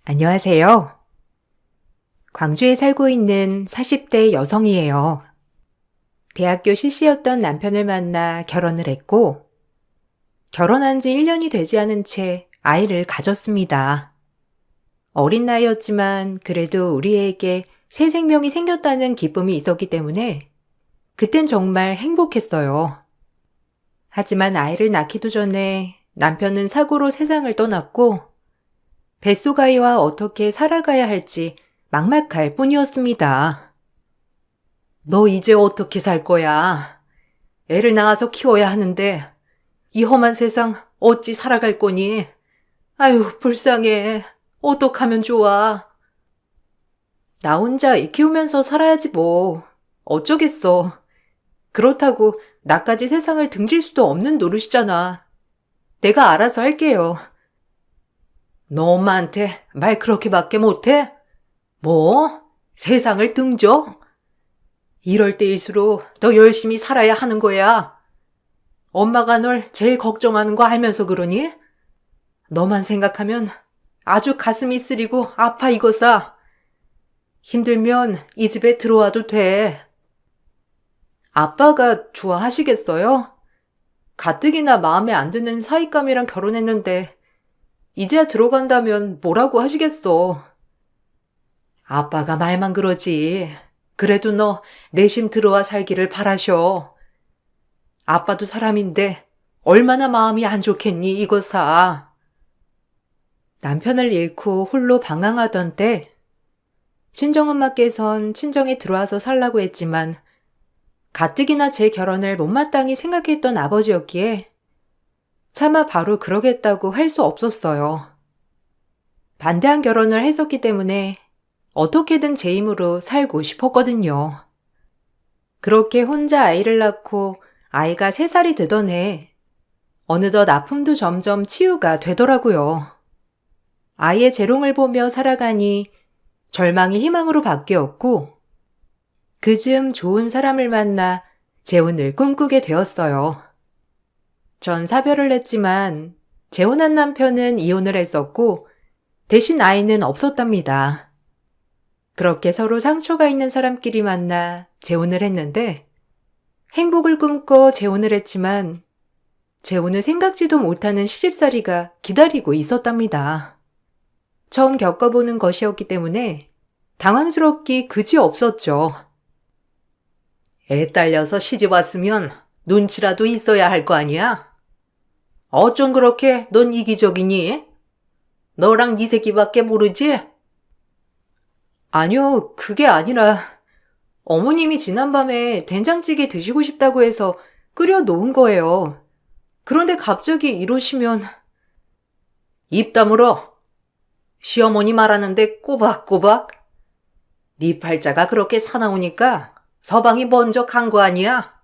안녕하세요. 광주에 살고 있는 40대 여성이에요. 대학교 CC였던 남편을 만나 결혼을 했고, 결혼한 지 1년이 되지 않은 채 아이를 가졌습니다. 어린 나이였지만 그래도 우리에게 새 생명이 생겼다는 기쁨이 있었기 때문에 그땐 정말 행복했어요. 하지만 아이를 낳기도 전에 남편은 사고로 세상을 떠났고, 뱃속아이와 어떻게 살아가야 할지 막막할 뿐이었습니다. 너 이제 어떻게 살 거야? 애를 낳아서 키워야 하는데 이 험한 세상 어찌 살아갈 거니? 아유, 불쌍해. 어떡하면 좋아? 나 혼자 애 키우면서 살아야지 뭐. 어쩌겠어. 그렇다고 나까지 세상을 등질 수도 없는 노릇이잖아. 내가 알아서 할게요. 너 엄마한테 말 그렇게밖에 못해? 뭐? 세상을 등져? 이럴 때일수록 더 열심히 살아야 하는 거야. 엄마가 널 제일 걱정하는 거 알면서 그러니? 너만 생각하면 아주 가슴이 쓰리고 아파 이거사. 힘들면 이 집에 들어와도 돼. 아빠가 좋아하시겠어요? 가뜩이나 마음에 안 드는 사윗감이랑 결혼했는데 이제야 들어간다면 뭐라고 하시겠어. 아빠가 말만 그러지. 그래도 너 내심 들어와 살기를 바라셔. 아빠도 사람인데 얼마나 마음이 안 좋겠니 이거사. 남편을 잃고 홀로 방황하던 때 친정엄마께선 친정에 들어와서 살라고 했지만 가뜩이나 제 결혼을 못마땅히 생각했던 아버지였기에 차마 바로 그러겠다고 할 수 없었어요. 반대한 결혼을 했었기 때문에 어떻게든 제 힘으로 살고 싶었거든요. 그렇게 혼자 아이를 낳고 아이가 3살이 되던 해 어느덧 아픔도 점점 치유가 되더라고요. 아이의 재롱을 보며 살아가니 절망이 희망으로 바뀌었고 그즈음 좋은 사람을 만나 재혼을 꿈꾸게 되었어요. 전 사별을 했지만 재혼한 남편은 이혼을 했었고 대신 아이는 없었답니다. 그렇게 서로 상처가 있는 사람끼리 만나 재혼을 했는데 행복을 꿈꿔 재혼을 했지만 재혼을 생각지도 못하는 시집살이가 기다리고 있었답니다. 처음 겪어보는 것이었기 때문에 당황스럽기 그지 없었죠. 애 딸려서 시집 왔으면 눈치라도 있어야 할 거 아니야? 어쩜 그렇게 넌 이기적이니? 너랑 네 새끼밖에 모르지? 아니요, 그게 아니라 어머님이 지난밤에 된장찌개 드시고 싶다고 해서 끓여 놓은 거예요. 그런데 갑자기 이러시면 입 다물어. 시어머니 말하는데 꼬박꼬박. 네 팔자가 그렇게 사나우니까 서방이 먼저 간 거 아니야?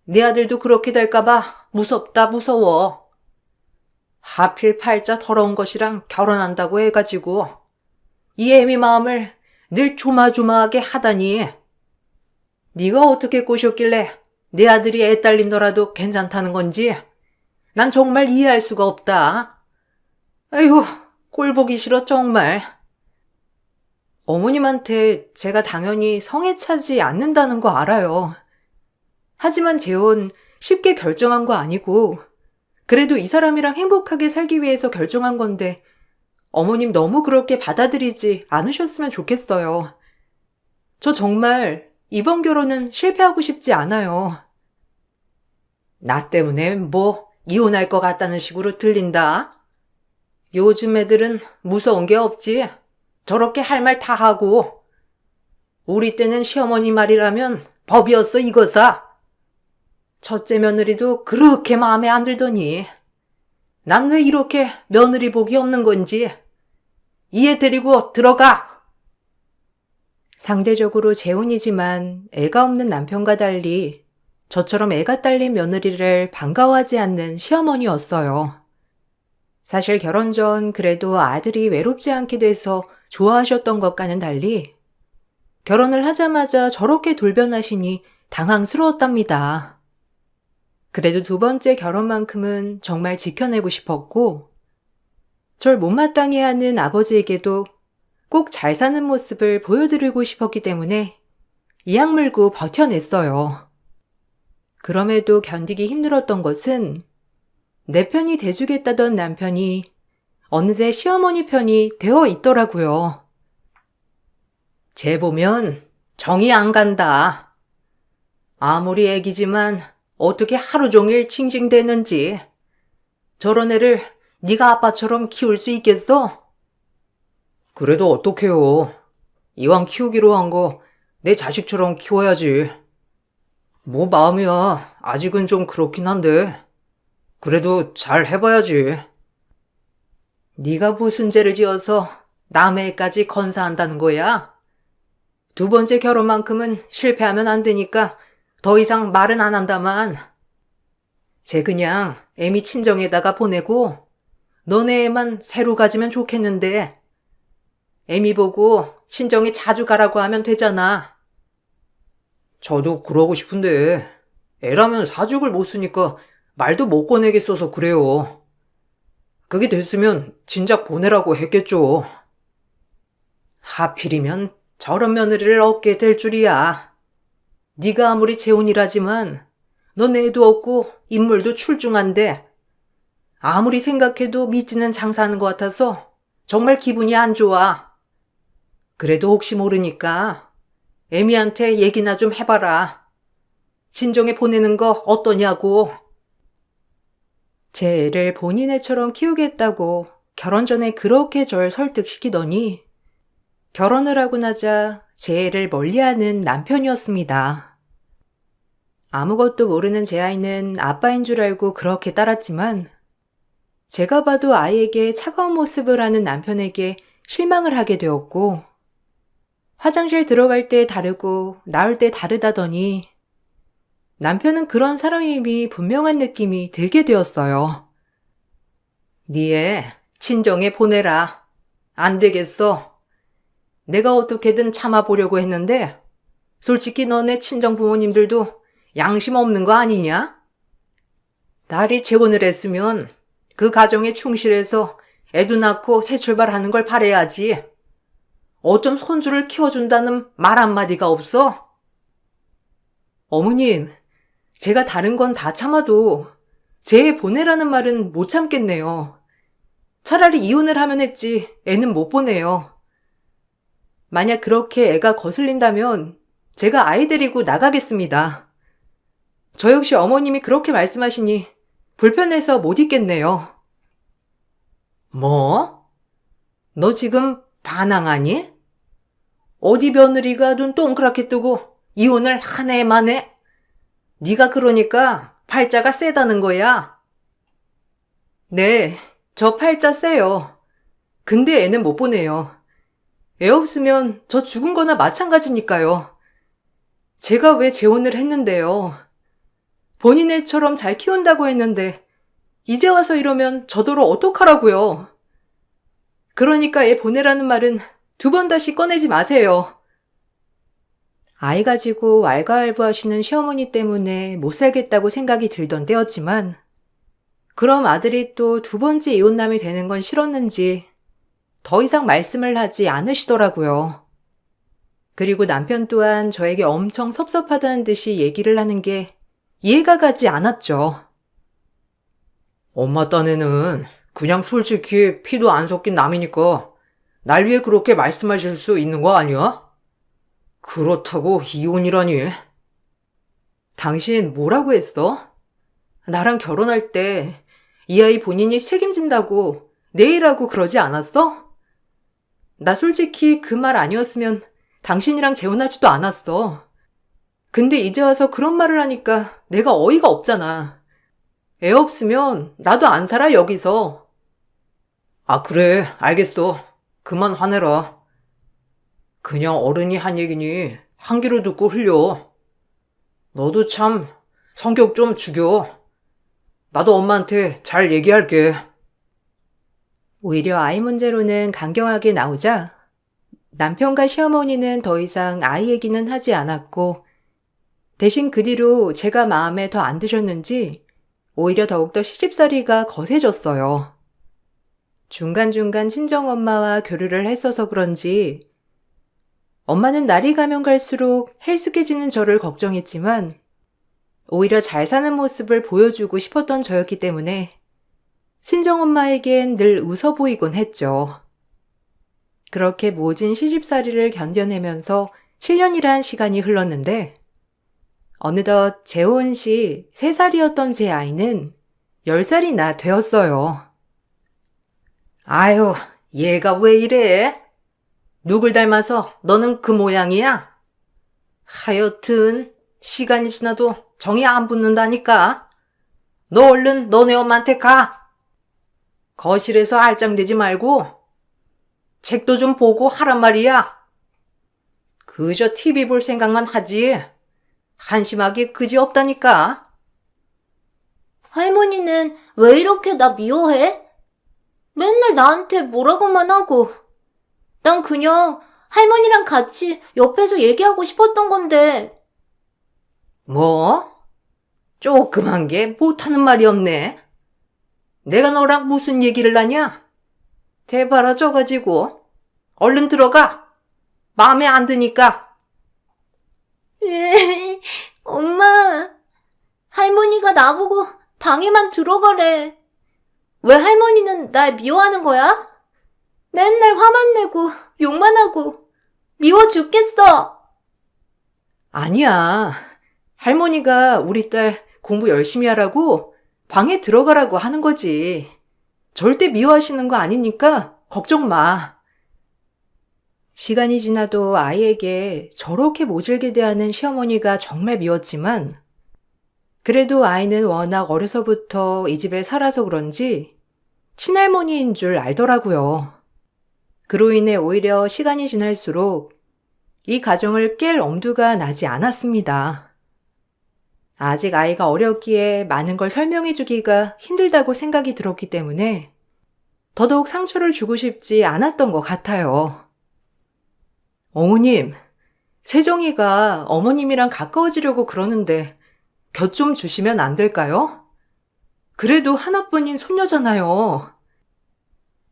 내 아들도 그렇게 될까봐 무섭다 무서워. 하필 팔자 더러운 것이랑 결혼한다고 해가지고 이 애미 마음을 늘 조마조마하게 하다니. 네가 어떻게 꼬셨길래 내 아들이 애 딸린더라도 괜찮다는 건지 난 정말 이해할 수가 없다. 아이고, 꼴 보기 싫어 정말. 어머님한테 제가 당연히 성에 차지 않는다는 거 알아요. 하지만 재혼 쉽게 결정한 거 아니고 그래도 이 사람이랑 행복하게 살기 위해서 결정한 건데 어머님 너무 그렇게 받아들이지 않으셨으면 좋겠어요. 저 정말 이번 결혼은 실패하고 싶지 않아요. 나 때문에 뭐 이혼할 것 같다는 식으로 들린다. 요즘 애들은 무서운 게 없지. 저렇게 할 말 다 하고. 우리 때는 시어머니 말이라면 법이었어 이거사. 첫째 며느리도 그렇게 마음에 안 들더니 난 왜 이렇게 며느리 복이 없는 건지. 이해 데리고 들어가. 상대적으로 재혼이지만 애가 없는 남편과 달리 저처럼 애가 딸린 며느리를 반가워하지 않는 시어머니였어요. 사실 결혼 전 그래도 아들이 외롭지 않게 돼서 좋아하셨던 것과는 달리 결혼을 하자마자 저렇게 돌변하시니 당황스러웠답니다. 그래도 2번째 결혼만큼은 정말 지켜내고 싶었고 절 못마땅해 하는 아버지에게도 꼭 잘 사는 모습을 보여드리고 싶었기 때문에 이악 물고 버텨냈어요. 그럼에도 견디기 힘들었던 것은 내 편이 돼주겠다던 남편이 어느새 시어머니 편이 되어 있더라고요. 쟤 보면 정이 안 간다. 아무리 애기지만 어떻게 하루 종일 징징대는지. 저런 애를 네가 아빠처럼 키울 수 있겠어? 그래도 어떡해요. 이왕 키우기로 한 거 내 자식처럼 키워야지. 뭐 마음이야. 아직은 좀 그렇긴 한데. 그래도 잘 해봐야지. 네가 무슨 죄를 지어서 남의 애까지 건사한다는 거야? 두 번째 결혼만큼은 실패하면 안 되니까 더 이상 말은 안 한다만. 쟤 그냥 애미 친정에다가 보내고 너네 애만 새로 가지면 좋겠는데 애미 보고 친정에 자주 가라고 하면 되잖아. 저도 그러고 싶은데 애라면 사죽을 못 쓰니까 말도 못 꺼내겠어서 그래요. 그게 됐으면 진작 보내라고 했겠죠. 하필이면 저런 며느리를 얻게 될 줄이야. 네가 아무리 재혼이라지만 넌 애도 없고 인물도 출중한데 아무리 생각해도 믿지는 장사하는 것 같아서 정말 기분이 안 좋아. 그래도 혹시 모르니까 애미한테 얘기나 좀 해봐라. 친정에 보내는 거 어떠냐고. 제 애를 본인 애처럼 키우겠다고 결혼 전에 그렇게 절 설득시키더니 결혼을 하고 나자 제 애를 멀리하는 남편이었습니다. 아무것도 모르는 제 아이는 아빠인 줄 알고 그렇게 따랐지만 제가 봐도 아이에게 차가운 모습을 하는 남편에게 실망을 하게 되었고 화장실 들어갈 때 다르고 나올 때 다르다더니 남편은 그런 사람임이 분명한 느낌이 들게 되었어요. 네 애 친정에 보내라. 안 되겠어. 내가 어떻게든 참아보려고 했는데 솔직히 너네 친정 부모님들도 양심 없는 거 아니냐? 딸이 재혼을 했으면 그 가정에 충실해서 애도 낳고 새 출발하는 걸 바라야지. 어쩜 손주를 키워준다는 말 한마디가 없어? 어머님, 제가 다른 건 다 참아도 제 애 보내라는 말은 못 참겠네요. 차라리 이혼을 하면 했지 애는 못 보내요. 만약 그렇게 애가 거슬린다면 제가 아이 데리고 나가겠습니다. 저 역시 어머님이 그렇게 말씀하시니 불편해서 못 있겠네요. 뭐? 너 지금 반항하니? 어디 며느리가 눈 동그랗게 뜨고 이혼을 한 해 만에? 네가 그러니까 팔자가 세다는 거야. 네, 저 팔자 세요. 근데 애는 못 보내요. 애 없으면 저 죽은 거나 마찬가지니까요. 제가 왜 재혼을 했는데요. 본인 애처럼 잘 키운다고 했는데 이제 와서 이러면 저더러 어떡하라고요. 그러니까 애 보내라는 말은 두 번 다시 꺼내지 마세요. 아이 가지고 왈가왈부하시는 시어머니 때문에 못 살겠다고 생각이 들던 때였지만 그럼 아들이 또 두 번째 이혼남이 되는 건 싫었는지 더 이상 말씀을 하지 않으시더라고요. 그리고 남편 또한 저에게 엄청 섭섭하다는 듯이 얘기를 하는 게 이해가 가지 않았죠. 엄마 딴에는 그냥 솔직히 피도 안 섞인 남이니까 날 위해 그렇게 말씀하실 수 있는 거 아니야? 그렇다고 이혼이라니. 당신 뭐라고 했어? 나랑 결혼할 때 이 아이 본인이 책임진다고 내일하고 그러지 않았어? 나 솔직히 그 말 아니었으면 당신이랑 재혼하지도 않았어. 근데 이제 와서 그런 말을 하니까 내가 어이가 없잖아. 애 없으면 나도 안 살아 여기서. 아 그래 알겠어. 그만 화내라. 그냥 어른이 한 얘기니 한 귀로 듣고 흘려. 너도 참 성격 좀 죽여. 나도 엄마한테 잘 얘기할게. 오히려 아이 문제로는 강경하게 나오자 남편과 시어머니는 더 이상 아이 얘기는 하지 않았고 대신 그 뒤로 제가 마음에 더 안 드셨는지 오히려 더욱더 시집살이가 거세졌어요. 중간중간 친정엄마와 교류를 했어서 그런지 엄마는 날이 가면 갈수록 헬쑥해지는 저를 걱정했지만 오히려 잘 사는 모습을 보여주고 싶었던 저였기 때문에 친정엄마에겐 늘 웃어 보이곤 했죠. 그렇게 모진 시집살이를 견뎌내면서 7년이란 시간이 흘렀는데 어느덧 재혼 시 3살이었던 제 아이는 10살이나 되었어요. 아유, 얘가 왜 이래? 누굴 닮아서 너는 그 모양이야? 하여튼 시간이 지나도 정이 안 붙는다니까. 너 얼른 너네 엄마한테 가. 거실에서 알짱대지 말고 책도 좀 보고 하란 말이야. 그저 TV 볼 생각만 하지. 한심하게 그지 없다니까. 할머니는 왜 이렇게 나 미워해? 맨날 나한테 뭐라고만 하고. 난 그냥 할머니랑 같이 옆에서 얘기하고 싶었던 건데. 뭐? 조그만 게 못하는 말이 없네. 내가 너랑 무슨 얘기를 하냐? 대바라 져가지고. 얼른 들어가. 마음에 안 드니까. 엄마, 할머니가 나보고 방에만 들어가래. 왜 할머니는 날 미워하는 거야? 맨날 화만 내고 욕만 하고 미워 죽겠어. 아니야. 할머니가 우리 딸 공부 열심히 하라고 방에 들어가라고 하는 거지. 절대 미워하시는 거 아니니까 걱정 마. 시간이 지나도 아이에게 저렇게 모질게 대하는 시어머니가 정말 미웠지만 그래도 아이는 워낙 어려서부터 이 집에 살아서 그런지 친할머니인 줄 알더라고요. 그로 인해 오히려 시간이 지날수록 이 가정을 깰 엄두가 나지 않았습니다. 아직 아이가 어렸기에 많은 걸 설명해 주기가 힘들다고 생각이 들었기 때문에 더더욱 상처를 주고 싶지 않았던 것 같아요. 어머님, 세정이가 어머님이랑 가까워지려고 그러는데 곁 좀 주시면 안 될까요? 그래도 하나뿐인 손녀잖아요.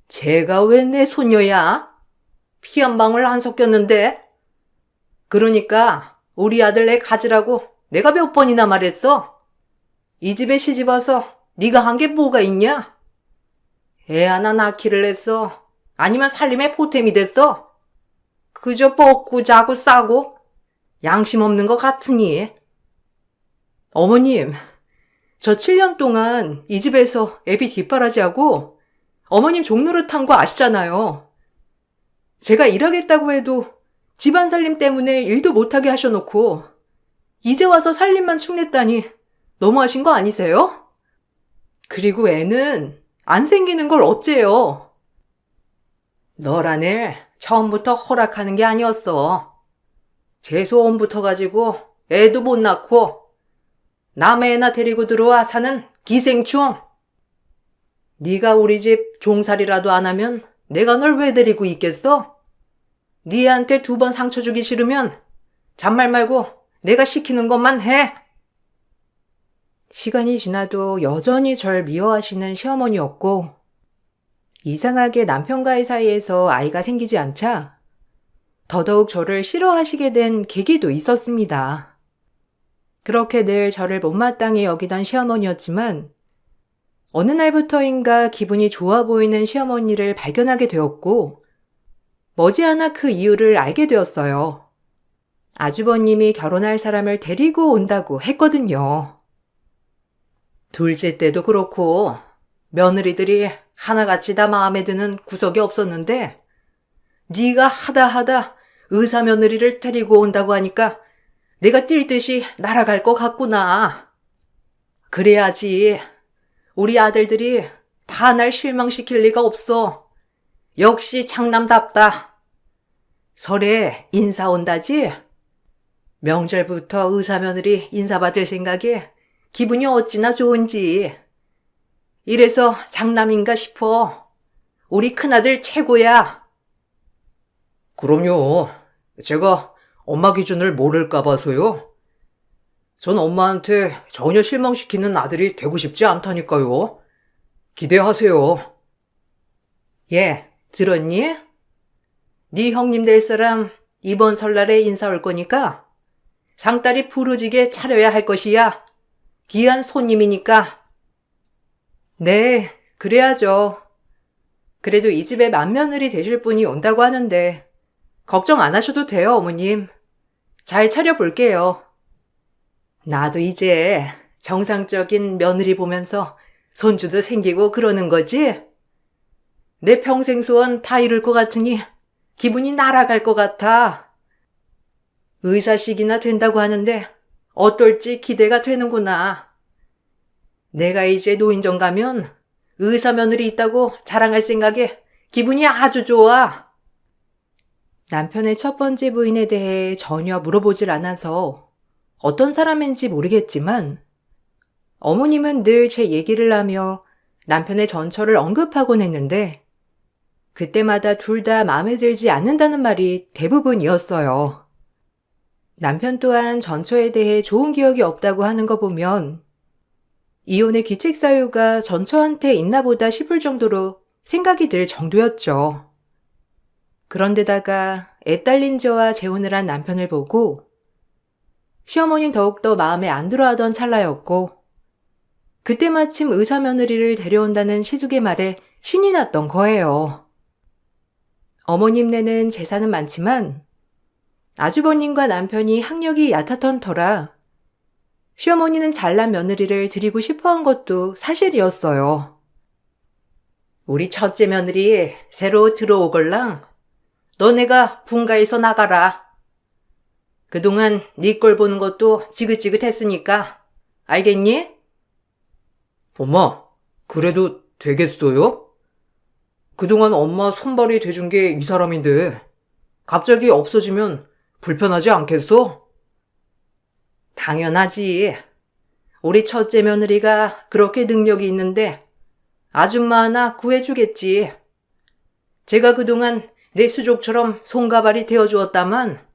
제가 왜 내 손녀야? 피 한 방울 안 섞였는데. 그러니까 우리 아들 애 가지라고 내가 몇 번이나 말했어. 이 집에 시집 와서 네가 한 게 뭐가 있냐? 애 하나 낳기를 했어. 아니면 살림의 보탬이 됐어. 그저 먹고 자고 싸고 양심 없는 것 같으니. 어머님, 저 7년 동안 이 집에서 애비 뒷바라지하고 어머님 종노릇한 거 아시잖아요. 제가 일하겠다고 해도 집안 살림 때문에 일도 못하게 하셔놓고 이제 와서 살림만 축냈다니 너무하신 거 아니세요? 그리고 애는 안 생기는 걸 어째요? 너란 애 처음부터 허락하는 게 아니었어. 재수원부터 가지고 애도 못 낳고 남의 애나 데리고 들어와 사는 기생충. 네가 우리 집 종살이라도 안 하면 내가 널 왜 데리고 있겠어? 네한테 2번 상처 주기 싫으면 잔말 말고 내가 시키는 것만 해. 시간이 지나도 여전히 절 미워하시는 시어머니였고 이상하게 남편과의 사이에서 아이가 생기지 않자 더더욱 저를 싫어하시게 된 계기도 있었습니다. 그렇게 늘 저를 못마땅히 여기던 시어머니였지만 어느 날부터인가 기분이 좋아 보이는 시어머니를 발견하게 되었고 머지않아 그 이유를 알게 되었어요. 아주버님이 결혼할 사람을 데리고 온다고 했거든요. 둘째 때도 그렇고 며느리들이 하나같이 다 마음에 드는 구석이 없었는데 네가 하다 의사 며느리를 데리고 온다고 하니까 내가 뛸 듯이 날아갈 것 같구나. 그래야지 우리 아들들이 다 날 실망시킬 리가 없어. 역시 장남답다. 설에 인사 온다지? 명절부터 의사 며느리 인사받을 생각에 기분이 어찌나 좋은지. 이래서 장남인가 싶어. 우리 큰아들 최고야. 그럼요. 제가 엄마 기준을 모를까 봐서요. 전 엄마한테 전혀 실망시키는 아들이 되고 싶지 않다니까요. 기대하세요. 얘, 들었니? 네 형님 될 사람 이번 설날에 인사 올 거니까 상다리 부르지게 차려야 할 것이야. 귀한 손님이니까. 네, 그래야죠. 그래도 이 집에 맏며느리 되실 분이 온다고 하는데 걱정 안 하셔도 돼요, 어머님. 잘 차려볼게요. 나도 이제 정상적인 며느리 보면서 손주도 생기고 그러는 거지? 내 평생 소원 다 이룰 것 같으니 기분이 날아갈 것 같아. 의사식이나 된다고 하는데 어떨지 기대가 되는구나. 내가 이제 노인정 가면 의사 며느리 있다고 자랑할 생각에 기분이 아주 좋아. 남편의 첫 번째 부인에 대해 전혀 물어보질 않아서 어떤 사람인지 모르겠지만 어머님은 늘 제 얘기를 하며 남편의 전처를 언급하곤 했는데 그때마다 둘 다 마음에 들지 않는다는 말이 대부분이었어요. 남편 또한 전처에 대해 좋은 기억이 없다고 하는 거 보면 이혼의 귀책 사유가 전처한테 있나 보다 싶을 정도로 생각이 들 정도였죠. 그런데다가 애딸린 저와 재혼을 한 남편을 보고 시어머니는 더욱더 마음에 안 들어하던 찰나였고 그때 마침 의사 며느리를 데려온다는 시숙의 말에 신이 났던 거예요. 어머님네는 재산은 많지만 아주버님과 남편이 학력이 얕았던 터라 시어머니는 잘난 며느리를 드리고 싶어한 것도 사실이었어요. 우리 첫째 며느리 새로 들어오걸랑 너네가 분가해서 나가라. 그동안 네 꼴 보는 것도 지긋지긋했으니까 알겠니? 엄마, 그래도 되겠어요? 그동안 엄마 손발이 돼준 게 이 사람인데 갑자기 없어지면 불편하지 않겠어? 당연하지. 우리 첫째 며느리가 그렇게 능력이 있는데 아줌마 하나 구해주겠지. 제가 그동안 내 수족처럼 손가발이 되어주었다만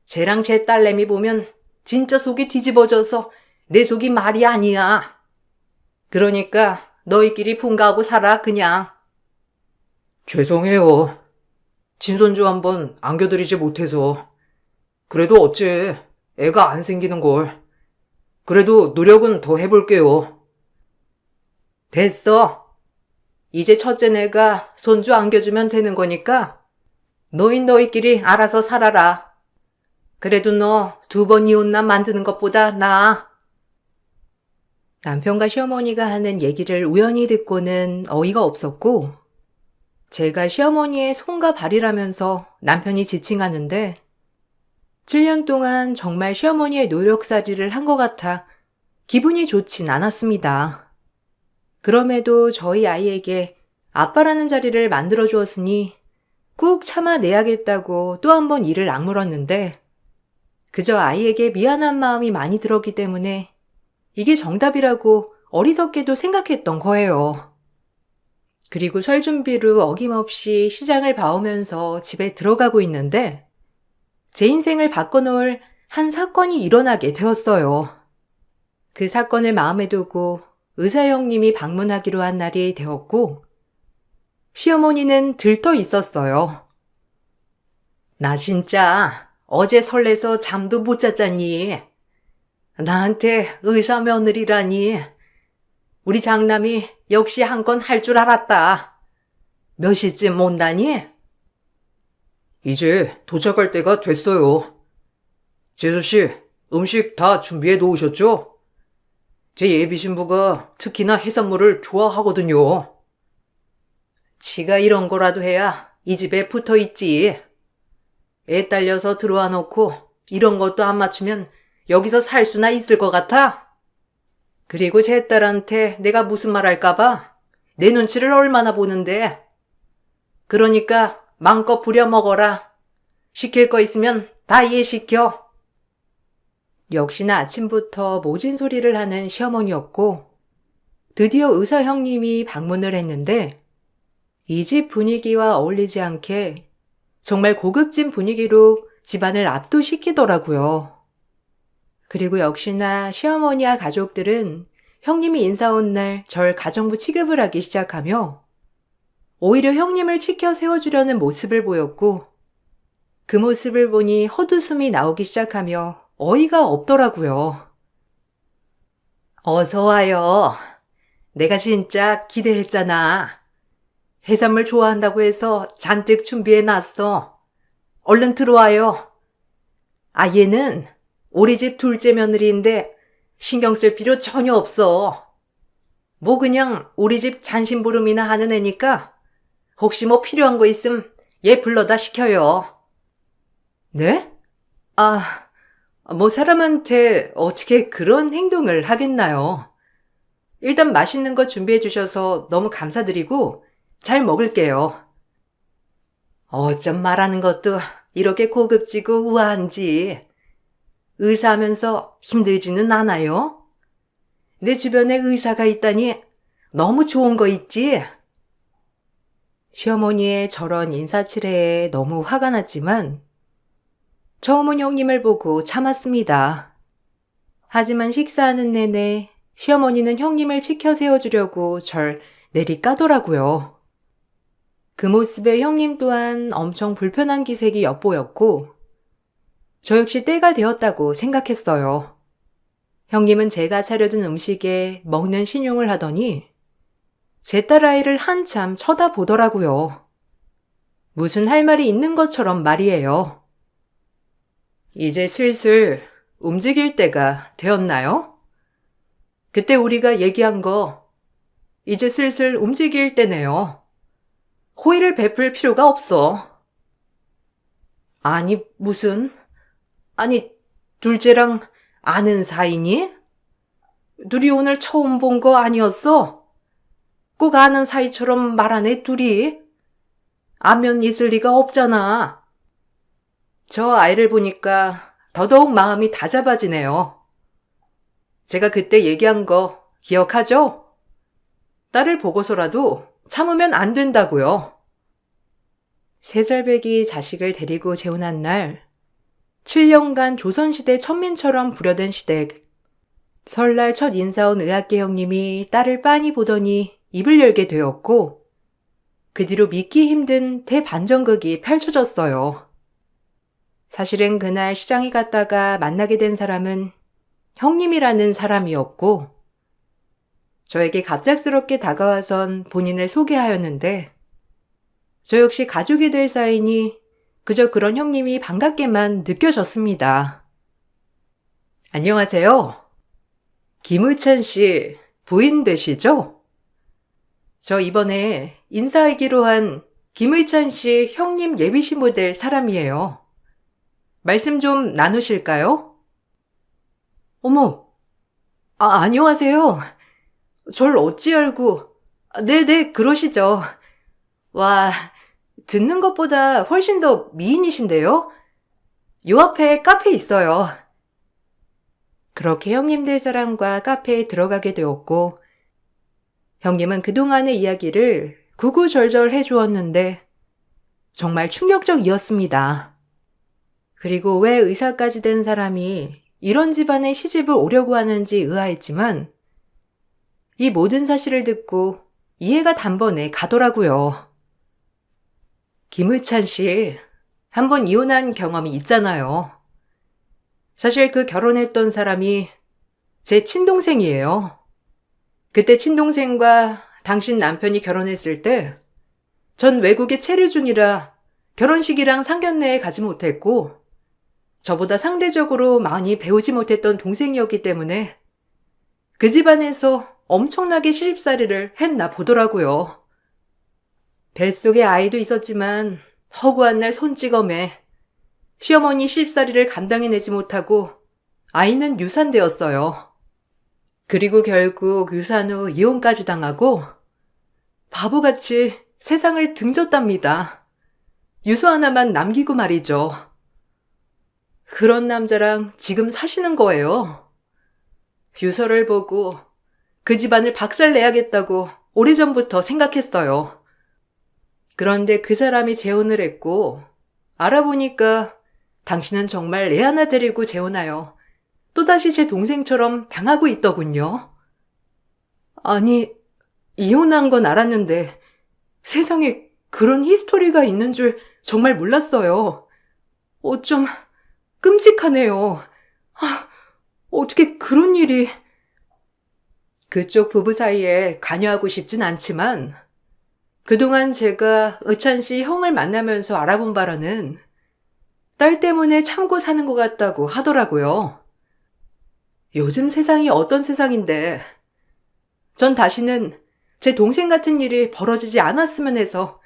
쟤랑 제 딸내미 보면 진짜 속이 뒤집어져서 내 속이 말이 아니야. 그러니까 너희끼리 분가하고 살아 그냥. 죄송해요. 친손주 한번 안겨드리지 못해서. 그래도 어째 애가 안 생기는 걸. 그래도 노력은 더 해볼게요. 됐어. 이제 첫째 내가 손주 안겨주면 되는 거니까 너희끼리 알아서 살아라. 그래도 너 2번 이혼남 만드는 것보다 나아. 남편과 시어머니가 하는 얘기를 우연히 듣고는 어이가 없었고 제가 시어머니의 손과 발이라면서 남편이 지칭하는데 7년 동안 정말 시어머니의 노력살이를 한 것 같아 기분이 좋진 않았습니다. 그럼에도 저희 아이에게 아빠라는 자리를 만들어 주었으니 꾹 참아내야겠다고 또 한 번 이를 악물었는데 그저 아이에게 미안한 마음이 많이 들었기 때문에 이게 정답이라고 어리석게도 생각했던 거예요. 그리고 설 준비로 어김없이 시장을 봐오면서 집에 들어가고 있는데 제 인생을 바꿔놓을 한 사건이 일어나게 되었어요. 그 사건을 마음에 두고 의사 형님이 방문하기로 한 날이 되었고 시어머니는 들떠 있었어요. 나 진짜 어제 설레서 잠도 못 잤잖니. 나한테 의사 며느리라니. 우리 장남이 역시 한 건 할 줄 알았다. 몇 시쯤 온다니? 이제 도착할 때가 됐어요. 재수씨, 음식 다 준비해 놓으셨죠? 제 예비 신부가 특히나 해산물을 좋아하거든요. 지가 이런 거라도 해야 이 집에 붙어 있지. 애 딸려서 들어와 놓고 이런 것도 안 맞추면 여기서 살 수나 있을 것 같아? 그리고 제 딸한테 내가 무슨 말 할까봐 내 눈치를 얼마나 보는데. 그러니까 마음껏 부려 먹어라. 시킬 거 있으면 다 이해시켜. 역시나 아침부터 모진 소리를 하는 시어머니였고 드디어 의사 형님이 방문을 했는데 이 집 분위기와 어울리지 않게 정말 고급진 분위기로 집안을 압도시키더라고요. 그리고 역시나 시어머니와 가족들은 형님이 인사 온 날 절 가정부 취급을 하기 시작하며 오히려 형님을 치켜 세워주려는 모습을 보였고 그 모습을 보니 헛웃음이 나오기 시작하며 어이가 없더라고요. 어서 와요. 내가 진짜 기대했잖아. 해산물 좋아한다고 해서 잔뜩 준비해놨어. 얼른 들어와요. 아, 얘는 우리 집 둘째 며느리인데 신경 쓸 필요 전혀 없어. 뭐 그냥 우리 집 잔심부름이나 하는 애니까 혹시 뭐 필요한 거 있음 얘 불러다 시켜요. 네? 아, 뭐 사람한테 어떻게 그런 행동을 하겠나요? 일단 맛있는 거 준비해 주셔서 너무 감사드리고 잘 먹을게요. 어쩜 말하는 것도 이렇게 고급지고 우아한지. 의사하면서 힘들지는 않아요? 내 주변에 의사가 있다니 너무 좋은 거 있지? 시어머니의 저런 인사치레에 너무 화가 났지만 처음은 형님을 보고 참았습니다. 하지만 식사하는 내내 시어머니는 형님을 치켜 세워주려고 절 내리까더라고요. 그 모습에 형님 또한 엄청 불편한 기색이 엿보였고 저 역시 때가 되었다고 생각했어요. 형님은 제가 차려둔 음식에 먹는 신용을 하더니 제 딸아이를 한참 쳐다보더라고요. 무슨 할 말이 있는 것처럼 말이에요. 이제 슬슬 움직일 때가 되었나요? 그때 우리가 얘기한 거 이제 슬슬 움직일 때네요. 호의를 베풀 필요가 없어. 아니, 무슨? 아니, 둘째랑 아는 사이니? 둘이 오늘 처음 본 거 아니었어? 꼭 아는 사이처럼 말하네, 둘이. 안면 있을 리가 없잖아. 저 아이를 보니까 더더욱 마음이 다잡아지네요. 제가 그때 얘기한 거 기억하죠? 딸을 보고서라도 참으면 안 된다고요. 3살배기 자식을 데리고 재혼한 날 7년간 조선시대 천민처럼 부려댄 시댁. 설날 첫 인사 온 의학계 형님이 딸을 빤히 보더니 입을 열게 되었고 그 뒤로 믿기 힘든 대반전극이 펼쳐졌어요. 사실은 그날 시장에 갔다가 만나게 된 사람은 형님이라는 사람이었고 저에게 갑작스럽게 다가와선 본인을 소개하였는데 저 역시 가족이 될 사이니 그저 그런 형님이 반갑게만 느껴졌습니다. 안녕하세요. 김의찬 씨 부인 되시죠? 저 이번에 인사하기로 한 김의찬 씨 형님 예비신부 될 사람이에요. 말씀 좀 나누실까요? 어머, 안녕하세요. 절 어찌 알고. 네네, 그러시죠. 와, 듣는 것보다 훨씬 더 미인이신데요? 요 앞에 카페 있어요. 그렇게 형님들 사람과 카페에 들어가게 되었고 형님은 그동안의 이야기를 구구절절 해주었는데 정말 충격적이었습니다. 그리고 왜 의사까지 된 사람이 이런 집안에 시집을 오려고 하는지 의아했지만 이 모든 사실을 듣고 이해가 단번에 가더라고요. 김의찬 씨, 한번 이혼한 경험이 있잖아요. 사실 그 결혼했던 사람이 제 친동생이에요. 그때 친동생과 당신 남편이 결혼했을 때 전 외국에 체류 중이라 결혼식이랑 상견례에 가지 못했고 저보다 상대적으로 많이 배우지 못했던 동생이었기 때문에 그 집안에서 엄청나게 시집살이를 했나 보더라고요. 뱃속에 아이도 있었지만 허구한 날 손찌검에 시어머니 시집살이를 감당해내지 못하고 아이는 유산되었어요. 그리고 결국 유산 후 이혼까지 당하고 바보같이 세상을 등졌답니다. 유서 하나만 남기고 말이죠. 그런 남자랑 지금 사시는 거예요. 유서를 보고 그 집안을 박살내야겠다고 오래전부터 생각했어요. 그런데 그 사람이 재혼을 했고 알아보니까 당신은 정말 애 하나 데리고 재혼하여 또다시 제 동생처럼 당하고 있더군요. 아니, 이혼한 건 알았는데 세상에 그런 히스토리가 있는 줄 정말 몰랐어요. 좀 끔찍하네요. 어떻게 그런 일이... 그쪽 부부 사이에 관여하고 싶진 않지만 그동안 제가 의찬 씨 형을 만나면서 알아본 바로는 딸 때문에 참고 사는 것 같다고 하더라고요. 요즘 세상이 어떤 세상인데 전 다시는 제 동생 같은 일이 벌어지지 않았으면 해서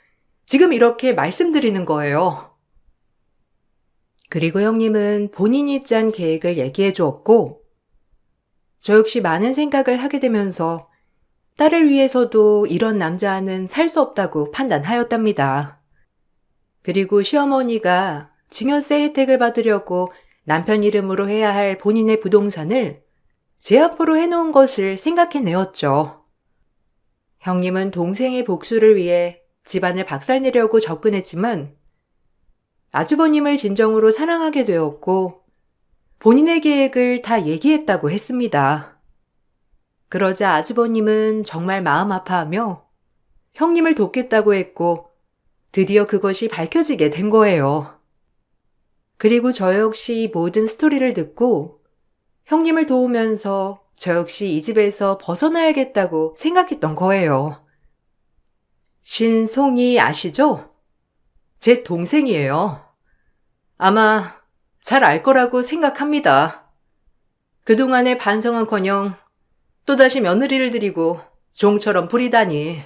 지금 이렇게 말씀드리는 거예요. 그리고 형님은 본인이 짠 계획을 얘기해 주었고 저 역시 많은 생각을 하게 되면서 딸을 위해서도 이런 남자와는 살 수 없다고 판단하였답니다. 그리고 시어머니가 증여세 혜택을 받으려고 남편 이름으로 해야 할 본인의 부동산을 제 앞으로 해놓은 것을 생각해내었죠. 형님은 동생의 복수를 위해 집안을 박살내려고 접근했지만 아주버님을 진정으로 사랑하게 되었고 본인의 계획을 다 얘기했다고 했습니다. 그러자 아주버님은 정말 마음 아파하며 형님을 돕겠다고 했고 드디어 그것이 밝혀지게 된 거예요. 그리고 저 역시 모든 스토리를 듣고 형님을 도우면서 저 역시 이 집에서 벗어나야겠다고 생각했던 거예요. 신송이 아시죠? 제 동생이에요. 아마 잘 알 거라고 생각합니다. 그동안의 반성은커녕 또다시 며느리를 들이고 종처럼 부리다니.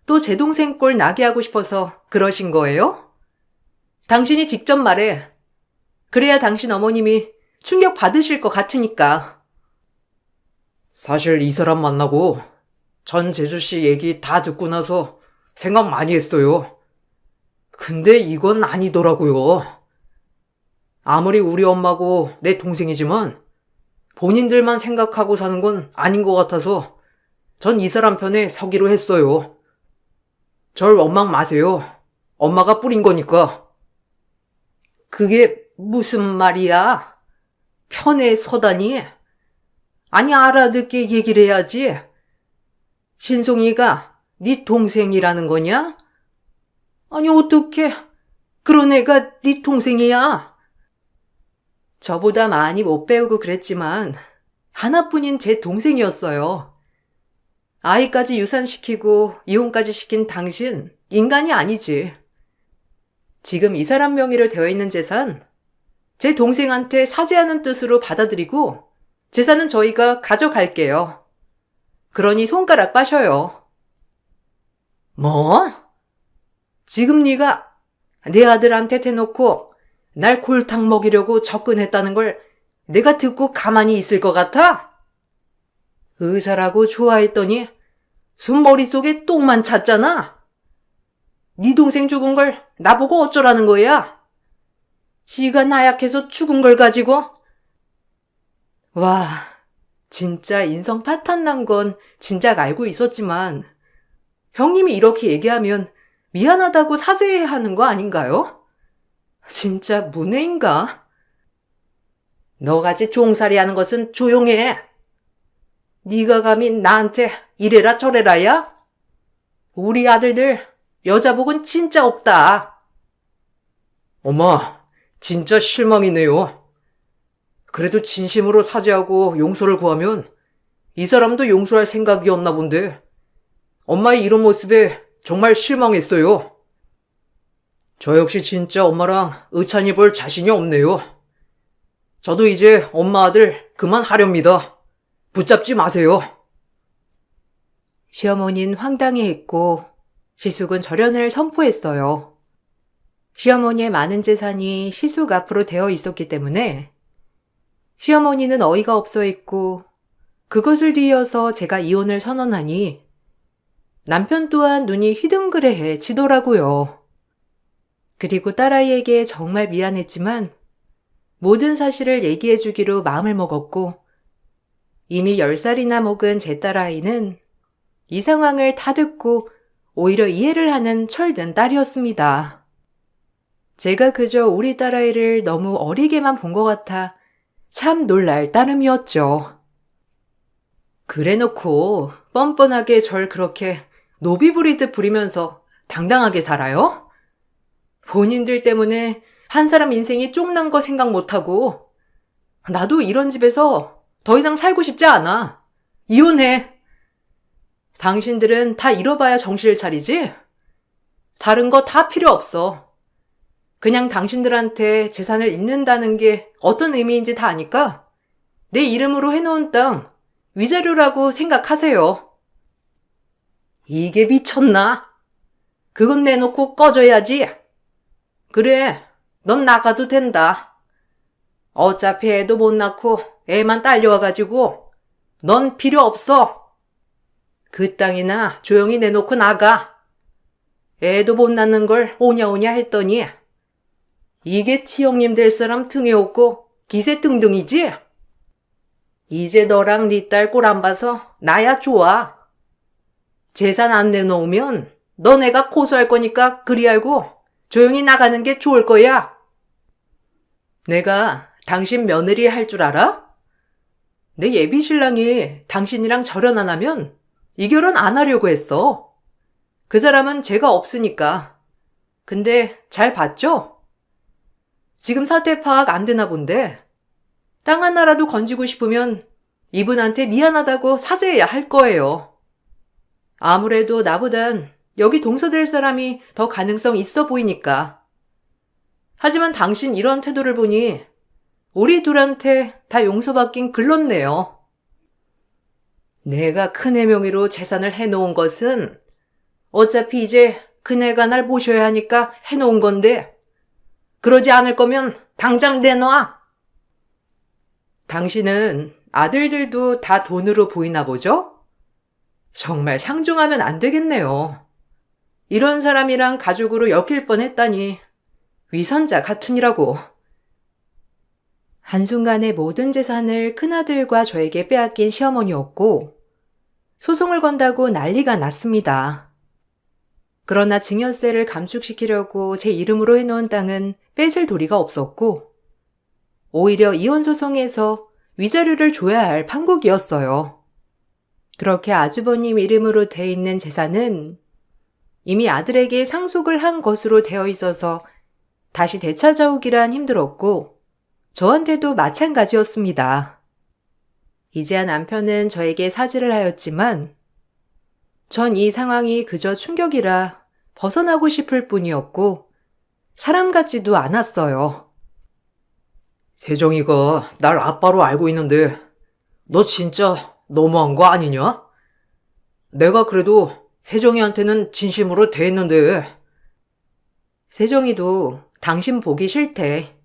또 제 동생 꼴 나게 하고 싶어서 그러신 거예요? 당신이 직접 말해. 그래야 당신 어머님이 충격 받으실 것 같으니까. 사실 이 사람 만나고 전 재주씨 얘기 다 듣고 나서 생각 많이 했어요. 근데 이건 아니더라고요. 아무리 우리 엄마고 내 동생이지만 본인들만 생각하고 사는 건 아닌 것 같아서 전 이 사람 편에 서기로 했어요. 절 원망 마세요. 엄마가 뿌린 거니까. 그게 무슨 말이야? 편에 서다니? 아니 알아듣게 얘기를 해야지. 신송이가 네 동생이라는 거냐? 아니 어떡해. 그런 애가 네 동생이야. 저보다 많이 못 배우고 그랬지만 하나뿐인 제 동생이었어요. 아이까지 유산시키고 이혼까지 시킨 당신 인간이 아니지. 지금 이 사람 명의로 되어 있는 재산 제 동생한테 사죄하는 뜻으로 받아들이고 재산은 저희가 가져갈게요. 그러니 손가락 빠셔요. 뭐? 지금 네가 내 아들한테 대놓고 날 골탕 먹이려고 접근했다는 걸 내가 듣고 가만히 있을 것 같아? 의사라고 좋아했더니 순 머릿속에 똥만 찼잖아. 네 동생 죽은 걸 나보고 어쩌라는 거야? 지가 나약해서 죽은 걸 가지고? 와, 진짜 인성 파탄 난 건 진작 알고 있었지만 형님이 이렇게 얘기하면 미안하다고 사죄해야 하는 거 아닌가요? 진짜 문외인가? 너같이 종살이 하는 것은 조용해. 네가 감히 나한테 이래라 저래라야? 우리 아들들 여자복은 진짜 없다. 엄마, 진짜 실망이네요. 그래도 진심으로 사죄하고 용서를 구하면 이 사람도 용서할 생각이었나 본데 엄마의 이런 모습에 정말 실망했어요. 저 역시 진짜 엄마랑 의찬이 볼 자신이 없네요. 저도 이제 엄마 아들 그만하렵니다. 붙잡지 마세요. 시어머니는 황당해했고 시숙은 절연을 선포했어요. 시어머니의 많은 재산이 시숙 앞으로 되어 있었기 때문에 시어머니는 어이가 없어 했고 그것을 뒤이어서 제가 이혼을 선언하니 남편 또한 눈이 휘둥그레해지더라고요. 그리고 딸아이에게 정말 미안했지만 모든 사실을 얘기해주기로 마음을 먹었고 이미 10살이나 먹은 제 딸아이는 이 상황을 다 듣고 오히려 이해를 하는 철든 딸이었습니다. 제가 그저 우리 딸아이를 너무 어리게만 본 것 같아 참 놀랄 따름이었죠. 그래놓고 뻔뻔하게 절 그렇게 노비 부리듯 부리면서 당당하게 살아요? 본인들 때문에 한 사람 인생이 쪽난 거 생각 못하고 나도 이런 집에서 더 이상 살고 싶지 않아. 이혼해. 당신들은 다 잃어봐야 정신을 차리지? 다른 거 다 필요 없어. 그냥 당신들한테 재산을 잇는다는 게 어떤 의미인지 다 아니까 내 이름으로 해놓은 땅 위자료라고 생각하세요. 이게 미쳤나? 그건 내놓고 꺼져야지. 그래, 넌 나가도 된다. 어차피 애도 못 낳고 애만 딸려와가지고 넌 필요 없어. 그 땅이나 조용히 내놓고 나가. 애도 못 낳는 걸 오냐오냐 했더니 이게 치형님 될 사람 등에 없고 기세등등이지? 이제 너랑 네 딸 꼴 안 봐서 나야 좋아. 재산 안 내놓으면 너네가 고소할 거니까 그리 알고 조용히 나가는 게 좋을 거야. 내가 당신 며느리 할 줄 알아? 내 예비 신랑이 당신이랑 절연 안 하면 이 결혼 안 하려고 했어. 그 사람은 죄가 없으니까. 근데 잘 봤죠? 지금 사태 파악 안 되나 본데 땅 하나라도 건지고 싶으면 이분한테 미안하다고 사죄해야 할 거예요. 아무래도 나보단 여기 동서될 사람이 더 가능성 있어 보이니까. 하지만 당신 이런 태도를 보니 우리 둘한테 다 용서받긴 글렀네요. 내가 큰애 명의로 재산을 해놓은 것은 어차피 이제 큰애가 날 모셔야 하니까 해놓은 건데 그러지 않을 거면 당장 내놔. 당신은 아들들도 다 돈으로 보이나 보죠? 정말 상종하면 안 되겠네요. 이런 사람이랑 가족으로 엮일 뻔했다니 위선자 같으니라고. 한순간에 모든 재산을 큰아들과 저에게 빼앗긴 시어머니였고 소송을 건다고 난리가 났습니다. 그러나 증여세를 감축시키려고 제 이름으로 해놓은 땅은 뺏을 도리가 없었고 오히려 이혼 소송에서 위자료를 줘야 할 판국이었어요. 그렇게 아주버님 이름으로 돼 있는 재산은 이미 아들에게 상속을 한 것으로 되어 있어서 다시 되찾아오기란 힘들었고 저한테도 마찬가지였습니다. 이제야 남편은 저에게 사죄를 하였지만 전 이 상황이 그저 충격이라 벗어나고 싶을 뿐이었고 사람 같지도 않았어요. 세정이가 날 아빠로 알고 있는데 너 진짜 너무한 거 아니냐? 내가 그래도 세정이한테는 진심으로 대했는데. 세정이도 당신 보기 싫대.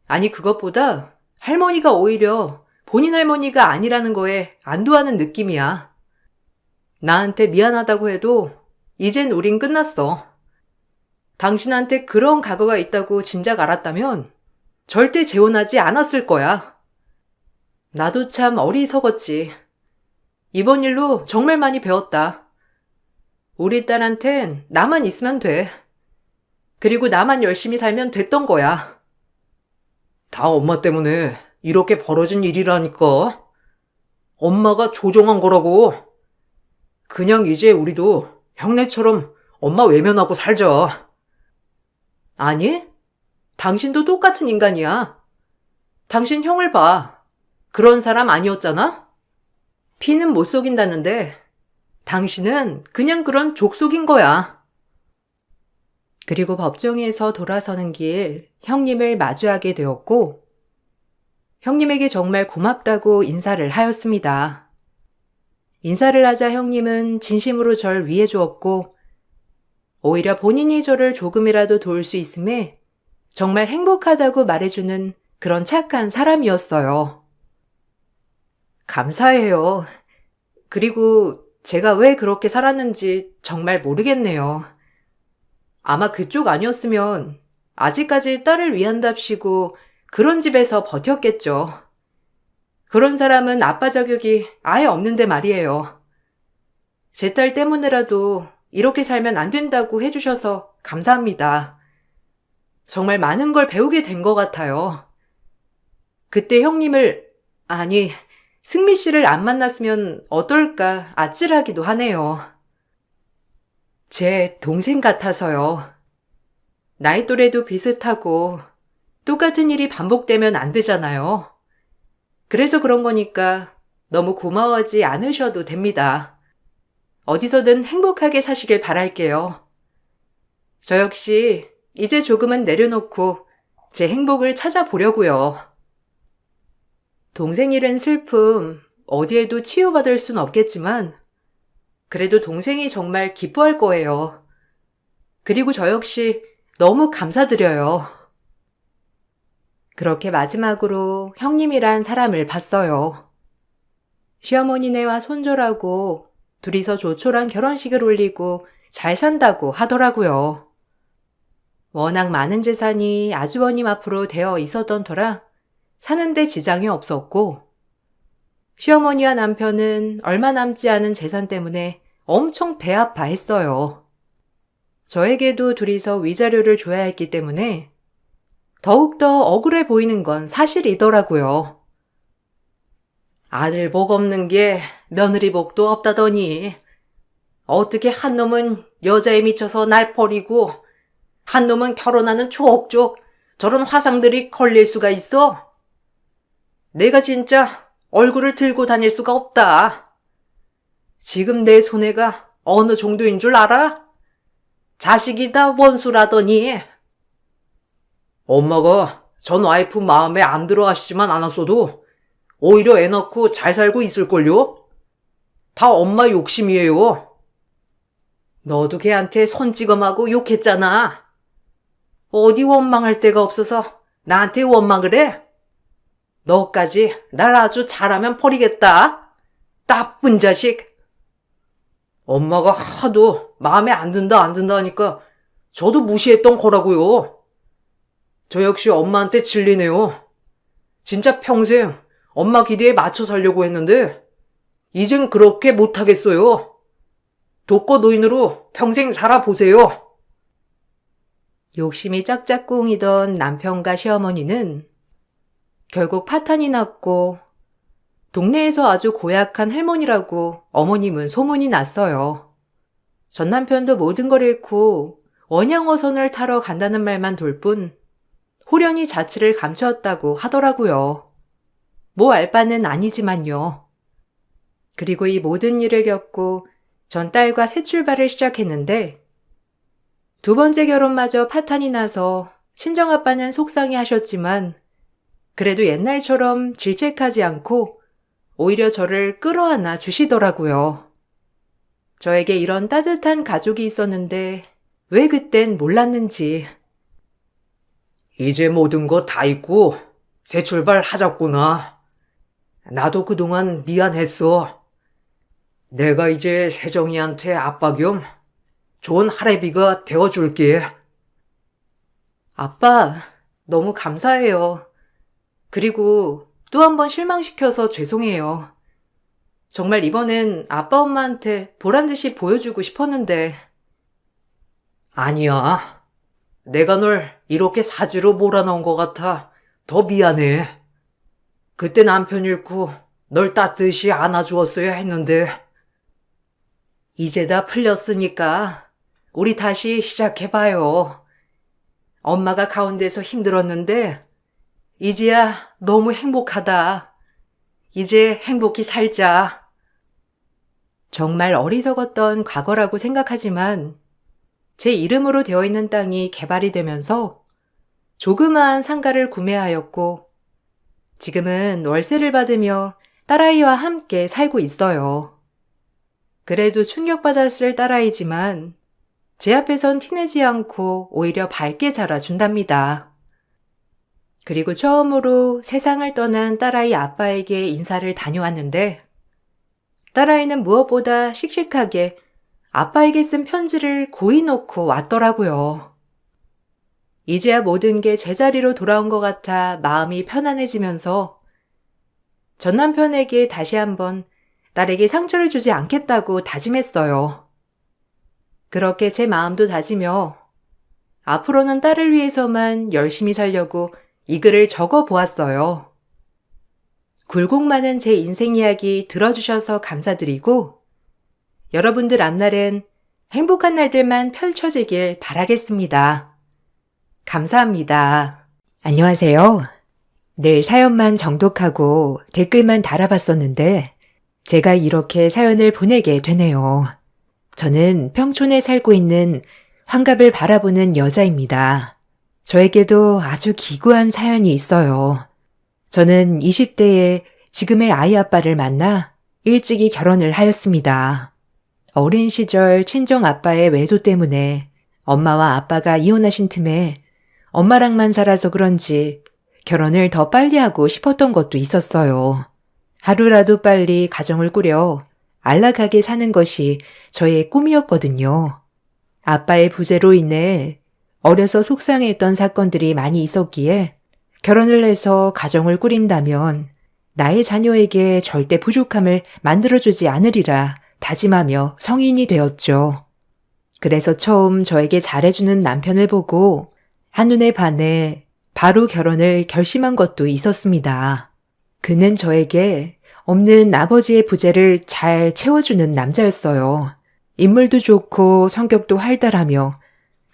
아니 그것보다 할머니가 오히려 본인 할머니가 아니라는 거에 안도하는 느낌이야. 나한테 미안하다고 해도 이젠 우린 끝났어. 당신한테 그런 과거가 있다고 진작 알았다면 절대 재혼하지 않았을 거야. 나도 참 어리석었지. 이번 일로 정말 많이 배웠다. 우리 딸한텐 나만 있으면 돼. 그리고 나만 열심히 살면 됐던 거야. 다 엄마 때문에 이렇게 벌어진 일이라니까. 엄마가 조종한 거라고. 그냥 이제 우리도 형네처럼 엄마 외면하고 살자. 아니, 당신도 똑같은 인간이야. 당신 형을 봐. 그런 사람 아니었잖아? 피는 못 속인다는데 당신은 그냥 그런 족속인 거야. 그리고 법정에서 돌아서는 길 형님을 마주하게 되었고 형님에게 정말 고맙다고 인사를 하였습니다. 인사를 하자 형님은 진심으로 절 위해 주었고 오히려 본인이 저를 조금이라도 도울 수 있음에 정말 행복하다고 말해주는 그런 착한 사람이었어요. 감사해요. 그리고 제가 왜 그렇게 살았는지 정말 모르겠네요. 아마 그쪽 아니었으면 아직까지 딸을 위한답시고 그런 집에서 버텼겠죠. 그런 사람은 아빠 자격이 아예 없는데 말이에요. 제 딸 때문에라도 이렇게 살면 안 된다고 해주셔서 감사합니다. 정말 많은 걸 배우게 된 것 같아요. 그때 형님을, 아니, 승미 씨를 안 만났으면 어떨까 아찔하기도 하네요. 제 동생 같아서요. 나이 또래도 비슷하고 똑같은 일이 반복되면 안 되잖아요. 그래서 그런 거니까 너무 고마워하지 않으셔도 됩니다. 어디서든 행복하게 사시길 바랄게요. 저 역시 이제 조금은 내려놓고 제 행복을 찾아보려고요. 동생 잃은 슬픔 어디에도 치유받을 순 없겠지만 그래도 동생이 정말 기뻐할 거예요. 그리고 저 역시 너무 감사드려요. 그렇게 마지막으로 형님이란 사람을 봤어요. 시어머니네와 손절하고 둘이서 조촐한 결혼식을 올리고 잘 산다고 하더라고요. 워낙 많은 재산이 아주버님 앞으로 되어 있었던 터라 사는데 지장이 없었고 시어머니와 남편은 얼마 남지 않은 재산 때문에 엄청 배 아파했어요. 저에게도 둘이서 위자료를 줘야 했기 때문에 더욱더 억울해 보이는 건 사실이더라고요. 아들 복 없는 게 며느리 복도 없다더니 어떻게 한 놈은 여자에 미쳐서 날 버리고 한 놈은 결혼하는 족족 저런 화상들이 걸릴 수가 있어? 내가 진짜 얼굴을 들고 다닐 수가 없다. 지금 내 손해가 어느 정도인 줄 알아? 자식이 다 원수라더니. 엄마가 전 와이프 마음에 안 들어 하시지만 않았어도 오히려 애 낳고 잘 살고 있을걸요? 다 엄마 욕심이에요. 너도 걔한테 손찌검하고 욕했잖아. 어디 원망할 데가 없어서 나한테 원망을 해? 너까지 날 아주 잘하면 버리겠다. 나쁜 자식. 엄마가 하도 마음에 안 든다 하니까 저도 무시했던 거라고요. 저 역시 엄마한테 질리네요. 진짜 평생 엄마 기대에 맞춰 살려고 했는데 이젠 그렇게 못하겠어요. 독거 노인으로 평생 살아보세요. 욕심이 짝짝꿍이던 남편과 시어머니는 결국 파탄이 났고 동네에서 아주 고약한 할머니라고 어머님은 소문이 났어요. 전 남편도 모든 걸 잃고 원양어선을 타러 간다는 말만 돌 뿐 호련히 자취를 감추었다고 하더라고요. 뭐 알 바는 아니지만요. 그리고 이 모든 일을 겪고 전 딸과 새 출발을 시작했는데 두 번째 결혼마저 파탄이 나서 친정아빠는 속상해 하셨지만 그래도 옛날처럼 질책하지 않고 오히려 저를 끌어안아 주시더라고요. 저에게 이런 따뜻한 가족이 있었는데 왜 그땐 몰랐는지. 이제 모든 거 다 잊고 새 출발하자꾸나. 나도 그동안 미안했어. 내가 이제 세정이한테 아빠 겸 좋은 할애비가 되어줄게. 아빠, 너무 감사해요. 그리고 또 한 번 실망시켜서 죄송해요. 정말 이번엔 아빠 엄마한테 보란듯이 보여주고 싶었는데. 아니야. 내가 널 이렇게 사지로 몰아넣은 것 같아 더 미안해. 그때 남편 잃고 널 따뜻이 안아주었어야 했는데. 이제 다 풀렸으니까 우리 다시 시작해봐요. 엄마가 가운데서 힘들었는데 이제야 너무 행복하다. 이제 행복히 살자. 정말 어리석었던 과거라고 생각하지만 제 이름으로 되어 있는 땅이 개발이 되면서 조그마한 상가를 구매하였고 지금은 월세를 받으며 딸아이와 함께 살고 있어요. 그래도 충격받았을 딸아이지만 제 앞에선 티내지 않고 오히려 밝게 자라준답니다. 그리고 처음으로 세상을 떠난 딸아이 아빠에게 인사를 다녀왔는데 딸아이는 무엇보다 씩씩하게 아빠에게 쓴 편지를 고이 놓고 왔더라고요. 이제야 모든 게 제자리로 돌아온 것 같아 마음이 편안해지면서 전 남편에게 다시 한번 딸에게 상처를 주지 않겠다고 다짐했어요. 그렇게 제 마음도 다지며 앞으로는 딸을 위해서만 열심히 살려고 이 글을 적어 보았어요. 굴곡 많은 제 인생 이야기 들어주셔서 감사드리고 여러분들 앞날엔 행복한 날들만 펼쳐지길 바라겠습니다. 감사합니다. 안녕하세요. 늘 사연만 정독하고 댓글만 달아봤었는데 제가 이렇게 사연을 보내게 되네요. 저는 평촌에 살고 있는 환갑을 바라보는 여자입니다. 저에게도 아주 기구한 사연이 있어요. 저는 20대에 지금의 아이 아빠를 만나 일찍이 결혼을 하였습니다. 어린 시절 친정 아빠의 외도 때문에 엄마와 아빠가 이혼하신 틈에 엄마랑만 살아서 그런지 결혼을 더 빨리 하고 싶었던 것도 있었어요. 하루라도 빨리 가정을 꾸려 안락하게 사는 것이 저의 꿈이었거든요. 아빠의 부재로 인해 어려서 속상했던 사건들이 많이 있었기에 결혼을 해서 가정을 꾸린다면 나의 자녀에게 절대 부족함을 만들어주지 않으리라 다짐하며 성인이 되었죠. 그래서 처음 저에게 잘해주는 남편을 보고 한눈에 반해 바로 결혼을 결심한 것도 있었습니다. 그는 저에게 없는 아버지의 부재를 잘 채워주는 남자였어요. 인물도 좋고 성격도 활달하며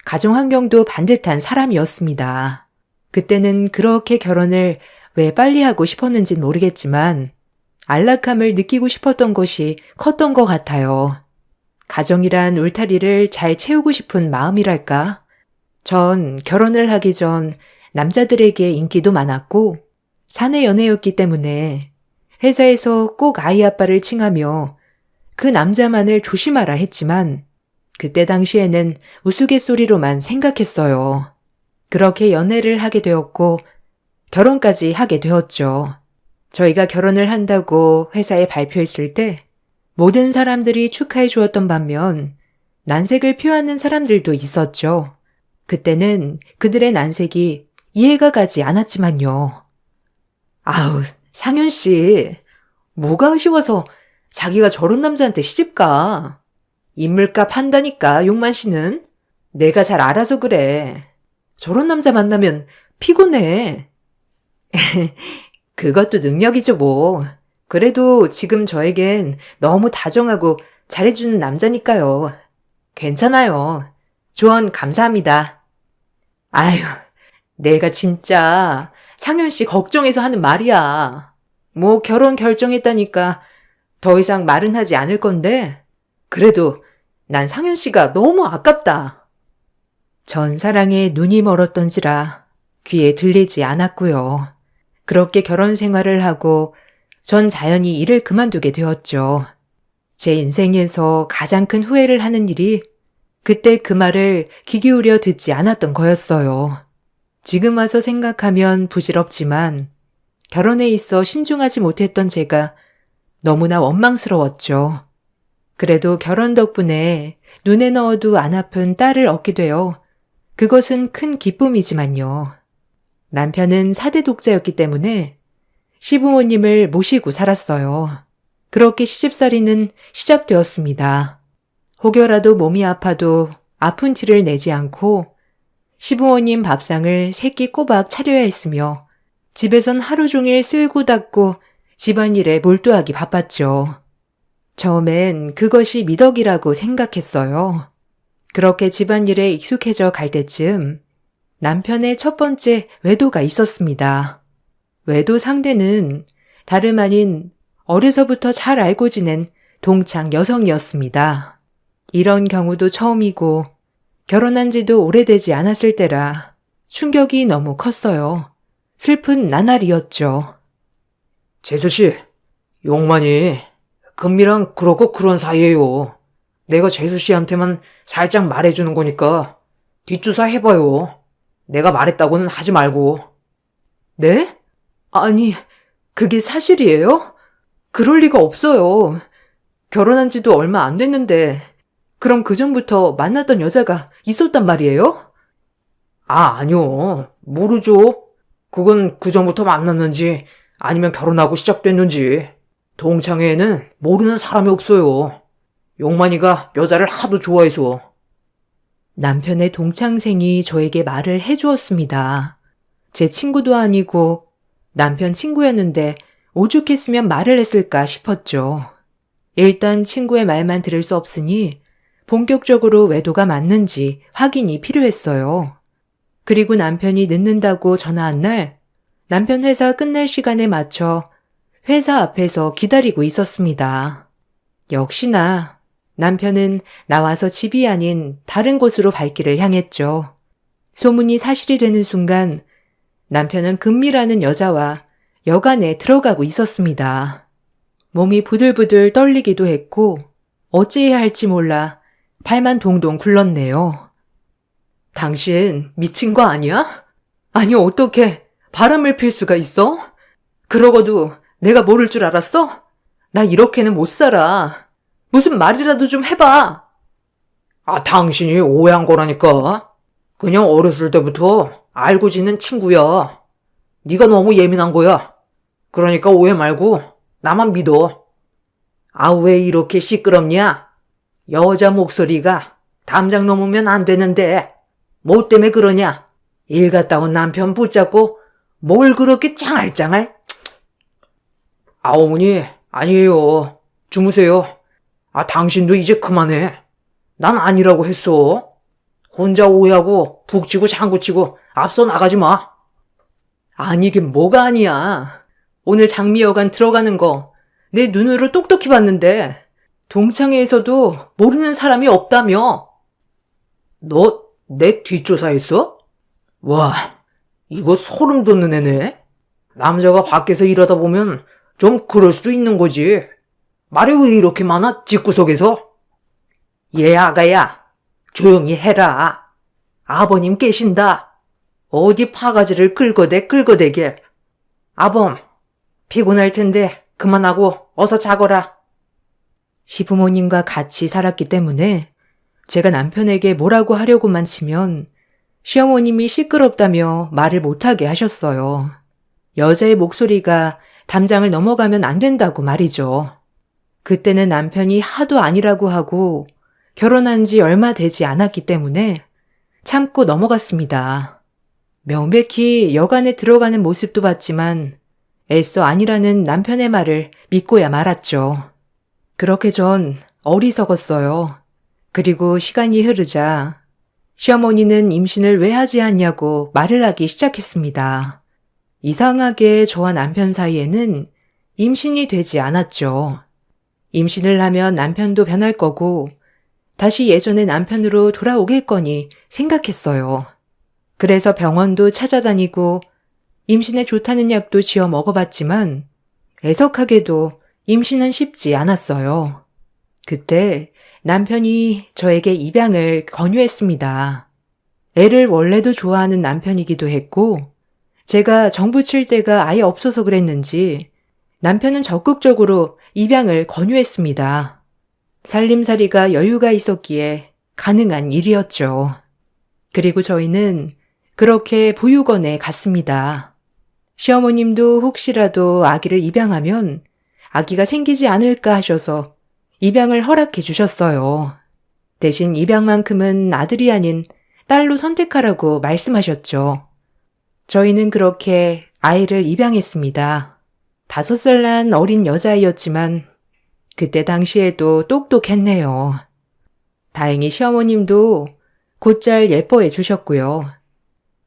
가정 환경도 반듯한 사람이었습니다. 그때는 그렇게 결혼을 왜 빨리 하고 싶었는진 모르겠지만 안락함을 느끼고 싶었던 것이 컸던 것 같아요. 가정이란 울타리를 잘 채우고 싶은 마음이랄까? 전 결혼을 하기 전 남자들에게 인기도 많았고 사내 연애였기 때문에 회사에서 꼭 아이 아빠를 칭하며 그 남자만을 조심하라 했지만 그때 당시에는 우스갯소리로만 생각했어요. 그렇게 연애를 하게 되었고 결혼까지 하게 되었죠. 저희가 결혼을 한다고 회사에 발표했을 때 모든 사람들이 축하해 주었던 반면 난색을 표하는 사람들도 있었죠. 그때는 그들의 난색이 이해가 가지 않았지만요. 아우, 상윤 씨, 뭐가 아쉬워서 자기가 저런 남자한테 시집가. 인물값 한다니까, 용만 씨는. 내가 잘 알아서 그래. 저런 남자 만나면 피곤해. 그것도 능력이죠, 뭐. 그래도 지금 저에겐 너무 다정하고 잘해주는 남자니까요. 괜찮아요. 조언 감사합니다. 아유, 내가 진짜 상윤 씨 걱정해서 하는 말이야. 뭐 결혼 결정했다니까 더 이상 말은 하지 않을 건데 그래도 난 상윤 씨가 너무 아깝다. 전 사랑에 눈이 멀었던지라 귀에 들리지 않았고요. 그렇게 결혼 생활을 하고 전 자연히 일을 그만두게 되었죠. 제 인생에서 가장 큰 후회를 하는 일이 그때 그 말을 귀 기울여 듣지 않았던 거였어요. 지금 와서 생각하면 부질없지만 결혼에 있어 신중하지 못했던 제가 너무나 원망스러웠죠. 그래도 결혼 덕분에 눈에 넣어도 안 아픈 딸을 얻게 되어 그것은 큰 기쁨이지만요. 남편은 4대 독자였기 때문에 시부모님을 모시고 살았어요. 그렇게 시집살이는 시작되었습니다. 혹여라도 몸이 아파도 아픈 티를 내지 않고 시부모님 밥상을 3끼 꼬박 차려야 했으며 집에선 하루 종일 쓸고 닦고 집안일에 몰두하기 바빴죠. 처음엔 그것이 미덕이라고 생각했어요. 그렇게 집안일에 익숙해져 갈 때쯤 남편의 첫 번째 외도가 있었습니다. 외도 상대는 다름 아닌 어려서부터 잘 알고 지낸 동창 여성이었습니다. 이런 경우도 처음이고 결혼한 지도 오래되지 않았을 때라 충격이 너무 컸어요. 슬픈 나날이었죠. 재수씨, 용만이 금미랑 그러고 그런 사이예요. 내가 재수씨한테만 살짝 말해주는 거니까 뒷조사 해봐요. 내가 말했다고는 하지 말고. 네? 아니, 그게 사실이에요? 그럴 리가 없어요. 결혼한 지도 얼마 안 됐는데 그럼 그전부터 만났던 여자가 있었단 말이에요? 아니요. 모르죠. 그건 그전부터 만났는지 아니면 결혼하고 시작됐는지. 동창회에는 모르는 사람이 없어요. 용만이가 여자를 하도 좋아해서. 남편의 동창생이 저에게 말을 해주었습니다. 제 친구도 아니고 남편 친구였는데 오죽했으면 말을 했을까 싶었죠. 일단 친구의 말만 들을 수 없으니 본격적으로 외도가 맞는지 확인이 필요했어요. 그리고 남편이 늦는다고 전화한 날 남편 회사 끝날 시간에 맞춰 회사 앞에서 기다리고 있었습니다. 역시나 남편은 나와서 집이 아닌 다른 곳으로 발길을 향했죠. 소문이 사실이 되는 순간 남편은 금미라는 여자와 여관에 들어가고 있었습니다. 몸이 부들부들 떨리기도 했고 어찌해야 할지 몰라 발만 동동 굴렀네요. 당신 미친 거 아니야? 아니 어떻게 바람을 필 수가 있어? 그러고도 내가 모를 줄 알았어? 나 이렇게는 못 살아. 무슨 말이라도 좀 해봐. 당신이 오해한 거라니까. 그냥 어렸을 때부터 알고 지낸 친구야. 네가 너무 예민한 거야. 그러니까 오해 말고 나만 믿어. 왜 이렇게 시끄럽냐? 여자 목소리가 담장 넘으면 안 되는데 뭐 때문에 그러냐? 일 갔다 온 남편 붙잡고 뭘 그렇게 짱알짱알? 어머니, 아니에요. 주무세요. 당신도 이제 그만해. 난 아니라고 했어. 혼자 오해하고 북치고 장구치고 앞서 나가지 마. 아니긴 뭐가 아니야. 오늘 장미여관 들어가는 거 내 눈으로 똑똑히 봤는데 동창회에서도 모르는 사람이 없다며. 너 내 뒷조사했어? 와, 이거 소름 돋는 애네. 남자가 밖에서 일하다 보면 좀 그럴 수도 있는 거지. 말이 왜 이렇게 많아, 집구석에서? 아가야, 조용히 해라. 아버님 계신다. 어디 파가지를 긁어대게. 아범, 피곤할 텐데 그만하고 어서 자거라. 시부모님과 같이 살았기 때문에 제가 남편에게 뭐라고 하려고만 치면 시어머님이 시끄럽다며 말을 못하게 하셨어요. 여자의 목소리가 담장을 넘어가면 안 된다고 말이죠. 그때는 남편이 하도 아니라고 하고 결혼한 지 얼마 되지 않았기 때문에 참고 넘어갔습니다. 명백히 여관에 들어가는 모습도 봤지만 애써 아니라는 남편의 말을 믿고야 말았죠. 그렇게 전 어리석었어요. 그리고 시간이 흐르자 시어머니는 임신을 왜 하지 않냐고 말을 하기 시작했습니다. 이상하게 저와 남편 사이에는 임신이 되지 않았죠. 임신을 하면 남편도 변할 거고 다시 예전의 남편으로 돌아오겠거니 생각했어요. 그래서 병원도 찾아다니고 임신에 좋다는 약도 지어 먹어봤지만 애석하게도 임신은 쉽지 않았어요. 그때 남편이 저에게 입양을 권유했습니다. 애를 원래도 좋아하는 남편이기도 했고 제가 정부 칠 때가 아예 없어서 그랬는지 남편은 적극적으로 입양을 권유했습니다. 살림살이가 여유가 있었기에 가능한 일이었죠. 그리고 저희는 그렇게 보육원에 갔습니다. 시어머님도 혹시라도 아기를 입양하면 아기가 생기지 않을까 하셔서 입양을 허락해 주셨어요. 대신 입양만큼은 아들이 아닌 딸로 선택하라고 말씀하셨죠. 저희는 그렇게 아이를 입양했습니다. 5살 난 어린 여자아이였지만 그때 당시에도 똑똑했네요. 다행히 시어머님도 곧잘 예뻐해 주셨고요.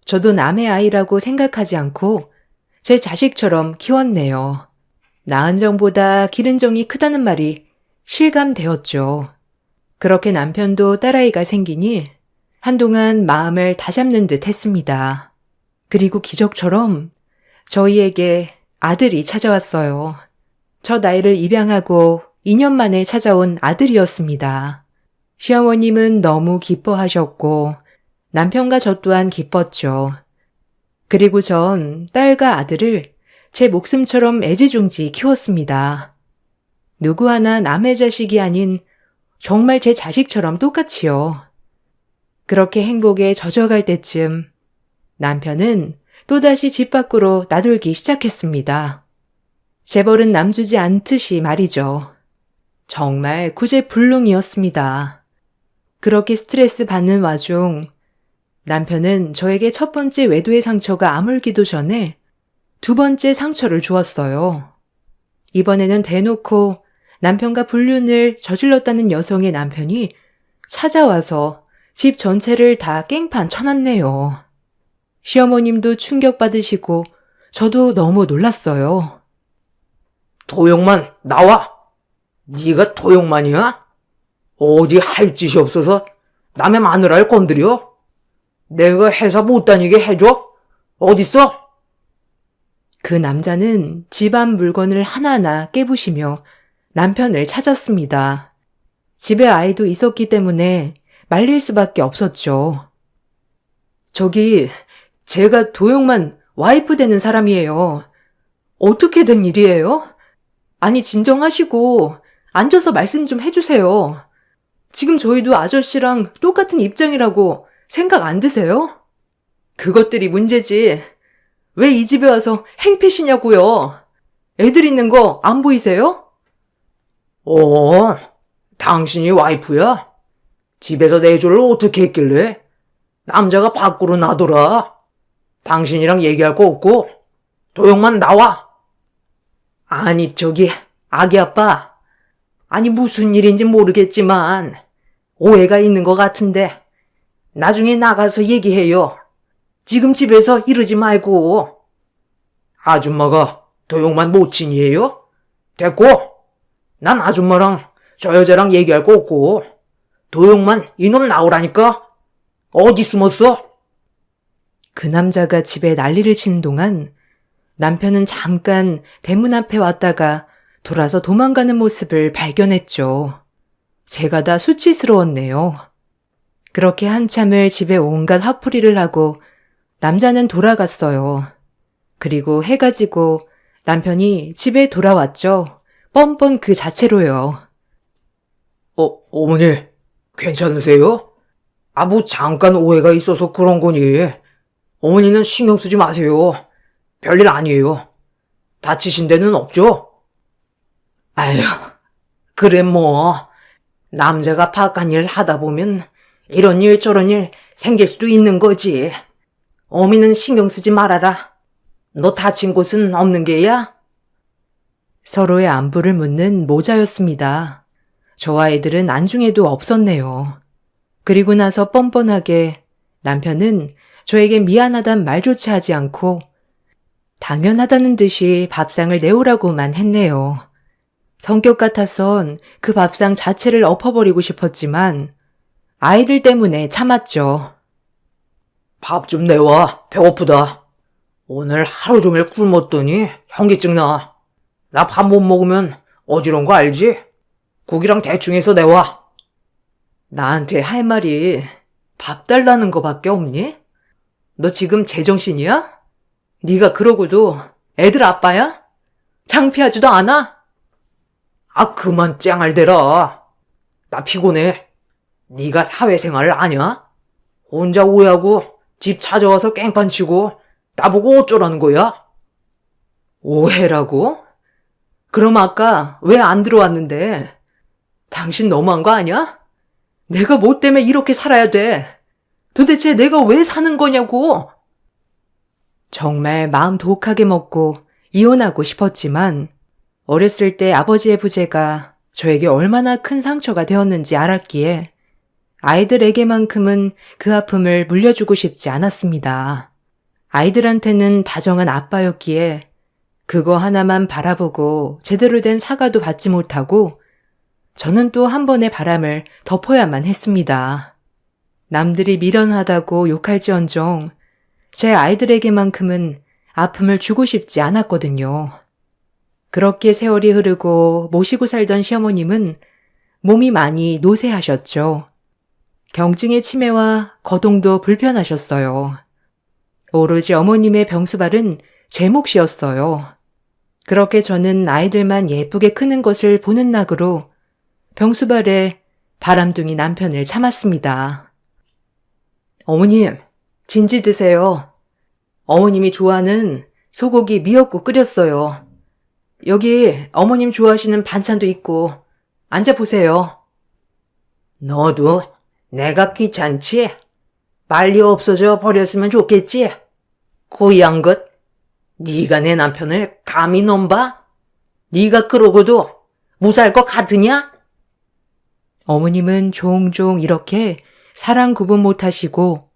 저도 남의 아이라고 생각하지 않고 제 자식처럼 키웠네요. 낳은 정보다 기른 정이 크다는 말이 실감되었죠. 그렇게 남편도 딸아이가 생기니 한동안 마음을 다잡는 듯 했습니다. 그리고 기적처럼 저희에게 아들이 찾아왔어요. 첫 아이를 입양하고 2년 만에 찾아온 아들이었습니다. 시어머님은 너무 기뻐하셨고 남편과 저 또한 기뻤죠. 그리고 전 딸과 아들을 제 목숨처럼 애지중지 키웠습니다. 누구 하나 남의 자식이 아닌 정말 제 자식처럼 똑같이요. 그렇게 행복에 젖어갈 때쯤 남편은 또다시 집 밖으로 나돌기 시작했습니다. 재벌은 남주지 않듯이 말이죠. 정말 구제불능이었습니다. 그렇게 스트레스 받는 와중 남편은 저에게 첫 번째 외도의 상처가 아물기도 전에 두 번째 상처를 주었어요. 이번에는 대놓고 남편과 불륜을 저질렀다는 여성의 남편이 찾아와서 집 전체를 다 깽판 쳐놨네요. 시어머님도 충격받으시고 저도 너무 놀랐어요. 도용만 나와. 네가 도용만이야? 어디 할 짓이 없어서 남의 마누라를 건드려? 내가 회사 못 다니게 해줘? 어딨어? 그 남자는 집안 물건을 하나하나 깨부시며 남편을 찾았습니다. 집에 아이도 있었기 때문에 말릴 수밖에 없었죠. 저기, 제가 도용만 와이프 되는 사람이에요. 어떻게 된 일이에요? 아니, 진정하시고 앉아서 말씀 좀 해주세요. 지금 저희도 아저씨랑 똑같은 입장이라고 생각 안 드세요? 그것들이 문제지. 왜 이 집에 와서 행패시냐고요? 애들 있는 거 안 보이세요? 당신이 와이프야? 집에서 내조를 어떻게 했길래? 남자가 밖으로 나더라. 당신이랑 얘기할 거 없고 도용만 나와. 아니, 저기, 아기 아빠. 아니, 무슨 일인지 모르겠지만 오해가 있는 것 같은데 나중에 나가서 얘기해요. 지금 집에서 이러지 말고. 아줌마가 도용만 모친이에요? 됐고, 난 아줌마랑 저 여자랑 얘기할 거 없고 도용만 이놈 나오라니까. 어디 숨었어? 그 남자가 집에 난리를 치는 동안 남편은 잠깐 대문 앞에 왔다가 돌아서 도망가는 모습을 발견했죠. 제가 다 수치스러웠네요. 그렇게 한참을 집에 온갖 화풀이를 하고 남자는 돌아갔어요. 그리고 해가 지고 남편이 집에 돌아왔죠. 뻔뻔 그 자체로요. 어머니, 괜찮으세요? 뭐 잠깐 오해가 있어서 그런 거니. 어머니는 신경 쓰지 마세요. 별일 아니에요. 다치신 데는 없죠? 아휴, 그래 뭐. 남자가 바깥 일 하다 보면 이런 일 저런 일 생길 수도 있는 거지. 어미는 신경 쓰지 말아라. 너 다친 곳은 없는 게야? 서로의 안부를 묻는 모자였습니다. 저와 애들은 안중에도 없었네요. 그리고 나서 뻔뻔하게 남편은 저에게 미안하단 말조차 하지 않고 당연하다는 듯이 밥상을 내오라고만 했네요. 성격 같아선 그 밥상 자체를 엎어버리고 싶었지만 아이들 때문에 참았죠. 밥 좀 내와. 배고프다. 오늘 하루 종일 굶었더니 현기증 나. 나 밥 못 먹으면 어지러운 거 알지? 국이랑 대충 해서 내와. 나한테 할 말이 밥 달라는 거밖에 없니? 너 지금 제정신이야? 네가 그러고도 애들 아빠야? 창피하지도 않아? 그만 쨍알대라. 나 피곤해. 네가 사회생활을 아냐? 혼자 오해하고 집 찾아와서 깽판 치고 나보고 어쩌라는 거야? 오해라고? 그럼 아까 왜 안 들어왔는데? 당신 너무한 거 아니야? 내가 뭐 때문에 이렇게 살아야 돼? 도대체 내가 왜 사는 거냐고? 정말 마음 독하게 먹고 이혼하고 싶었지만 어렸을 때 아버지의 부재가 저에게 얼마나 큰 상처가 되었는지 알았기에 아이들에게만큼은 그 아픔을 물려주고 싶지 않았습니다. 아이들한테는 다정한 아빠였기에 그거 하나만 바라보고 제대로 된 사과도 받지 못하고 저는 또 한 번의 바람을 덮어야만 했습니다. 남들이 미련하다고 욕할지언정 제 아이들에게만큼은 아픔을 주고 싶지 않았거든요. 그렇게 세월이 흐르고 모시고 살던 시어머님은 몸이 많이 노쇠하셨죠. 경증의 치매와 거동도 불편하셨어요. 오로지 어머님의 병수발은 제 몫이었어요. 그렇게 저는 아이들만 예쁘게 크는 것을 보는 낙으로 병수발에 바람둥이 남편을 참았습니다. 어머님, 진지 드세요. 어머님이 좋아하는 소고기 미역국 끓였어요. 여기 어머님 좋아하시는 반찬도 있고 앉아보세요. 너도 내가 귀찮지? 빨리 없어져 버렸으면 좋겠지? 고이한 것. 네가 내 남편을 감히 넘봐? 네가 그러고도 무사할 것 같으냐? 어머님은 종종 이렇게 사랑 구분 못하시고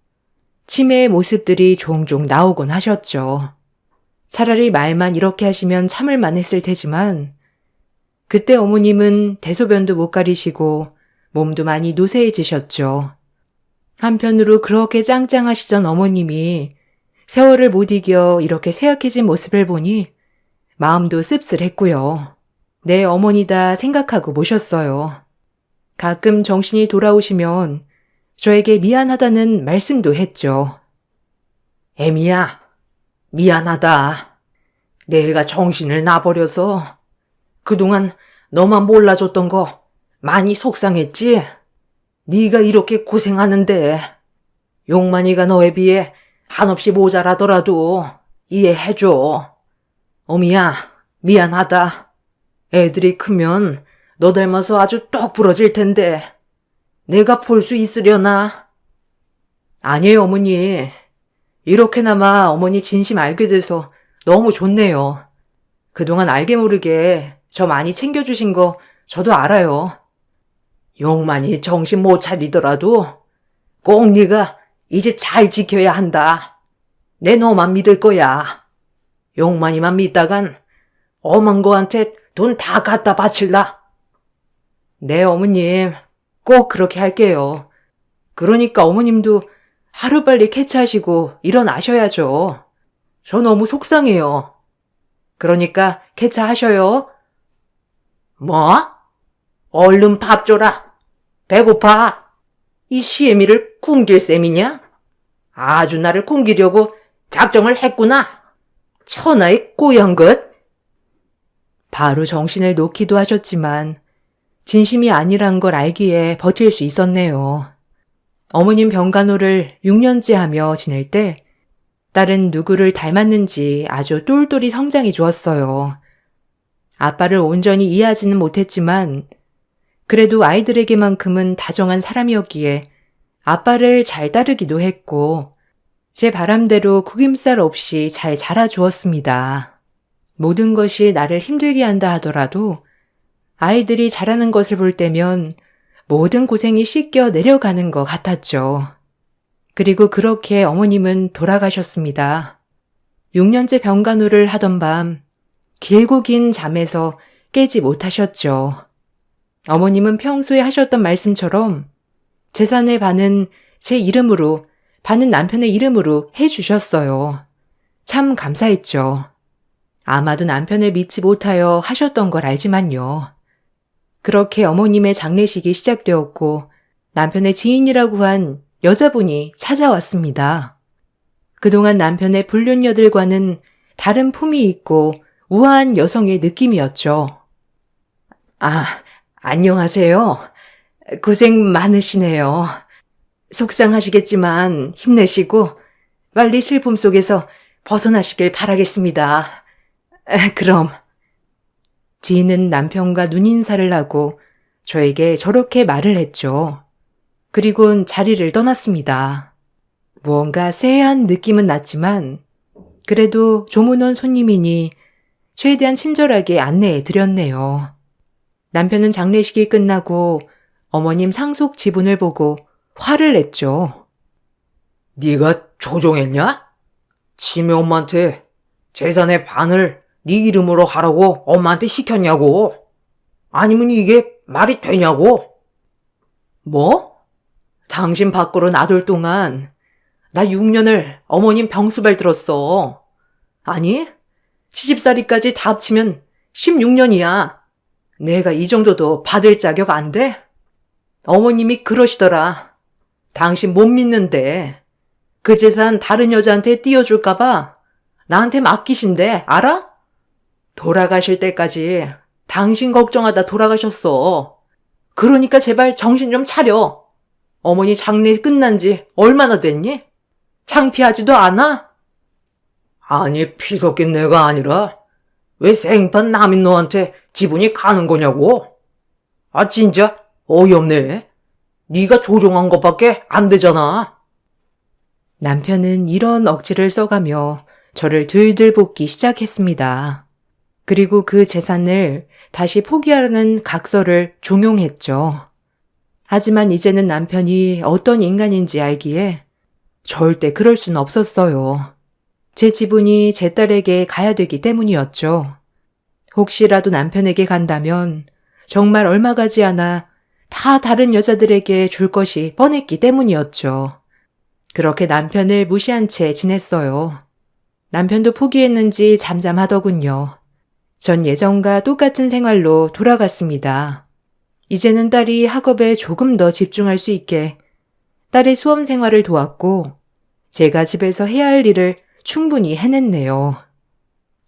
치매의 모습들이 종종 나오곤 하셨죠. 차라리 말만 이렇게 하시면 참을만 했을 테지만 그때 어머님은 대소변도 못 가리시고 몸도 많이 노쇠해지셨죠. 한편으로 그렇게 짱짱하시던 어머님이 세월을 못 이겨 이렇게 쇠약해진 모습을 보니 마음도 씁쓸했고요. 내 어머니다 생각하고 모셨어요. 가끔 정신이 돌아오시면 저에게 미안하다는 말씀도 했죠. 애미야, 미안하다. 내가 정신을 놔버려서 그동안 너만 몰라줬던 거 많이 속상했지? 네가 이렇게 고생하는데 용만이가 너에 비해 한없이 모자라더라도 이해해줘. 어미야, 미안하다. 애들이 크면 너 닮아서 아주 똑 부러질 텐데 내가 볼 수 있으려나? 아니에요, 어머니. 이렇게나마 어머니 진심 알게 돼서 너무 좋네요. 그동안 알게 모르게 저 많이 챙겨주신 거 저도 알아요. 용만이 정신 못 차리더라도 꼭 네가 이 집 잘 지켜야 한다. 내 너만 믿을 거야. 용만이만 믿다간 엄한 거한테 돈 다 갖다 바칠라. 네, 어머님. 꼭 그렇게 할게요. 그러니까 어머님도 하루빨리 캐치하시고 일어나셔야죠. 저 너무 속상해요. 그러니까 캐치하셔요. 뭐? 얼른 밥 줘라. 배고파. 이 시애미를 굶길 셈이냐? 아주 나를 굶기려고 작정을 했구나. 천하의 꼬연 것. 바로 정신을 놓기도 하셨지만 진심이 아니란 걸 알기에 버틸 수 있었네요. 어머님 병간호를 6년째 하며 지낼 때 딸은 누구를 닮았는지 아주 똘똘이 성장해 주었어요. 아빠를 온전히 이해하지는 못했지만 그래도 아이들에게만큼은 다정한 사람이었기에 아빠를 잘 따르기도 했고 제 바람대로 구김살 없이 잘 자라주었습니다. 모든 것이 나를 힘들게 한다 하더라도 아이들이 자라는 것을 볼 때면 모든 고생이 씻겨 내려가는 것 같았죠. 그리고 그렇게 어머님은 돌아가셨습니다. 6년째 병간호를 하던 밤 길고 긴 잠에서 깨지 못하셨죠. 어머님은 평소에 하셨던 말씀처럼 재산의 반은 제 이름으로, 반은 남편의 이름으로 해주셨어요. 참 감사했죠. 아마도 남편을 믿지 못하여 하셨던 걸 알지만요. 그렇게 어머님의 장례식이 시작되었고 남편의 지인이라고 한 여자분이 찾아왔습니다. 그동안 남편의 불륜녀들과는 다른 품이 있고 우아한 여성의 느낌이었죠. 아, 안녕하세요. 고생 많으시네요. 속상하시겠지만 힘내시고 빨리 슬픔 속에서 벗어나시길 바라겠습니다. 그럼. 지인은 남편과 눈인사를 하고 저에게 저렇게 말을 했죠. 그리곤 자리를 떠났습니다. 무언가 쎄한 느낌은 났지만 그래도 조문 온 손님이니 최대한 친절하게 안내해 드렸네요. 남편은 장례식이 끝나고 어머님 상속 지분을 보고 화를 냈죠. 네가 조종했냐? 치매 엄마한테 재산의 반을 네 이름으로 하라고 엄마한테 시켰냐고? 아니면 이게 말이 되냐고? 뭐? 당신 밖으로 놔둘 동안 나 6년을 어머님 병수발 들었어. 아니, 시집살이까지 다 합치면 16년이야. 내가 이 정도도 받을 자격 안 돼? 어머님이 그러시더라. 당신 못 믿는데 그 재산 다른 여자한테 띄워줄까봐 나한테 맡기신대, 알아? 돌아가실 때까지 당신 걱정하다 돌아가셨어. 그러니까 제발 정신 좀 차려. 어머니 장례 끝난 지 얼마나 됐니? 창피하지도 않아? 아니, 피 섞인 내가 아니라 왜 생판 남인 너한테 지분이 가는 거냐고? 아, 진짜 어이없네. 네가 조종한 것밖에 안 되잖아. 남편은 이런 억지를 써가며 저를 들들 볶기 시작했습니다. 그리고 그 재산을 다시 포기하라는 각서를 종용했죠. 하지만 이제는 남편이 어떤 인간인지 알기에 절대 그럴 순 없었어요. 제 지분이 제 딸에게 가야 되기 때문이었죠. 혹시라도 남편에게 간다면 정말 얼마 가지 않아 다 다른 여자들에게 줄 것이 뻔했기 때문이었죠. 그렇게 남편을 무시한 채 지냈어요. 남편도 포기했는지 잠잠하더군요. 전 예전과 똑같은 생활로 돌아갔습니다. 이제는 딸이 학업에 조금 더 집중할 수 있게 딸의 수험 생활을 도왔고 제가 집에서 해야 할 일을 충분히 해냈네요.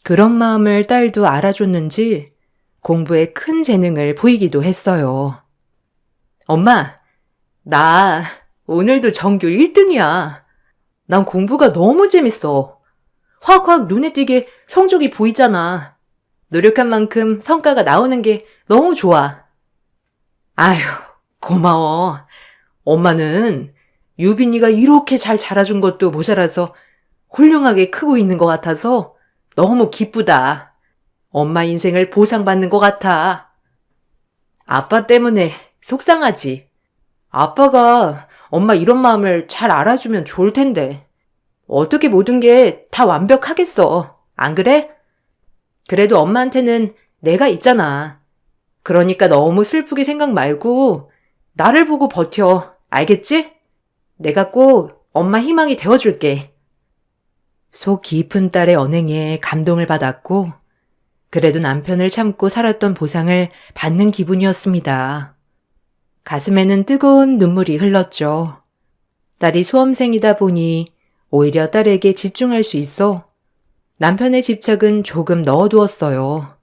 그런 마음을 딸도 알아줬는지 공부에 큰 재능을 보이기도 했어요. 엄마, 나 오늘도 전교 1등이야. 난 공부가 너무 재밌어. 확확 눈에 띄게 성적이 보이잖아. 노력한 만큼 성과가 나오는 게 너무 좋아. 아휴, 고마워. 엄마는 유빈이가 이렇게 잘 자라준 것도 모자라서 훌륭하게 크고 있는 것 같아서 너무 기쁘다. 엄마 인생을 보상받는 것 같아. 아빠 때문에 속상하지. 아빠가 엄마 이런 마음을 잘 알아주면 좋을 텐데. 어떻게 모든 게 다 완벽하겠어. 안 그래? 그래도 엄마한테는 내가 있잖아. 그러니까 너무 슬프게 생각 말고 나를 보고 버텨. 알겠지? 내가 꼭 엄마 희망이 되어줄게. 속 깊은 딸의 언행에 감동을 받았고 그래도 남편을 참고 살았던 보상을 받는 기분이었습니다. 가슴에는 뜨거운 눈물이 흘렀죠. 딸이 수험생이다 보니 오히려 딸에게 집중할 수 있어 남편의 집착은 조금 넣어두었어요.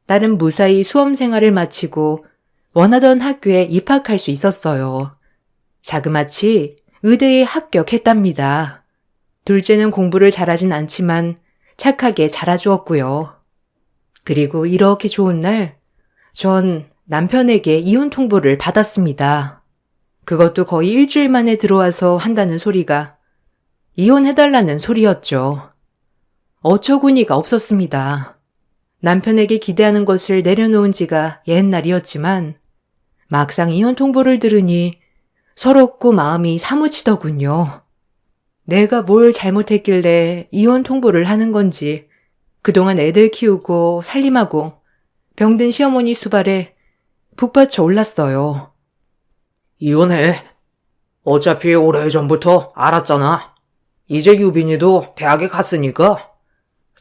딸은 무사히 수험 생활을 마치고 원하던 학교에 입학할 수 있었어요. 자그마치 의대에 합격했답니다. 둘째는 공부를 잘하진 않지만 착하게 자라주었고요. 그리고 이렇게 좋은 날, 전 남편에게 이혼 통보를 받았습니다. 그것도 거의 일주일 만에 들어와서 한다는 소리가 이혼해달라는 소리였죠. 어처구니가 없었습니다. 남편에게 기대하는 것을 내려놓은 지가 옛날이었지만 막상 이혼 통보를 들으니 서럽고 마음이 사무치더군요. 내가 뭘 잘못했길래 이혼 통보를 하는 건지 그동안 애들 키우고 살림하고 병든 시어머니 수발에 북받쳐 올랐어요. 이혼해. 어차피 오래전부터 알았잖아. 이제 유빈이도 대학에 갔으니까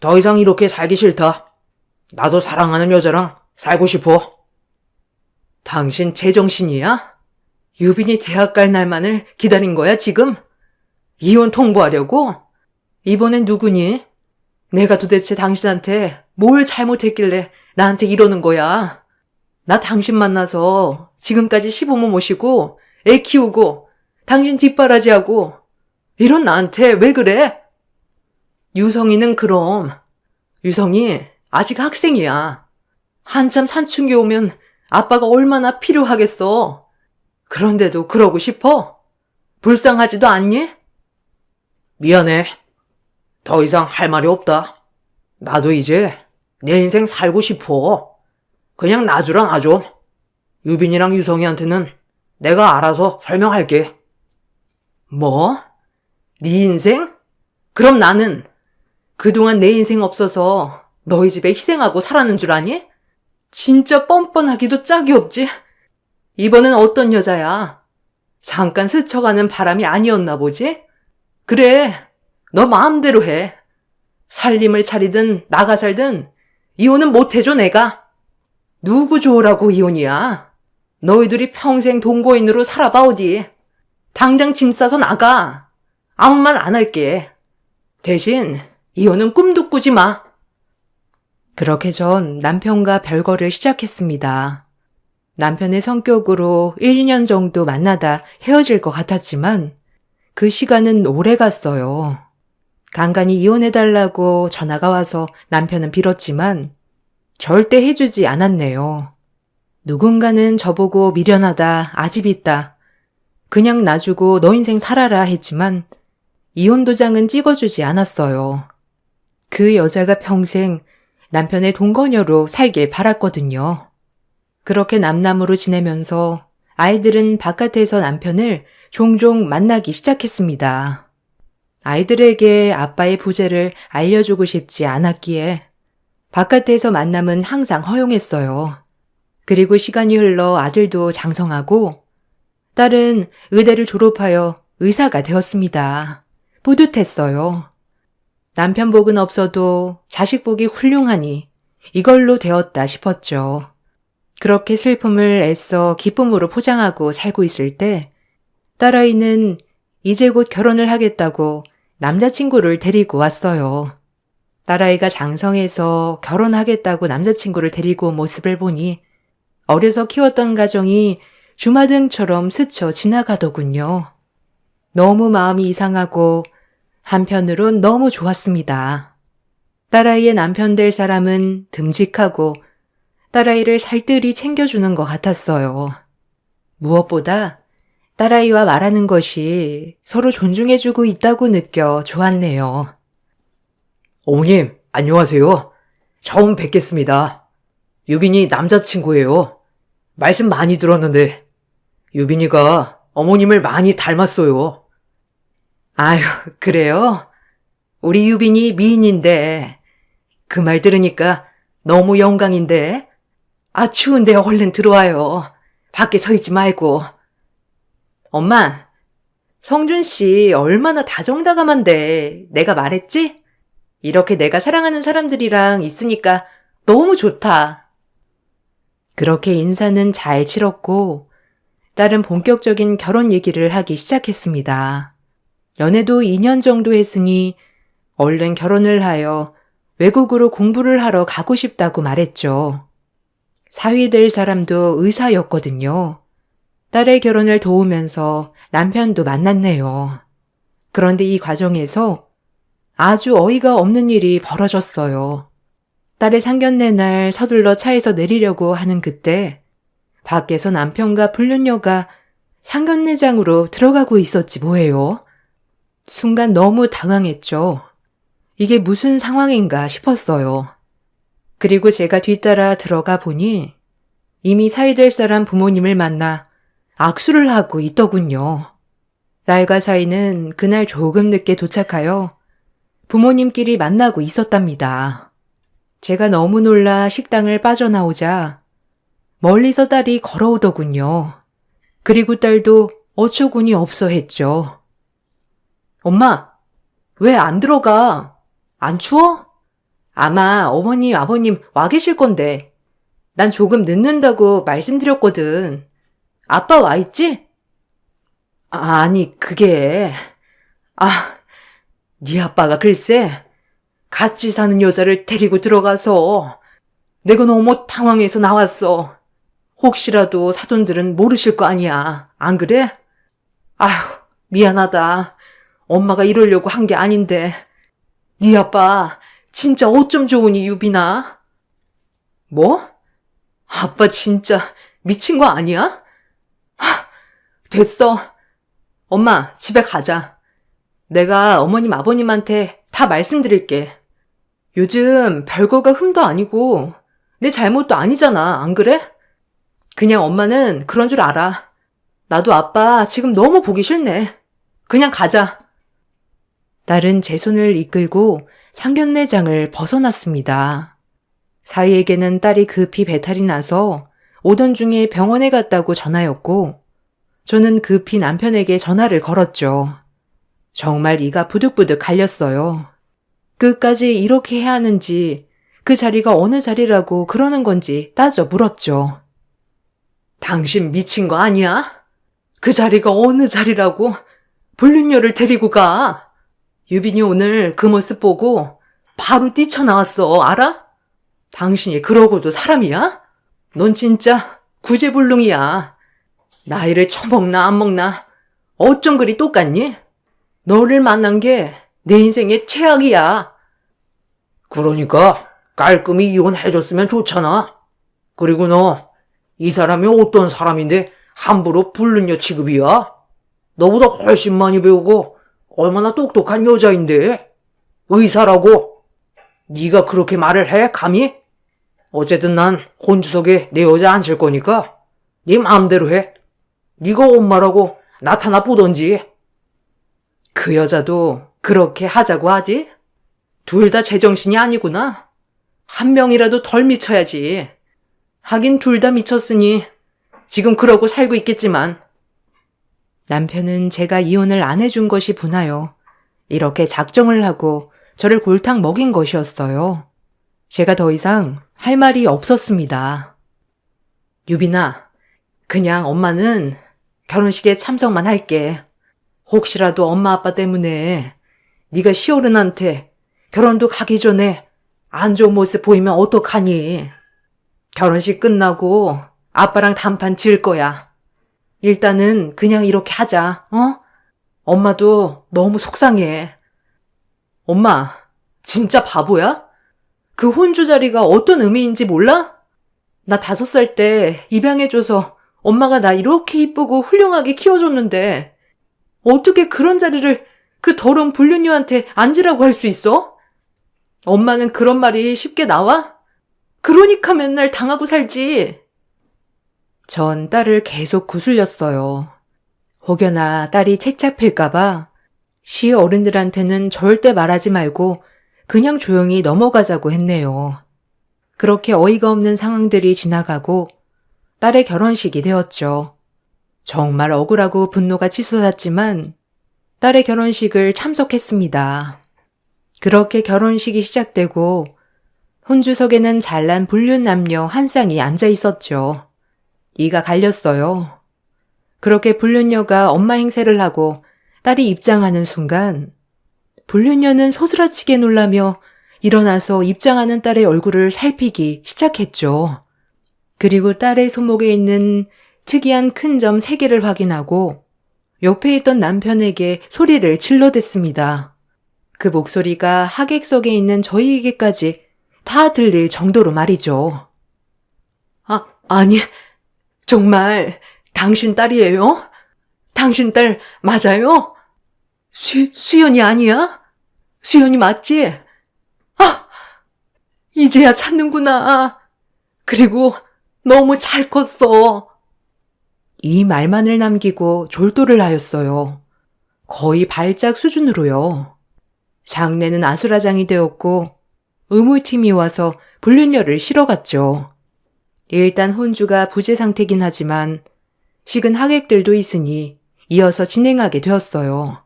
더 이상 이렇게 살기 싫다. 나도 사랑하는 여자랑 살고 싶어. 당신 제정신이야? 유빈이 대학 갈 날만을 기다린 거야 지금? 이혼 통보하려고? 이번엔 누구니? 내가 도대체 당신한테 뭘 잘못했길래 나한테 이러는 거야? 나 당신 만나서 지금까지 시부모 모시고 애 키우고 당신 뒷바라지하고 이런 나한테 왜 그래? 유성이는 그럼 유성이 아직 학생이야. 한참 사춘기 오면 아빠가 얼마나 필요하겠어. 그런데도 그러고 싶어? 불쌍하지도 않니? 미안해. 더 이상 할 말이 없다. 나도 이제 내 인생 살고 싶어. 그냥 놔주라 놔줘. 유빈이랑 유성이한테는 내가 알아서 설명할게. 뭐? 네 인생? 그럼 나는 그동안 내 인생 없어서 너희 집에 희생하고 살았는 줄 아니? 진짜 뻔뻔하기도 짝이 없지. 이번엔 어떤 여자야? 잠깐 스쳐가는 바람이 아니었나 보지? 그래, 너 마음대로 해. 살림을 차리든 나가 살든 이혼은 못 해줘 내가. 누구 좋으라고 이혼이야? 너희들이 평생 동거인으로 살아봐 어디. 당장 짐 싸서 나가. 아무 말 안 할게. 대신 이혼은 꿈도 꾸지 마. 그렇게 전 남편과 별거를 시작했습니다. 남편의 성격으로 1, 2년 정도 만나다 헤어질 것 같았지만 그 시간은 오래 갔어요. 간간히 이혼해달라고 전화가 와서 남편은 빌었지만 절대 해주지 않았네요. 누군가는 저보고 미련하다, 아집있다, 그냥 놔주고 너 인생 살아라 했지만 이혼 도장은 찍어주지 않았어요. 그 여자가 평생 남편의 동거녀로 살길 바랐거든요. 그렇게 남남으로 지내면서 아이들은 바깥에서 남편을 종종 만나기 시작했습니다. 아이들에게 아빠의 부재를 알려주고 싶지 않았기에 바깥에서 만남은 항상 허용했어요. 그리고 시간이 흘러 아들도 장성하고 딸은 의대를 졸업하여 의사가 되었습니다. 뿌듯했어요. 남편 복은 없어도 자식 복이 훌륭하니 이걸로 되었다 싶었죠. 그렇게 슬픔을 애써 기쁨으로 포장하고 살고 있을 때 딸아이는 이제 곧 결혼을 하겠다고 남자친구를 데리고 왔어요. 딸아이가 장성해서 결혼하겠다고 남자친구를 데리고 온 모습을 보니 어려서 키웠던 가정이 주마등처럼 스쳐 지나가더군요. 너무 마음이 이상하고 한편으론 너무 좋았습니다. 딸아이의 남편 될 사람은 듬직하고 딸아이를 살뜰히 챙겨주는 것 같았어요. 무엇보다 딸아이와 말하는 것이 서로 존중해주고 있다고 느껴 좋았네요. 어머님, 안녕하세요. 처음 뵙겠습니다. 유빈이 남자친구예요. 말씀 많이 들었는데 유빈이가 어머님을 많이 닮았어요. 아유, 그래요? 우리 유빈이 미인인데 그 말 들으니까 너무 영광인데. 아, 추운데 얼른 들어와요. 밖에 서 있지 말고. 엄마, 성준 씨 얼마나 다정다감한데 내가 말했지? 이렇게 내가 사랑하는 사람들이랑 있으니까 너무 좋다. 그렇게 인사는 잘 치렀고 딸은 본격적인 결혼 얘기를 하기 시작했습니다. 연애도 2년 정도 했으니 얼른 결혼을 하여 외국으로 공부를 하러 가고 싶다고 말했죠. 사위 될 사람도 의사였거든요. 딸의 결혼을 도우면서 남편도 만났네요. 그런데 이 과정에서 아주 어이가 없는 일이 벌어졌어요. 딸의 상견례 날 서둘러 차에서 내리려고 하는 그때 밖에서 남편과 불륜녀가 상견례장으로 들어가고 있었지 뭐예요. 순간 너무 당황했죠. 이게 무슨 상황인가 싶었어요. 그리고 제가 뒤따라 들어가 보니 이미 사이 될 사람 부모님을 만나 악수를 하고 있더군요. 딸과 사이는 그날 조금 늦게 도착하여 부모님끼리 만나고 있었답니다. 제가 너무 놀라 식당을 빠져나오자 멀리서 딸이 걸어오더군요. 그리고 딸도 어처구니 없어 했죠. 엄마, 왜 안 들어가? 안 추워? 아마 어머님, 아버님 와 계실 건데. 난 조금 늦는다고 말씀드렸거든. 아빠 와 있지? 아니, 그게... 네 아빠가 글쎄 같이 사는 여자를 데리고 들어가서 내가 너무 당황해서 나왔어. 혹시라도 사돈들은 모르실 거 아니야. 안 그래? 아휴, 미안하다. 엄마가 이러려고 한 게 아닌데. 네 아빠 진짜 어쩜 좋으니, 유빈아? 뭐? 아빠 진짜 미친 거 아니야? 됐어. 엄마, 집에 가자. 내가 어머님, 아버님한테 다 말씀드릴게. 요즘 별거가 흠도 아니고 내 잘못도 아니잖아, 안 그래? 그냥 엄마는 그런 줄 알아. 나도 아빠 지금 너무 보기 싫네. 그냥 가자. 딸은 제 손을 이끌고 상견례장을 벗어났습니다. 사위에게는 딸이 급히 배탈이 나서 오던 중에 병원에 갔다고 전하였고 저는 급히 남편에게 전화를 걸었죠. 정말 이가 부득부득 갈렸어요. 끝까지 이렇게 해야 하는지 그 자리가 어느 자리라고 그러는 건지 따져 물었죠. 당신 미친 거 아니야? 그 자리가 어느 자리라고 불륜녀를 데리고 가. 유빈이 오늘 그 모습 보고 바로 뛰쳐나왔어, 알아? 당신이 그러고도 사람이야? 넌 진짜 구제불능이야. 나이를 처먹나 안 먹나 어쩜 그리 똑같니? 너를 만난 게 내 인생의 최악이야. 그러니까 깔끔히 이혼해줬으면 좋잖아. 그리고 너 이 사람이 어떤 사람인데 함부로 불륜녀 취급이야? 너보다 훨씬 많이 배우고 얼마나 똑똑한 여자인데 의사라고 네가 그렇게 말을 해 감히? 어쨌든 난 혼주석에 내 여자 앉힐 거니까 네 마음대로 해. 네가 엄마라고 나타나 보던지. 그 여자도 그렇게 하자고 하지? 둘 다 제정신이 아니구나. 한 명이라도 덜 미쳐야지. 하긴 둘 다 미쳤으니 지금 그러고 살고 있겠지만. 남편은 제가 이혼을 안 해준 것이 분하여 이렇게 작정을 하고 저를 골탕 먹인 것이었어요. 제가 더 이상 할 말이 없었습니다. 유빈아, 그냥 엄마는 결혼식에 참석만 할게. 혹시라도 엄마 아빠 때문에 네가 시어른한테 결혼도 가기 전에 안 좋은 모습 보이면 어떡하니? 결혼식 끝나고 아빠랑 단판 지을 거야. 일단은 그냥 이렇게 하자, 어? 엄마도 너무 속상해. 엄마, 진짜 바보야? 그 혼주 자리가 어떤 의미인지 몰라? 나 5살 때 입양해줘서 엄마가 나 이렇게 이쁘고 훌륭하게 키워줬는데 어떻게 그런 자리를 그 더러운 불륜녀한테 앉으라고 할 수 있어? 엄마는 그런 말이 쉽게 나와? 그러니까 맨날 당하고 살지. 전 딸을 계속 구슬렸어요. 혹여나 딸이 책 잡힐까봐 시 어른들한테는 절대 말하지 말고 그냥 조용히 넘어가자고 했네요. 그렇게 어이가 없는 상황들이 지나가고 딸의 결혼식이 되었죠. 정말 억울하고 분노가 치솟았지만 딸의 결혼식을 참석했습니다. 그렇게 결혼식이 시작되고 혼주석에는 잘난 불륜 남녀 한 쌍이 앉아 있었죠. 이가 갈렸어요. 그렇게 불륜녀가 엄마 행세를 하고 딸이 입장하는 순간 불륜녀는 소스라치게 놀라며 일어나서 입장하는 딸의 얼굴을 살피기 시작했죠. 그리고 딸의 손목에 있는 특이한 큰 점 3개를 확인하고 옆에 있던 남편에게 소리를 질러댔습니다. 그 목소리가 하객석에 있는 저희에게까지 다 들릴 정도로 말이죠. 아니, 정말 당신 딸이에요? 당신 딸 맞아요? 수연이 아니야? 수연이 맞지? 이제야 찾는구나. 그리고 너무 잘 컸어. 이 말만을 남기고 졸도를 하였어요. 거의 발작 수준으로요. 장례는 아수라장이 되었고 의무팀이 와서 불륜녀를 실어갔죠. 일단 혼주가 부재 상태긴 하지만 식은 하객들도 있으니 이어서 진행하게 되었어요.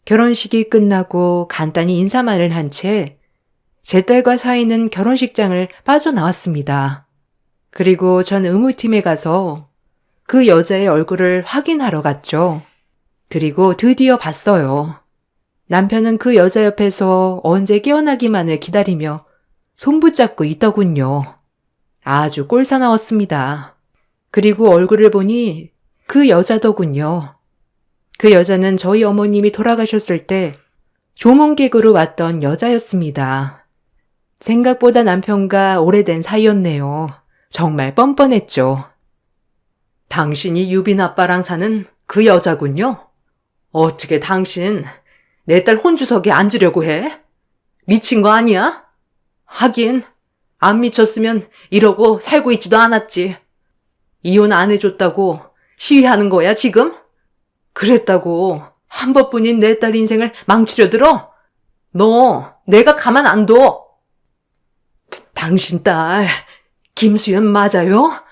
결혼식이 끝나고 간단히 인사만을 한 채 제 딸과 사이는 결혼식장을 빠져나왔습니다. 그리고 전 의무팀에 가서 그 여자의 얼굴을 확인하러 갔죠. 그리고 드디어 봤어요. 남편은 그 여자 옆에서 언제 깨어나기만을 기다리며 손붙잡고 있더군요. 아주 꼴사나웠습니다. 그리고 얼굴을 보니 그 여자더군요. 그 여자는 저희 어머님이 돌아가셨을 때 조문객으로 왔던 여자였습니다. 생각보다 남편과 오래된 사이였네요. 정말 뻔뻔했죠. 당신이 유빈 아빠랑 사는 그 여자군요. 어떻게 당신 내 딸 혼주석에 앉으려고 해? 미친 거 아니야? 하긴 안 미쳤으면 이러고 살고 있지도 않았지. 이혼 안 해줬다고 시위하는 거야 지금? 그랬다고 한 번뿐인 내 딸 인생을 망치려 들어? 너 내가 가만 안 둬. 당신 딸 김수연 맞아요?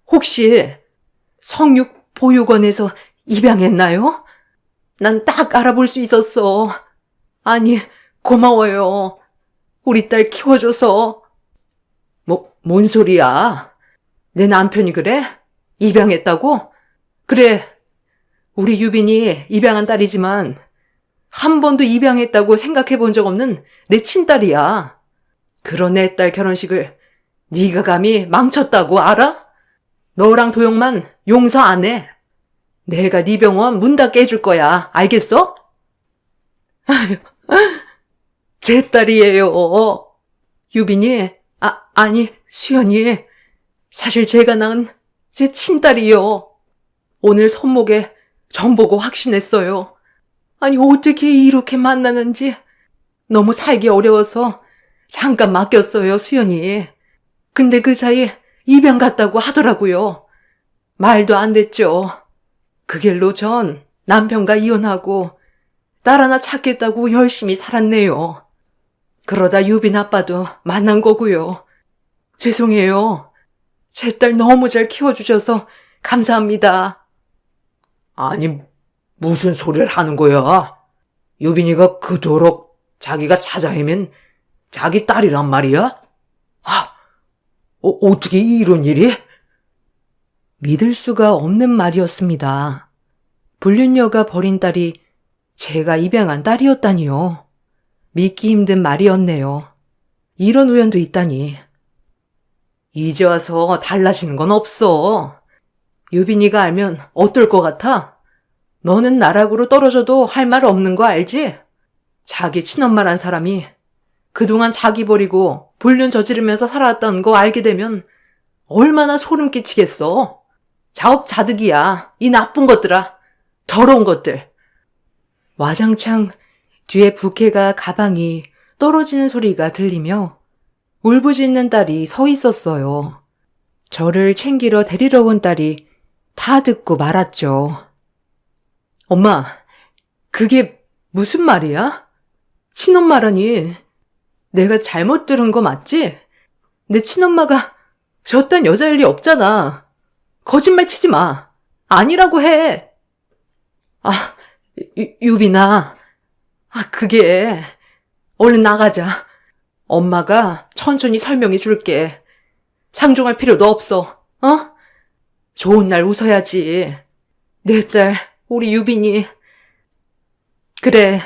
혹시 성육보육원에서 입양했나요? 난 딱 알아볼 수 있었어. 아니, 고마워요. 우리 딸 키워줘서. 뭔 소리야? 내 남편이 그래? 입양했다고? 그래, 우리 유빈이 입양한 딸이지만 한 번도 입양했다고 생각해 본 적 없는 내 친딸이야. 그런 내 딸 결혼식을 네가 감히 망쳤다고 알아? 너랑 도영만 용서 안 해. 내가 네 병원 문 닫게 해줄 거야. 알겠어? 아유, 제 딸이에요. 유빈이, 아니, 수연이. 사실 제가 낳은 제 친딸이요. 오늘 손목에 점 보고 확신했어요. 아니, 어떻게 이렇게 만나는지. 너무 살기 어려워서 잠깐 맡겼어요, 수연이. 근데 그 사이에 입양 갔다고 하더라고요. 말도 안 됐죠. 그 길로 전 남편과 이혼하고 딸 하나 찾겠다고 열심히 살았네요. 그러다 유빈 아빠도 만난 거고요. 죄송해요. 제 딸 너무 잘 키워주셔서 감사합니다. 아니, 무슨 소리를 하는 거야? 유빈이가 그토록 자기가 찾아 헤맨 자기 딸이란 말이야? 어떻게 이런 일이? 믿을 수가 없는 말이었습니다. 불륜녀가 버린 딸이 제가 입양한 딸이었다니요. 믿기 힘든 말이었네요. 이런 우연도 있다니. 이제 와서 달라지는 건 없어. 유빈이가 알면 어떨 것 같아? 너는 나락으로 떨어져도 할 말 없는 거 알지? 자기 친엄마란 사람이 그동안 자기 버리고 불륜 저지르면서 살아왔던 거 알게 되면 얼마나 소름 끼치겠어. 자업자득이야. 이 나쁜 것들아. 더러운 것들. 와장창 뒤에 부케가 가방이 떨어지는 소리가 들리며 울부짖는 딸이 서 있었어요. 저를 챙기러 데리러 온 딸이 다 듣고 말았죠. 엄마, 그게 무슨 말이야? 친엄마라니. 내가 잘못 들은 거 맞지? 내 친엄마가 저딴 여자일 리 없잖아. 거짓말 치지 마. 아니라고 해. 유빈아. 그게 얼른 나가자. 엄마가 천천히 설명해 줄게. 상종할 필요도 없어. 좋은 날 웃어야지. 내 딸, 우리 유빈이. 그래,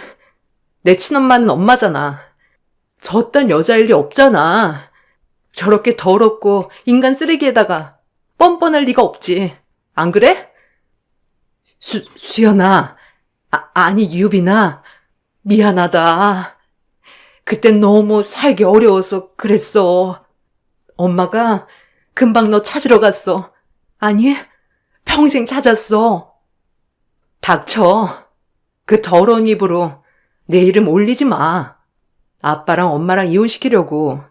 내 친엄마는 엄마잖아. 저딴 여자일 리 없잖아. 저렇게 더럽고 인간 쓰레기에다가 뻔뻔할 리가 없지. 안 그래? 수연아. 아니 유빈아. 미안하다. 그땐 너무 살기 어려워서 그랬어. 엄마가 금방 너 찾으러 갔어. 아니, 평생 찾았어. 닥쳐. 그 더러운 입으로 내 이름 올리지 마. 아빠랑 엄마랑 이혼시키려고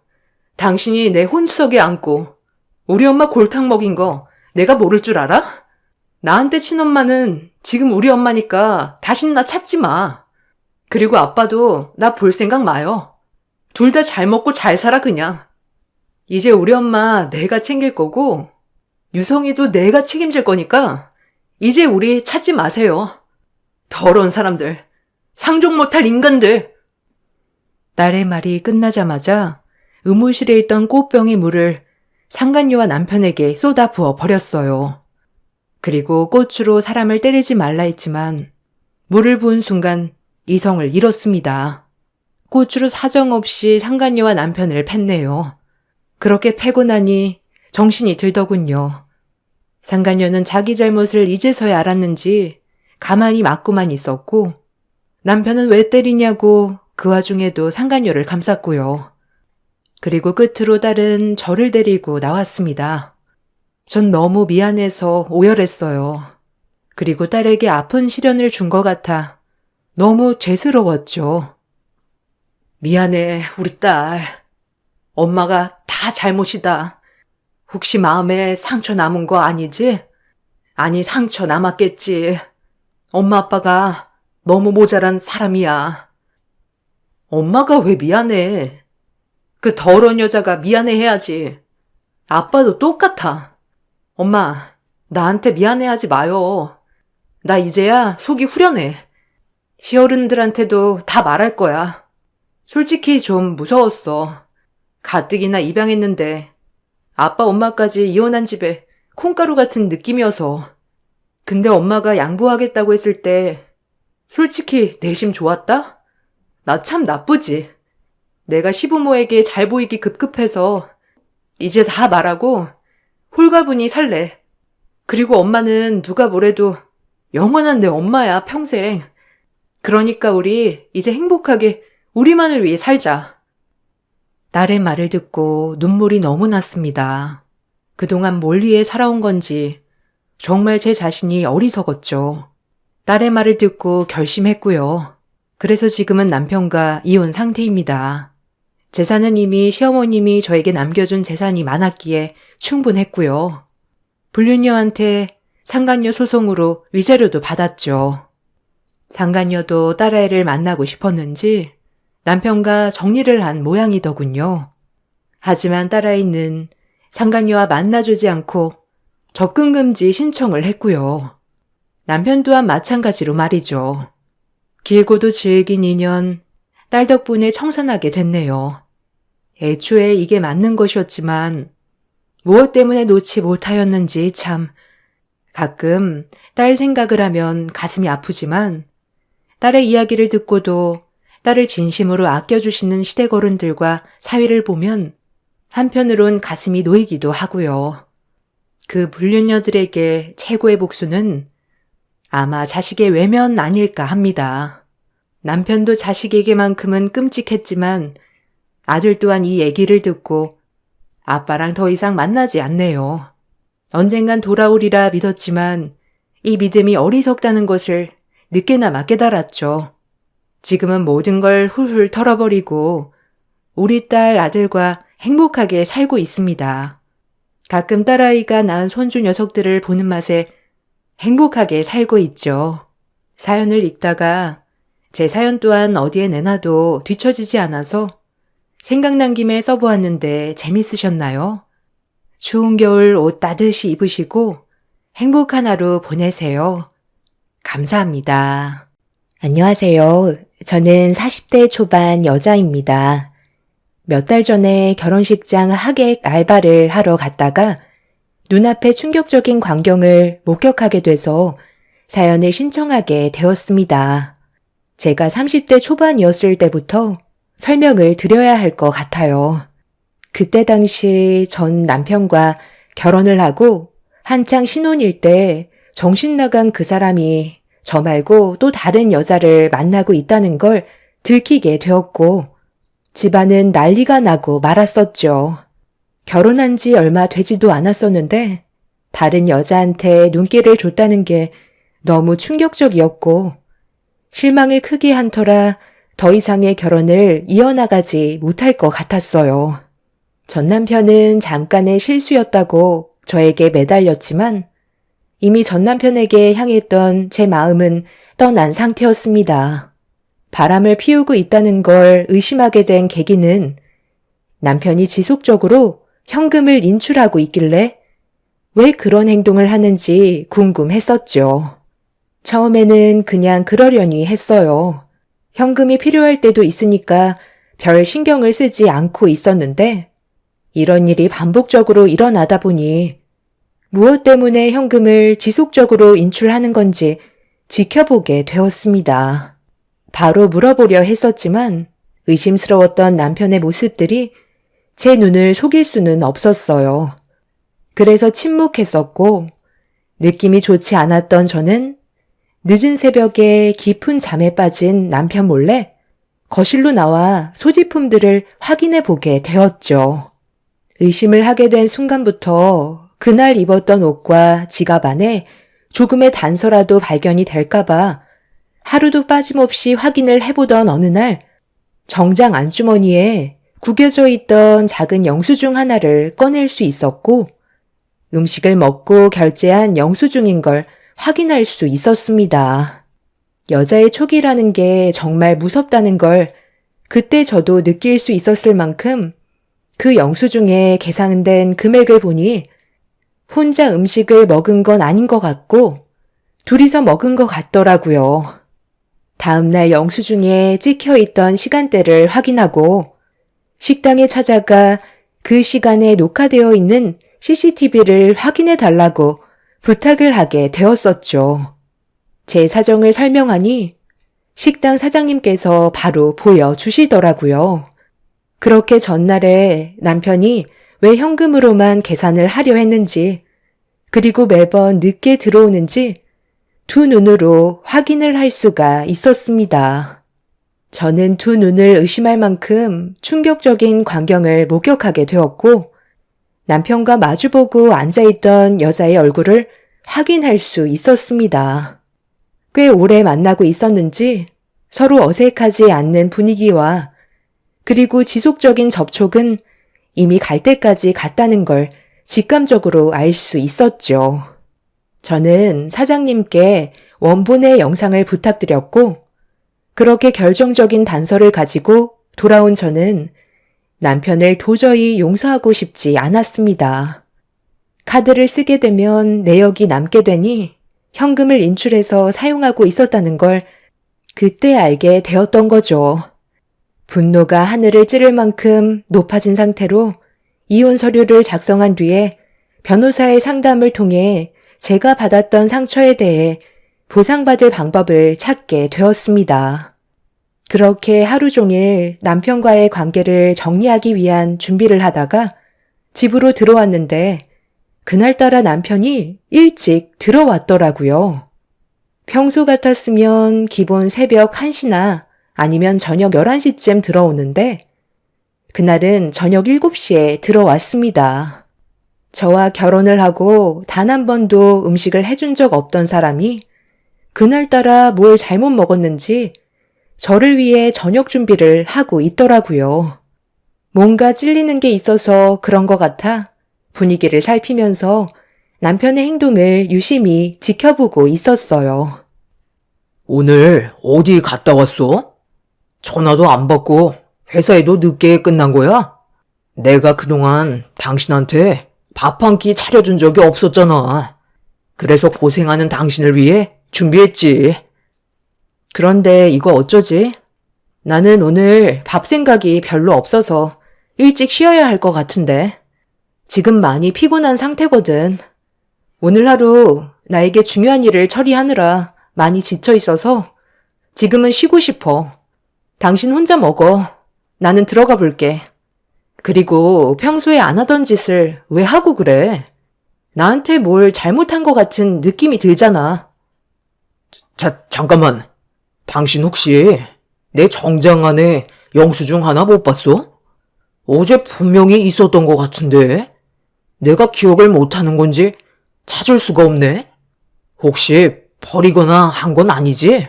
당신이 내 혼수석에 앉고 우리 엄마 골탕 먹인 거 내가 모를 줄 알아? 나한테 친엄마는 지금 우리 엄마니까 다신 나 찾지 마. 그리고 아빠도 나 볼 생각 마요. 둘 다 잘 먹고 잘 살아 그냥. 이제 우리 엄마 내가 챙길 거고 유성이도 내가 책임질 거니까 이제 우리 찾지 마세요. 더러운 사람들. 상종 못할 인간들. 딸의 말이 끝나자마자 의무실에 있던 꽃병의 물을 상간녀와 남편에게 쏟아 부어 버렸어요. 그리고 꽃으로 사람을 때리지 말라 했지만 물을 부은 순간 이성을 잃었습니다. 꽃으로 사정없이 상간녀와 남편을 팼네요. 그렇게 패고 나니 정신이 들더군요. 상간녀는 자기 잘못을 이제서야 알았는지 가만히 맞고만 있었고 남편은 왜 때리냐고 그 와중에도 상간녀를 감쌌고요. 그리고 끝으로 딸은 저를 데리고 나왔습니다. 전 너무 미안해서 오열했어요. 그리고 딸에게 아픈 시련을 준 것 같아 너무 죄스러웠죠. 미안해, 우리 딸. 엄마가 다 잘못이다. 혹시 마음에 상처 남은 거 아니지? 아니, 상처 남았겠지. 엄마 아빠가 너무 모자란 사람이야. 엄마가 왜 미안해? 그 더러운 여자가 미안해해야지. 아빠도 똑같아. 엄마, 나한테 미안해하지 마요. 나 이제야 속이 후련해. 시어른들한테도 다 말할 거야. 솔직히 좀 무서웠어. 가뜩이나 입양했는데 아빠 엄마까지 이혼한 집에 콩가루 같은 느낌이어서. 근데 엄마가 양보하겠다고 했을 때 솔직히 내심 좋았다? 나 참 나쁘지. 내가 시부모에게 잘 보이기 급급해서 이제 다 말하고 홀가분히 살래. 그리고 엄마는 누가 뭐래도 영원한 내 엄마야, 평생. 그러니까 우리 이제 행복하게 우리만을 위해 살자. 딸의 말을 듣고 눈물이 너무 났습니다. 그동안 뭘 위해 살아온 건지 정말 제 자신이 어리석었죠. 딸의 말을 듣고 결심했고요. 그래서 지금은 남편과 이혼 상태입니다. 재산은 이미 시어머님이 저에게 남겨준 재산이 많았기에 충분했고요. 불륜녀한테 상간녀 소송으로 위자료도 받았죠. 상간녀도 딸아이를 만나고 싶었는지 남편과 정리를 한 모양이더군요. 하지만 딸아이는 상간녀와 만나주지 않고 접근금지 신청을 했고요. 남편 또한 마찬가지로 말이죠. 길고도 질긴 인연, 딸 덕분에 청산하게 됐네요. 애초에 이게 맞는 것이었지만 무엇 때문에 놓지 못하였는지 참 가끔 딸 생각을 하면 가슴이 아프지만 딸의 이야기를 듣고도 딸을 진심으로 아껴주시는 시댁어른들과 사위를 보면 한편으론 가슴이 놓이기도 하고요. 그 불륜녀들에게 최고의 복수는 아마 자식의 외면 아닐까 합니다. 남편도 자식에게만큼은 끔찍했지만 아들 또한 이 얘기를 듣고 아빠랑 더 이상 만나지 않네요. 언젠간 돌아오리라 믿었지만 이 믿음이 어리석다는 것을 늦게나마 깨달았죠. 지금은 모든 걸 훌훌 털어버리고 우리 딸 아들과 행복하게 살고 있습니다. 가끔 딸아이가 낳은 손주 녀석들을 보는 맛에 행복하게 살고 있죠. 사연을 읽다가 제 사연 또한 어디에 내놔도 뒤처지지 않아서 생각난 김에 써보았는데 재밌으셨나요? 추운 겨울 옷 따뜻이 입으시고 행복한 하루 보내세요. 감사합니다. 안녕하세요. 저는 40대 초반 여자입니다. 몇 달 전에 결혼식장 하객 알바를 하러 갔다가 눈앞에 충격적인 광경을 목격하게 돼서 사연을 신청하게 되었습니다. 제가 30대 초반이었을 때부터 설명을 드려야 할 것 같아요. 그때 당시 전 남편과 결혼을 하고 한창 신혼일 때 정신 나간 그 사람이 저 말고 또 다른 여자를 만나고 있다는 걸 들키게 되었고 집안은 난리가 나고 말았었죠. 결혼한 지 얼마 되지도 않았었는데 다른 여자한테 눈길을 줬다는 게 너무 충격적이었고 실망을 크게 한 터라 더 이상의 결혼을 이어나가지 못할 것 같았어요. 전 남편은 잠깐의 실수였다고 저에게 매달렸지만 이미 전 남편에게 향했던 제 마음은 떠난 상태였습니다. 바람을 피우고 있다는 걸 의심하게 된 계기는 남편이 지속적으로 현금을 인출하고 있길래 왜 그런 행동을 하는지 궁금했었죠. 처음에는 그냥 그러려니 했어요. 현금이 필요할 때도 있으니까 별 신경을 쓰지 않고 있었는데 이런 일이 반복적으로 일어나다 보니 무엇 때문에 현금을 지속적으로 인출하는 건지 지켜보게 되었습니다. 바로 물어보려 했었지만 의심스러웠던 남편의 모습들이 제 눈을 속일 수는 없었어요. 그래서 침묵했었고 느낌이 좋지 않았던 저는 늦은 새벽에 깊은 잠에 빠진 남편 몰래 거실로 나와 소지품들을 확인해 보게 되었죠. 의심을 하게 된 순간부터 그날 입었던 옷과 지갑 안에 조금의 단서라도 발견이 될까봐 하루도 빠짐없이 확인을 해보던 어느 날 정장 안주머니에 구겨져 있던 작은 영수증 하나를 꺼낼 수 있었고 음식을 먹고 결제한 영수증인 걸 확인할 수 있었습니다. 여자의 촉이라는 게 정말 무섭다는 걸 그때 저도 느낄 수 있었을 만큼 그 영수증에 계산된 금액을 보니 혼자 음식을 먹은 건 아닌 것 같고 둘이서 먹은 것 같더라고요. 다음날 영수증에 찍혀있던 시간대를 확인하고 식당에 찾아가 그 시간에 녹화되어 있는 CCTV를 확인해 달라고 부탁을 하게 되었었죠. 제 사정을 설명하니 식당 사장님께서 바로 보여주시더라고요. 그렇게 전날에 남편이 왜 현금으로만 계산을 하려 했는지 그리고 매번 늦게 들어오는지 두 눈으로 확인을 할 수가 있었습니다. 저는 두 눈을 의심할 만큼 충격적인 광경을 목격하게 되었고 남편과 마주보고 앉아있던 여자의 얼굴을 확인할 수 있었습니다. 꽤 오래 만나고 있었는지 서로 어색하지 않는 분위기와 그리고 지속적인 접촉은 이미 갈 때까지 갔다는 걸 직감적으로 알 수 있었죠. 저는 사장님께 원본의 영상을 부탁드렸고, 그렇게 결정적인 단서를 가지고 돌아온 저는 남편을 도저히 용서하고 싶지 않았습니다. 카드를 쓰게 되면 내역이 남게 되니 현금을 인출해서 사용하고 있었다는 걸 그때 알게 되었던 거죠. 분노가 하늘을 찌를 만큼 높아진 상태로 이혼 서류를 작성한 뒤에 변호사의 상담을 통해 제가 받았던 상처에 대해 보상받을 방법을 찾게 되었습니다. 그렇게 하루 종일 남편과의 관계를 정리하기 위한 준비를 하다가 집으로 들어왔는데 그날따라 남편이 일찍 들어왔더라고요. 평소 같았으면 기본 새벽 1시나 아니면 저녁 11시쯤 들어오는데 그날은 저녁 7시에 들어왔습니다. 저와 결혼을 하고 단 한 번도 음식을 해준 적 없던 사람이 그날따라 뭘 잘못 먹었는지 저를 위해 저녁 준비를 하고 있더라고요. 뭔가 찔리는 게 있어서 그런 것 같아 분위기를 살피면서 남편의 행동을 유심히 지켜보고 있었어요. 오늘 어디 갔다 왔어? 전화도 안 받고 회사에도 늦게 끝난 거야? 내가 그동안 당신한테 밥 한 끼 차려준 적이 없었잖아. 그래서 고생하는 당신을 위해 준비했지. 그런데 이거 어쩌지? 나는 오늘 밥 생각이 별로 없어서 일찍 쉬어야 할 것 같은데. 지금 많이 피곤한 상태거든. 오늘 하루 나에게 중요한 일을 처리하느라 많이 지쳐 있어서 지금은 쉬고 싶어. 당신 혼자 먹어. 나는 들어가 볼게. 그리고 평소에 안 하던 짓을 왜 하고 그래? 나한테 뭘 잘못한 것 같은 느낌이 들잖아. 잠깐만. 당신 혹시 내 정장 안에 영수증 하나 못 봤어? 어제 분명히 있었던 것 같은데. 내가 기억을 못하는 건지 찾을 수가 없네. 혹시 버리거나 한 건 아니지?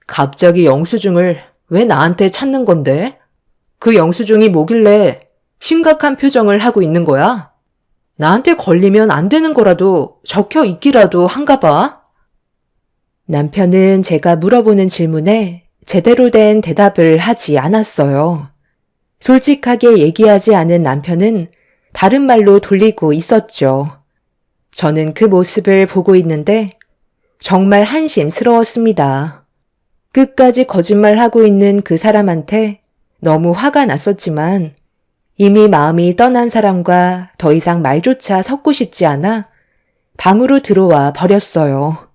갑자기 영수증을 왜 나한테 찾는 건데? 그 영수증이 뭐길래 심각한 표정을 하고 있는 거야? 나한테 걸리면 안 되는 거라도 적혀 있기라도 한가 봐. 남편은 제가 물어보는 질문에 제대로 된 대답을 하지 않았어요. 솔직하게 얘기하지 않은 남편은 다른 말로 돌리고 있었죠. 저는 그 모습을 보고 있는데 정말 한심스러웠습니다. 끝까지 거짓말하고 있는 그 사람한테 너무 화가 났었지만 이미 마음이 떠난 사람과 더 이상 말조차 섞고 싶지 않아 방으로 들어와 버렸어요.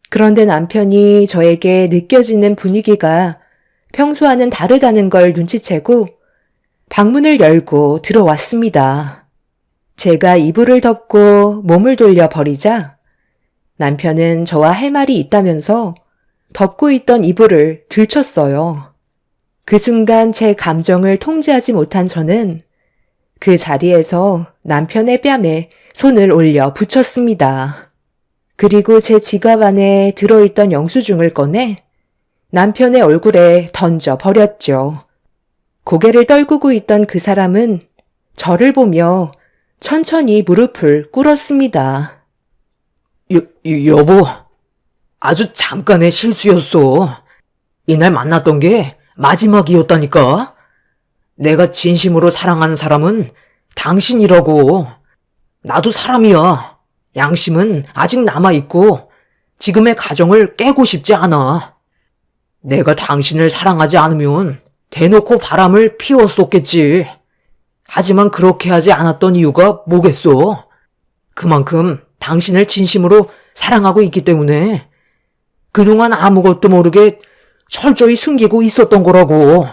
그런데 남편이 저에게 느껴지는 분위기가 평소와는 다르다는 걸 눈치채고 방문을 열고 들어왔습니다. 제가 이불을 덮고 몸을 돌려 버리자 남편은 저와 할 말이 있다면서 덮고 있던 이불을 들쳤어요. 그 순간 제 감정을 통제하지 못한 저는 그 자리에서 남편의 뺨에 손을 올려 붙였습니다. 그리고 제 지갑 안에 들어있던 영수증을 꺼내 남편의 얼굴에 던져 버렸죠. 고개를 떨구고 있던 그 사람은 저를 보며 천천히 무릎을 꿇었습니다. 여보, 아주 잠깐의 실수였어. 이날 만났던 게 마지막이었다니까. 내가 진심으로 사랑하는 사람은 당신이라고. 나도 사람이야. 양심은 아직 남아있고 지금의 가정을 깨고 싶지 않아. 내가 당신을 사랑하지 않으면 대놓고 바람을 피웠었겠지. 하지만 그렇게 하지 않았던 이유가 뭐겠어? 그만큼 당신을 진심으로 사랑하고 있기 때문에 그동안 아무것도 모르게 철저히 숨기고 있었던 거라고.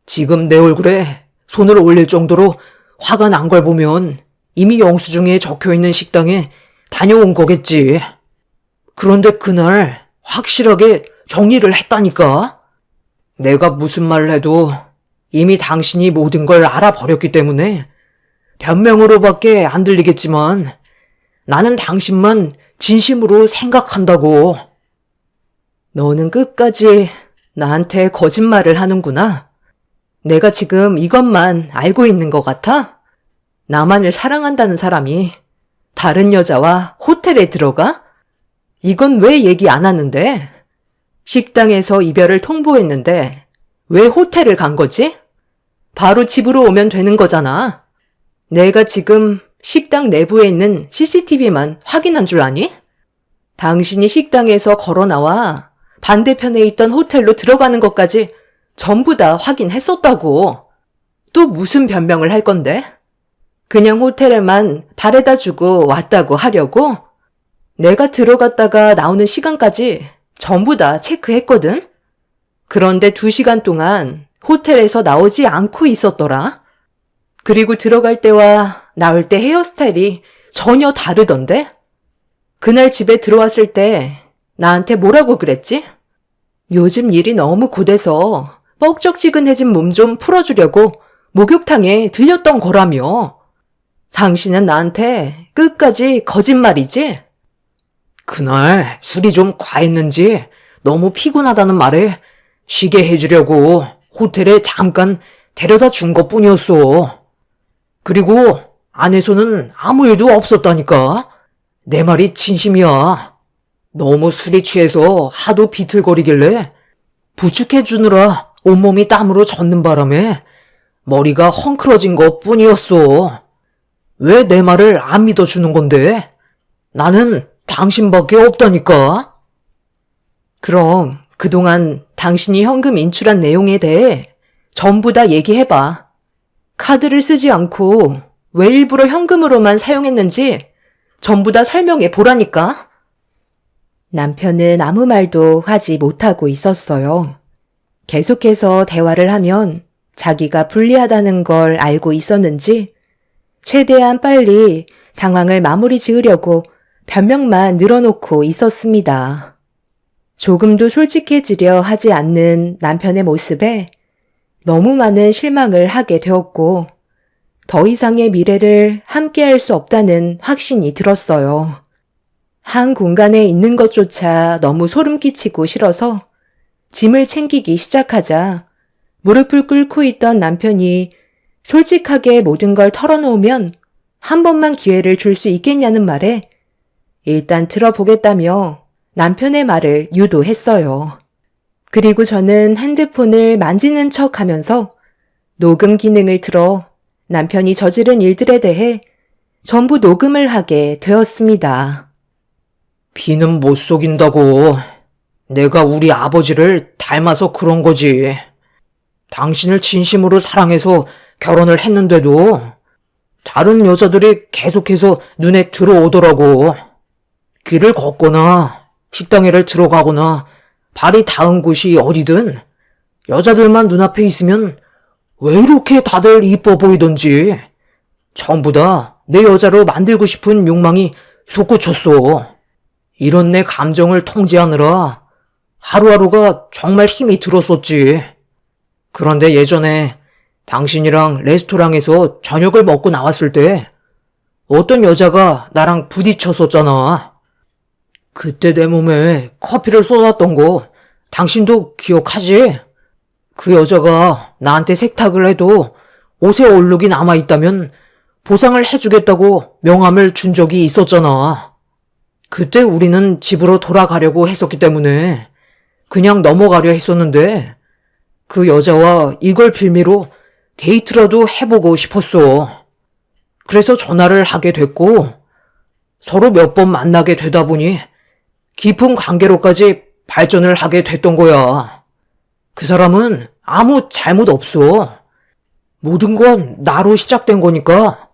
지금 내 얼굴에 손을 올릴 정도로 화가 난 걸 보면 이미 영수증에 적혀있는 식당에 다녀온 거겠지. 그런데 그날 확실하게 정리를 했다니까. 내가 무슨 말을 해도 이미 당신이 모든 걸 알아버렸기 때문에 변명으로밖에 안 들리겠지만 나는 당신만 진심으로 생각한다고. 너는 끝까지 나한테 거짓말을 하는구나. 내가 지금 이것만 알고 있는 것 같아? 나만을 사랑한다는 사람이 다른 여자와 호텔에 들어가? 이건 왜 얘기 안 하는데? 식당에서 이별을 통보했는데 왜 호텔을 간 거지? 바로 집으로 오면 되는 거잖아. 내가 지금 식당 내부에 있는 CCTV만 확인한 줄 아니? 당신이 식당에서 걸어 나와 반대편에 있던 호텔로 들어가는 것까지 전부 다 확인했었다고. 또 무슨 변명을 할 건데? 그냥 호텔에만 바래다 주고 왔다고 하려고? 내가 들어갔다가 나오는 시간까지 전부 다 체크했거든? 그런데 2시간 동안 호텔에서 나오지 않고 있었더라. 그리고 들어갈 때와 나올 때 헤어스타일이 전혀 다르던데? 그날 집에 들어왔을 때 나한테 뭐라고 그랬지? 요즘 일이 너무 고돼서 뻑적지근해진 몸 좀 풀어주려고 목욕탕에 들렸던 거라며. 당신은 나한테 끝까지 거짓말이지? 그날 술이 좀 과했는지 너무 피곤하다는 말에 쉬게 해주려고 호텔에 잠깐 데려다 준 것뿐이었어. 그리고 안에서는 아무 일도 없었다니까. 내 말이 진심이야. 너무 술이 취해서 하도 비틀거리길래 부축해주느라 온몸이 땀으로 젖는 바람에 머리가 헝클어진 것뿐이었어. 왜 내 말을 안 믿어주는 건데? 나는 당신밖에 없다니까. 그럼 그동안 당신이 현금 인출한 내용에 대해 전부 다 얘기해봐. 카드를 쓰지 않고 왜 일부러 현금으로만 사용했는지 전부 다 설명해 보라니까. 남편은 아무 말도 하지 못하고 있었어요. 계속해서 대화를 하면 자기가 불리하다는 걸 알고 있었는지 최대한 빨리 상황을 마무리 지으려고 변명만 늘어놓고 있었습니다. 조금도 솔직해지려 하지 않는 남편의 모습에 너무 많은 실망을 하게 되었고 더 이상의 미래를 함께할 수 없다는 확신이 들었어요. 한 공간에 있는 것조차 너무 소름 끼치고 싫어서 짐을 챙기기 시작하자 무릎을 꿇고 있던 남편이 솔직하게 모든 걸 털어놓으면 한 번만 기회를 줄 수 있겠냐는 말에 일단 들어보겠다며 남편의 말을 유도했어요. 그리고 저는 핸드폰을 만지는 척 하면서 녹음 기능을 틀어 남편이 저지른 일들에 대해 전부 녹음을 하게 되었습니다. 비는 못 속인다고. 내가 우리 아버지를 닮아서 그런 거지. 당신을 진심으로 사랑해서 결혼을 했는데도 다른 여자들이 계속해서 눈에 들어오더라고. 길을 걷거나 식당에를 들어가거나 발이 닿은 곳이 어디든 여자들만 눈앞에 있으면 왜 이렇게 다들 이뻐 보이던지 전부 다 내 여자로 만들고 싶은 욕망이 솟구쳤어. 이런 내 감정을 통제하느라 하루하루가 정말 힘이 들었었지. 그런데 예전에 당신이랑 레스토랑에서 저녁을 먹고 나왔을 때 어떤 여자가 나랑 부딪혔었잖아. 그때 내 몸에 커피를 쏟았던 거 당신도 기억하지? 그 여자가 나한테 세탁을 해도 옷에 얼룩이 남아있다면 보상을 해주겠다고 명함을 준 적이 있었잖아. 그때 우리는 집으로 돌아가려고 했었기 때문에 그냥 넘어가려 했었는데 그 여자와 이걸 빌미로 데이트라도 해보고 싶었어. 그래서 전화를 하게 됐고 서로 몇 번 만나게 되다 보니 깊은 관계로까지 발전을 하게 됐던 거야. 그 사람은 아무 잘못 없어. 모든 건 나로 시작된 거니까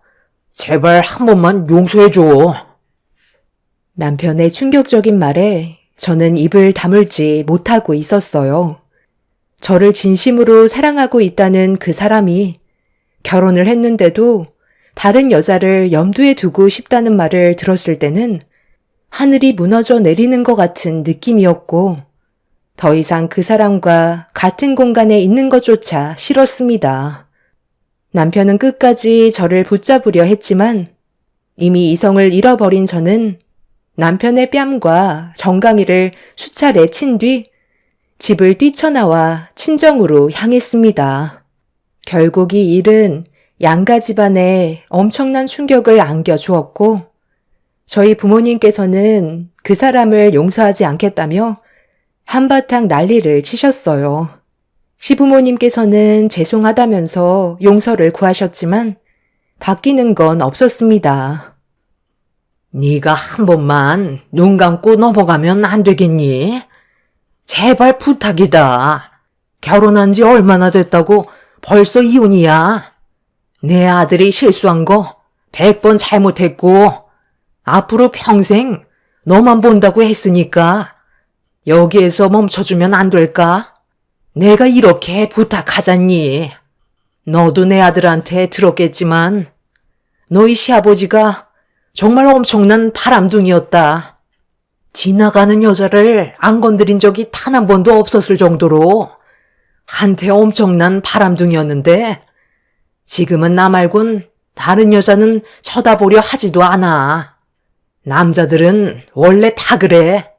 제발 한 번만 용서해줘. 남편의 충격적인 말에 저는 입을 다물지 못하고 있었어요. 저를 진심으로 사랑하고 있다는 그 사람이 결혼을 했는데도 다른 여자를 염두에 두고 싶다는 말을 들었을 때는 하늘이 무너져 내리는 것 같은 느낌이었고 더 이상 그 사람과 같은 공간에 있는 것조차 싫었습니다. 남편은 끝까지 저를 붙잡으려 했지만 이미 이성을 잃어버린 저는 남편의 뺨과 정강이를 수차례 친 뒤 집을 뛰쳐나와 친정으로 향했습니다. 결국 이 일은 양가 집안에 엄청난 충격을 안겨주었고 저희 부모님께서는 그 사람을 용서하지 않겠다며 한바탕 난리를 치셨어요. 시부모님께서는 죄송하다면서 용서를 구하셨지만 바뀌는 건 없었습니다. 네가 한 번만 눈 감고 넘어가면 안 되겠니? 제발 부탁이다. 결혼한 지 얼마나 됐다고 벌써 이혼이야. 내 아들이 실수한 거 100번 잘못했고 앞으로 평생 너만 본다고 했으니까 여기에서 멈춰주면 안 될까? 내가 이렇게 부탁하잖니. 너도 내 아들한테 들었겠지만 너희 시아버지가 정말 엄청난 바람둥이였다. 지나가는 여자를 안 건드린 적이 단 한 번도 없었을 정도로 한때 엄청난 바람둥이였는데 지금은 나 말곤 다른 여자는 쳐다보려 하지도 않아. 남자들은 원래 다 그래.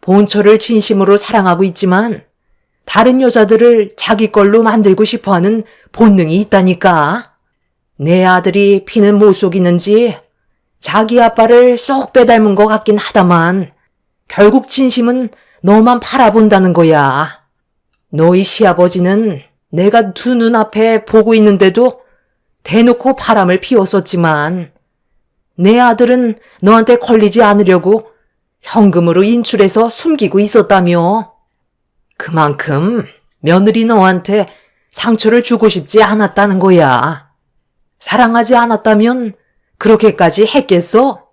본처를 진심으로 사랑하고 있지만 다른 여자들을 자기 걸로 만들고 싶어하는 본능이 있다니까. 내 아들이 피는 못 속이는지 자기 아빠를 쏙 빼닮은 것 같긴 하다만 결국 진심은 너만 바라본다는 거야. 너희 시아버지는 내가 두 눈앞에 보고 있는데도 대놓고 바람을 피웠었지만 내 아들은 너한테 걸리지 않으려고 현금으로 인출해서 숨기고 있었다며. 그만큼 며느리 너한테 상처를 주고 싶지 않았다는 거야. 사랑하지 않았다면 그렇게까지 했겠어?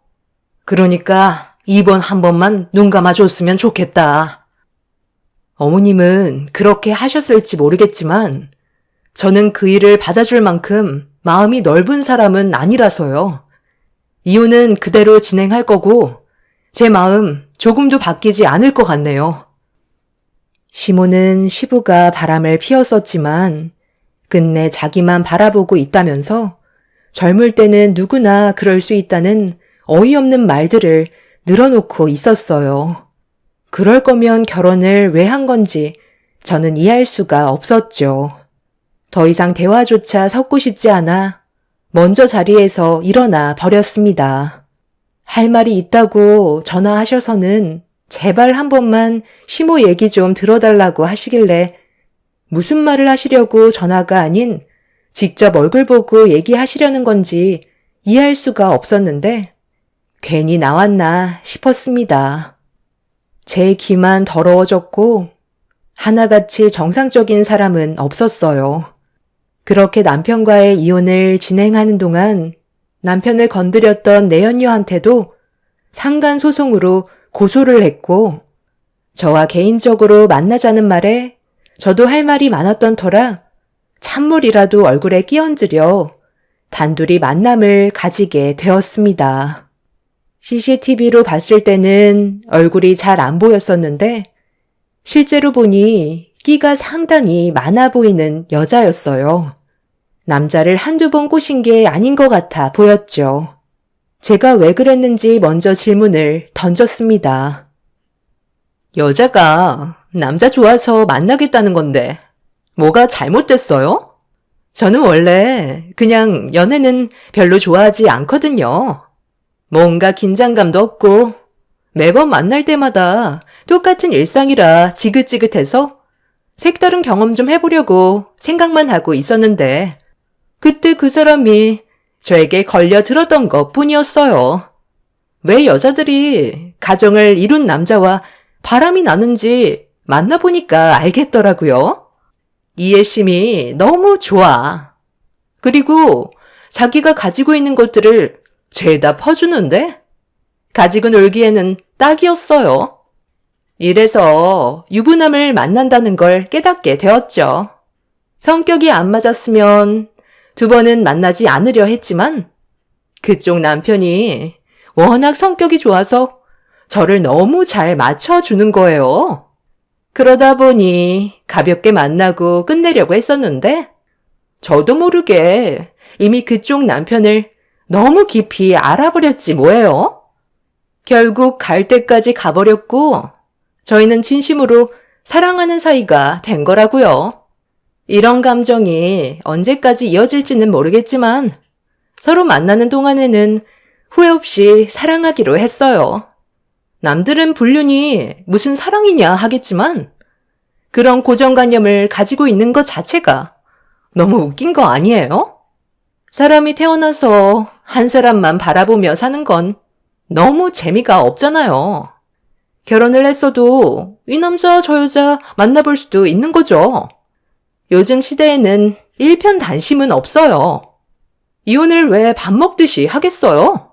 그러니까 이번 한 번만 눈 감아줬으면 좋겠다. 어머님은 그렇게 하셨을지 모르겠지만 저는 그 일을 받아줄 만큼 마음이 넓은 사람은 아니라서요. 이혼은 그대로 진행할 거고 제 마음 조금도 바뀌지 않을 것 같네요. 시모는 시부가 바람을 피웠었지만 끝내 자기만 바라보고 있다면서 젊을 때는 누구나 그럴 수 있다는 어이없는 말들을 늘어놓고 있었어요. 그럴 거면 결혼을 왜 한 건지 저는 이해할 수가 없었죠. 더 이상 대화조차 섞고 싶지 않아 먼저 자리에서 일어나 버렸습니다. 할 말이 있다고 전화하셔서는 제발 한 번만 시모 얘기 좀 들어달라고 하시길래 무슨 말을 하시려고 전화가 아닌 직접 얼굴 보고 얘기하시려는 건지 이해할 수가 없었는데 괜히 나왔나 싶었습니다. 제 귀만 더러워졌고 하나같이 정상적인 사람은 없었어요. 그렇게 남편과의 이혼을 진행하는 동안 남편을 건드렸던 내연녀한테도 상간소송으로 고소를 했고 저와 개인적으로 만나자는 말에 저도 할 말이 많았던 터라 찬물이라도 얼굴에 끼얹으려 단둘이 만남을 가지게 되었습니다. CCTV로 봤을 때는 얼굴이 잘 안 보였었는데 실제로 보니 끼가 상당히 많아 보이는 여자였어요. 남자를 한두 번 꼬신 게 아닌 것 같아 보였죠. 제가 왜 그랬는지 먼저 질문을 던졌습니다. 여자가 남자 좋아서 만나겠다는 건데 뭐가 잘못됐어요? 저는 원래 그냥 연애는 별로 좋아하지 않거든요. 뭔가 긴장감도 없고 매번 만날 때마다 똑같은 일상이라 지긋지긋해서 색다른 경험 좀 해보려고 생각만 하고 있었는데 그때 그 사람이 저에게 걸려들었던 것 뿐이었어요. 왜 여자들이 가정을 이룬 남자와 바람이 나는지 만나보니까 알겠더라고요. 이해심이 너무 좋아. 그리고 자기가 가지고 있는 것들을 죄다 퍼주는데 가지고 놀기에는 딱이었어요. 이래서 유부남을 만난다는 걸 깨닫게 되었죠. 성격이 안 맞았으면 두 번은 만나지 않으려 했지만 그쪽 남편이 워낙 성격이 좋아서 저를 너무 잘 맞춰주는 거예요. 그러다 보니 가볍게 만나고 끝내려고 했었는데 저도 모르게 이미 그쪽 남편을 너무 깊이 알아버렸지 뭐예요. 결국 갈 때까지 가버렸고 저희는 진심으로 사랑하는 사이가 된 거라고요. 이런 감정이 언제까지 이어질지는 모르겠지만 서로 만나는 동안에는 후회 없이 사랑하기로 했어요. 남들은 불륜이 무슨 사랑이냐 하겠지만 그런 고정관념을 가지고 있는 것 자체가 너무 웃긴 거 아니에요? 사람이 태어나서 한 사람만 바라보며 사는 건 너무 재미가 없잖아요. 결혼을 했어도 이 남자 저 여자 만나볼 수도 있는 거죠. 요즘 시대에는 일편단심은 없어요. 이혼을 왜 밥 먹듯이 하겠어요?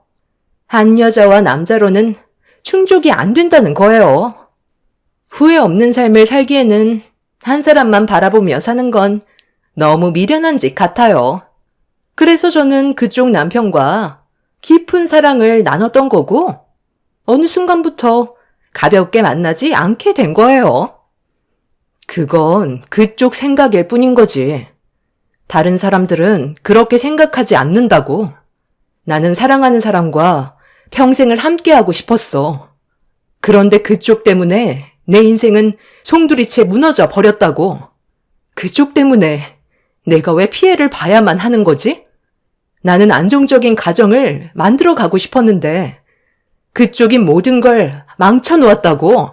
한 여자와 남자로는 충족이 안 된다는 거예요. 후회 없는 삶을 살기에는 한 사람만 바라보며 사는 건 너무 미련한 짓 같아요. 그래서 저는 그쪽 남편과 깊은 사랑을 나눴던 거고, 어느 순간부터 가볍게 만나지 않게 된 거예요. 그건 그쪽 생각일 뿐인 거지. 다른 사람들은 그렇게 생각하지 않는다고. 나는 사랑하는 사람과 평생을 함께하고 싶었어. 그런데 그쪽 때문에 내 인생은 송두리째 무너져 버렸다고. 그쪽 때문에 내가 왜 피해를 봐야만 하는 거지? 나는 안정적인 가정을 만들어 가고 싶었는데 그쪽이 모든 걸 망쳐놓았다고.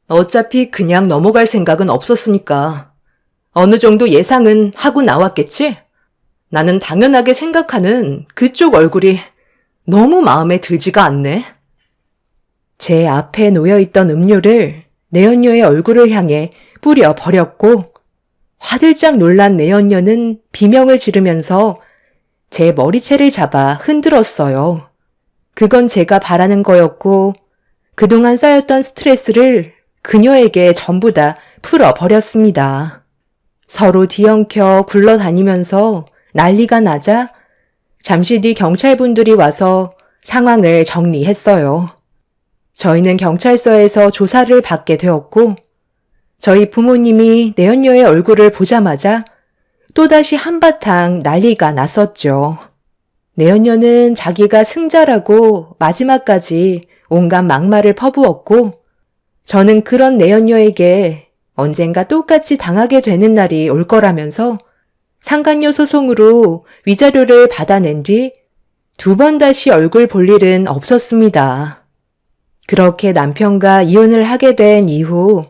어차피 그냥 넘어갈 생각은 없었으니까 어느 정도 예상은 하고 나왔겠지? 나는 당연하게 생각하는 그쪽 얼굴이 너무 마음에 들지가 않네. 제 앞에 놓여있던 음료를 내연녀의 얼굴을 향해 뿌려 버렸고, 화들짝 놀란 내연녀는 비명을 지르면서 제 머리채를 잡아 흔들었어요. 그건 제가 바라는 거였고, 그동안 쌓였던 스트레스를 그녀에게 전부 다 풀어버렸습니다. 서로 뒤엉켜 굴러다니면서 난리가 나자 잠시 뒤 경찰분들이 와서 상황을 정리했어요. 저희는 경찰서에서 조사를 받게 되었고, 저희 부모님이 내연녀의 얼굴을 보자마자 또다시 한바탕 난리가 났었죠. 내연녀는 자기가 승자라고 마지막까지 온갖 막말을 퍼부었고, 저는 그런 내연녀에게 언젠가 똑같이 당하게 되는 날이 올 거라면서 상간녀 소송으로 위자료를 받아낸 뒤 2번 다시 얼굴 볼 일은 없었습니다. 그렇게 남편과 이혼을 하게 된 이후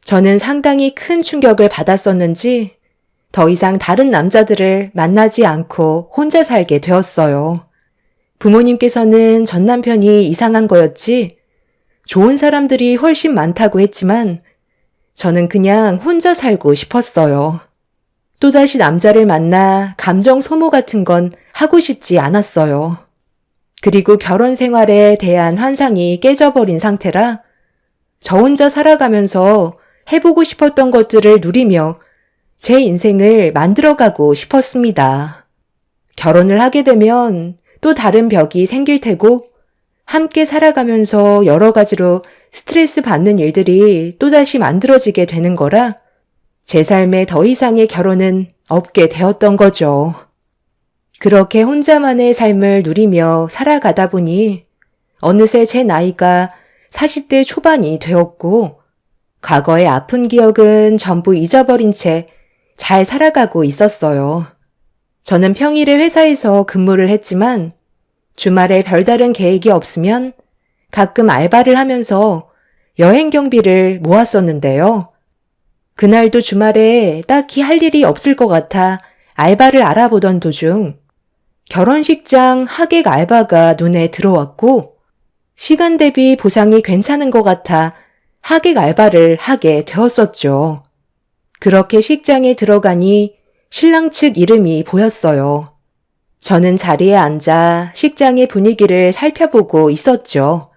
저는 상당히 큰 충격을 받았었는지 더 이상 다른 남자들을 만나지 않고 혼자 살게 되었어요. 부모님께서는 전 남편이 이상한 거였지 좋은 사람들이 훨씬 많다고 했지만 저는 그냥 혼자 살고 싶었어요. 또다시 남자를 만나 감정 소모 같은 건 하고 싶지 않았어요. 그리고 결혼 생활에 대한 환상이 깨져버린 상태라 저 혼자 살아가면서 해보고 싶었던 것들을 누리며 제 인생을 만들어가고 싶었습니다. 결혼을 하게 되면 또 다른 벽이 생길 테고 함께 살아가면서 여러 가지로 스트레스 받는 일들이 또다시 만들어지게 되는 거라 제 삶에 더 이상의 결혼은 없게 되었던 거죠. 그렇게 혼자만의 삶을 누리며 살아가다 보니 어느새 제 나이가 40대 초반이 되었고 과거의 아픈 기억은 전부 잊어버린 채 잘 살아가고 있었어요. 저는 평일에 회사에서 근무를 했지만 주말에 별다른 계획이 없으면 가끔 알바를 하면서 여행 경비를 모았었는데요. 그날도 주말에 딱히 할 일이 없을 것 같아 알바를 알아보던 도중 결혼식장 하객 알바가 눈에 들어왔고 시간 대비 보상이 괜찮은 것 같아 하객 알바를 하게 되었었죠. 그렇게 식장에 들어가니 신랑 측 이름이 보였어요. 저는 자리에 앉아 식장의 분위기를 살펴보고 있었죠.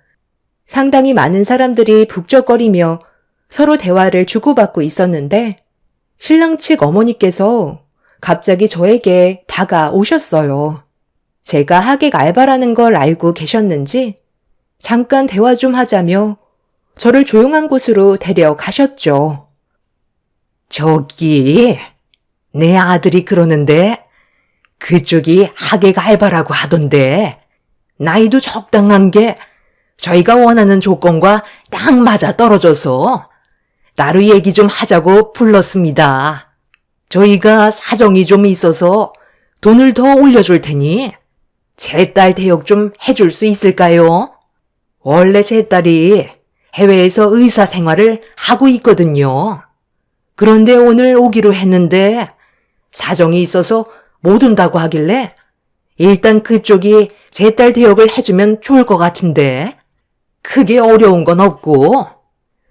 상당히 많은 사람들이 북적거리며 서로 대화를 주고받고 있었는데 신랑 측 어머니께서 갑자기 저에게 다가오셨어요. 제가 하객 알바라는 걸 알고 계셨는지 잠깐 대화 좀 하자며 저를 조용한 곳으로 데려가셨죠. 저기, 내 아들이 그러는데 그쪽이 하객 알바라고 하던데 나이도 적당한 게 저희가 원하는 조건과 딱 맞아 떨어져서 따로 얘기 좀 하자고 불렀습니다. 저희가 사정이 좀 있어서 돈을 더 올려줄 테니 제 딸 대역 좀 해줄 수 있을까요? 원래 제 딸이 해외에서 의사 생활을 하고 있거든요. 그런데 오늘 오기로 했는데 사정이 있어서 못 온다고 하길래 일단 그쪽이 제 딸 대역을 해주면 좋을 것 같은데 크게 어려운 건 없고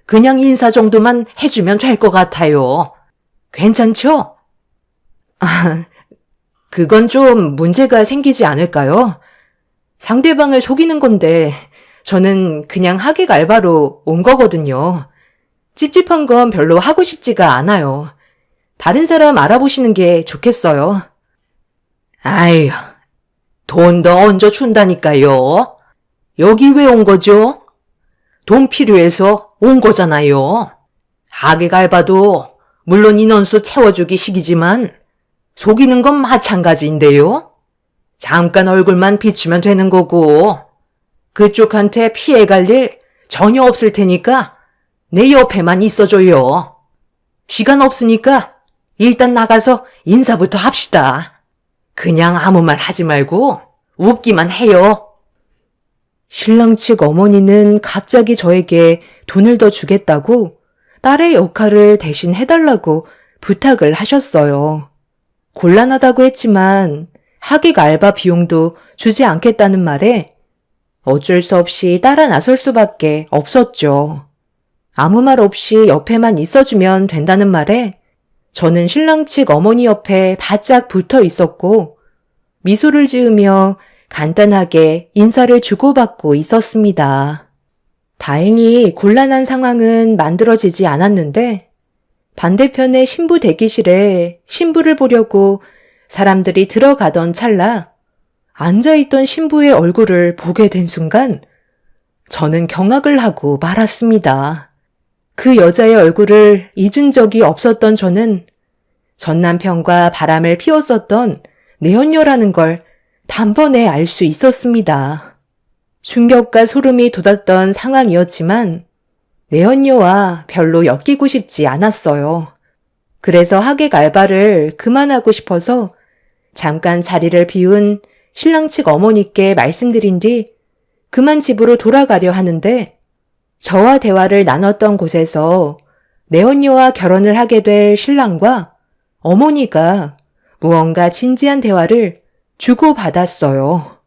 그냥 인사 정도만 해주면 될 것 같아요. 괜찮죠? 아, 그건 좀 문제가 생기지 않을까요? 상대방을 속이는 건데 저는 그냥 하객 알바로 온 거거든요. 찝찝한 건 별로 하고 싶지가 않아요. 다른 사람 알아보시는 게 좋겠어요. 아휴, 돈 더 얹어 준다니까요. 여기 왜 온 거죠? 돈 필요해서 온 거잖아요. 하객 알바도 물론 인원수 채워주기 식이지만 속이는 건 마찬가지인데요. 잠깐 얼굴만 비추면 되는 거고 그쪽한테 피해갈 일 전혀 없을 테니까 내 옆에만 있어줘요. 시간 없으니까 일단 나가서 인사부터 합시다. 그냥 아무 말 하지 말고 웃기만 해요. 신랑 측 어머니는 갑자기 저에게 돈을 더 주겠다고 딸의 역할을 대신 해달라고 부탁을 하셨어요. 곤란하다고 했지만 하객 알바 비용도 주지 않겠다는 말에 어쩔 수 없이 따라 나설 수밖에 없었죠. 아무 말 없이 옆에만 있어주면 된다는 말에 저는 신랑 측 어머니 옆에 바짝 붙어 있었고 미소를 지으며 간단하게 인사를 주고받고 있었습니다. 다행히 곤란한 상황은 만들어지지 않았는데 반대편의 신부 대기실에 신부를 보려고 사람들이 들어가던 찰나 앉아있던 신부의 얼굴을 보게 된 순간 저는 경악을 하고 말았습니다. 그 여자의 얼굴을 잊은 적이 없었던 저는 전 남편과 바람을 피웠었던 내연녀라는 걸 단번에 알 수 있었습니다. 충격과 소름이 돋았던 상황이었지만 내연녀와 별로 엮이고 싶지 않았어요. 그래서 하객 알바를 그만하고 싶어서 잠깐 자리를 비운 신랑 측 어머니께 말씀드린 뒤 그만 집으로 돌아가려 하는데 저와 대화를 나눴던 곳에서 내연녀와 결혼을 하게 될 신랑과 어머니가 무언가 진지한 대화를 주고받았어요.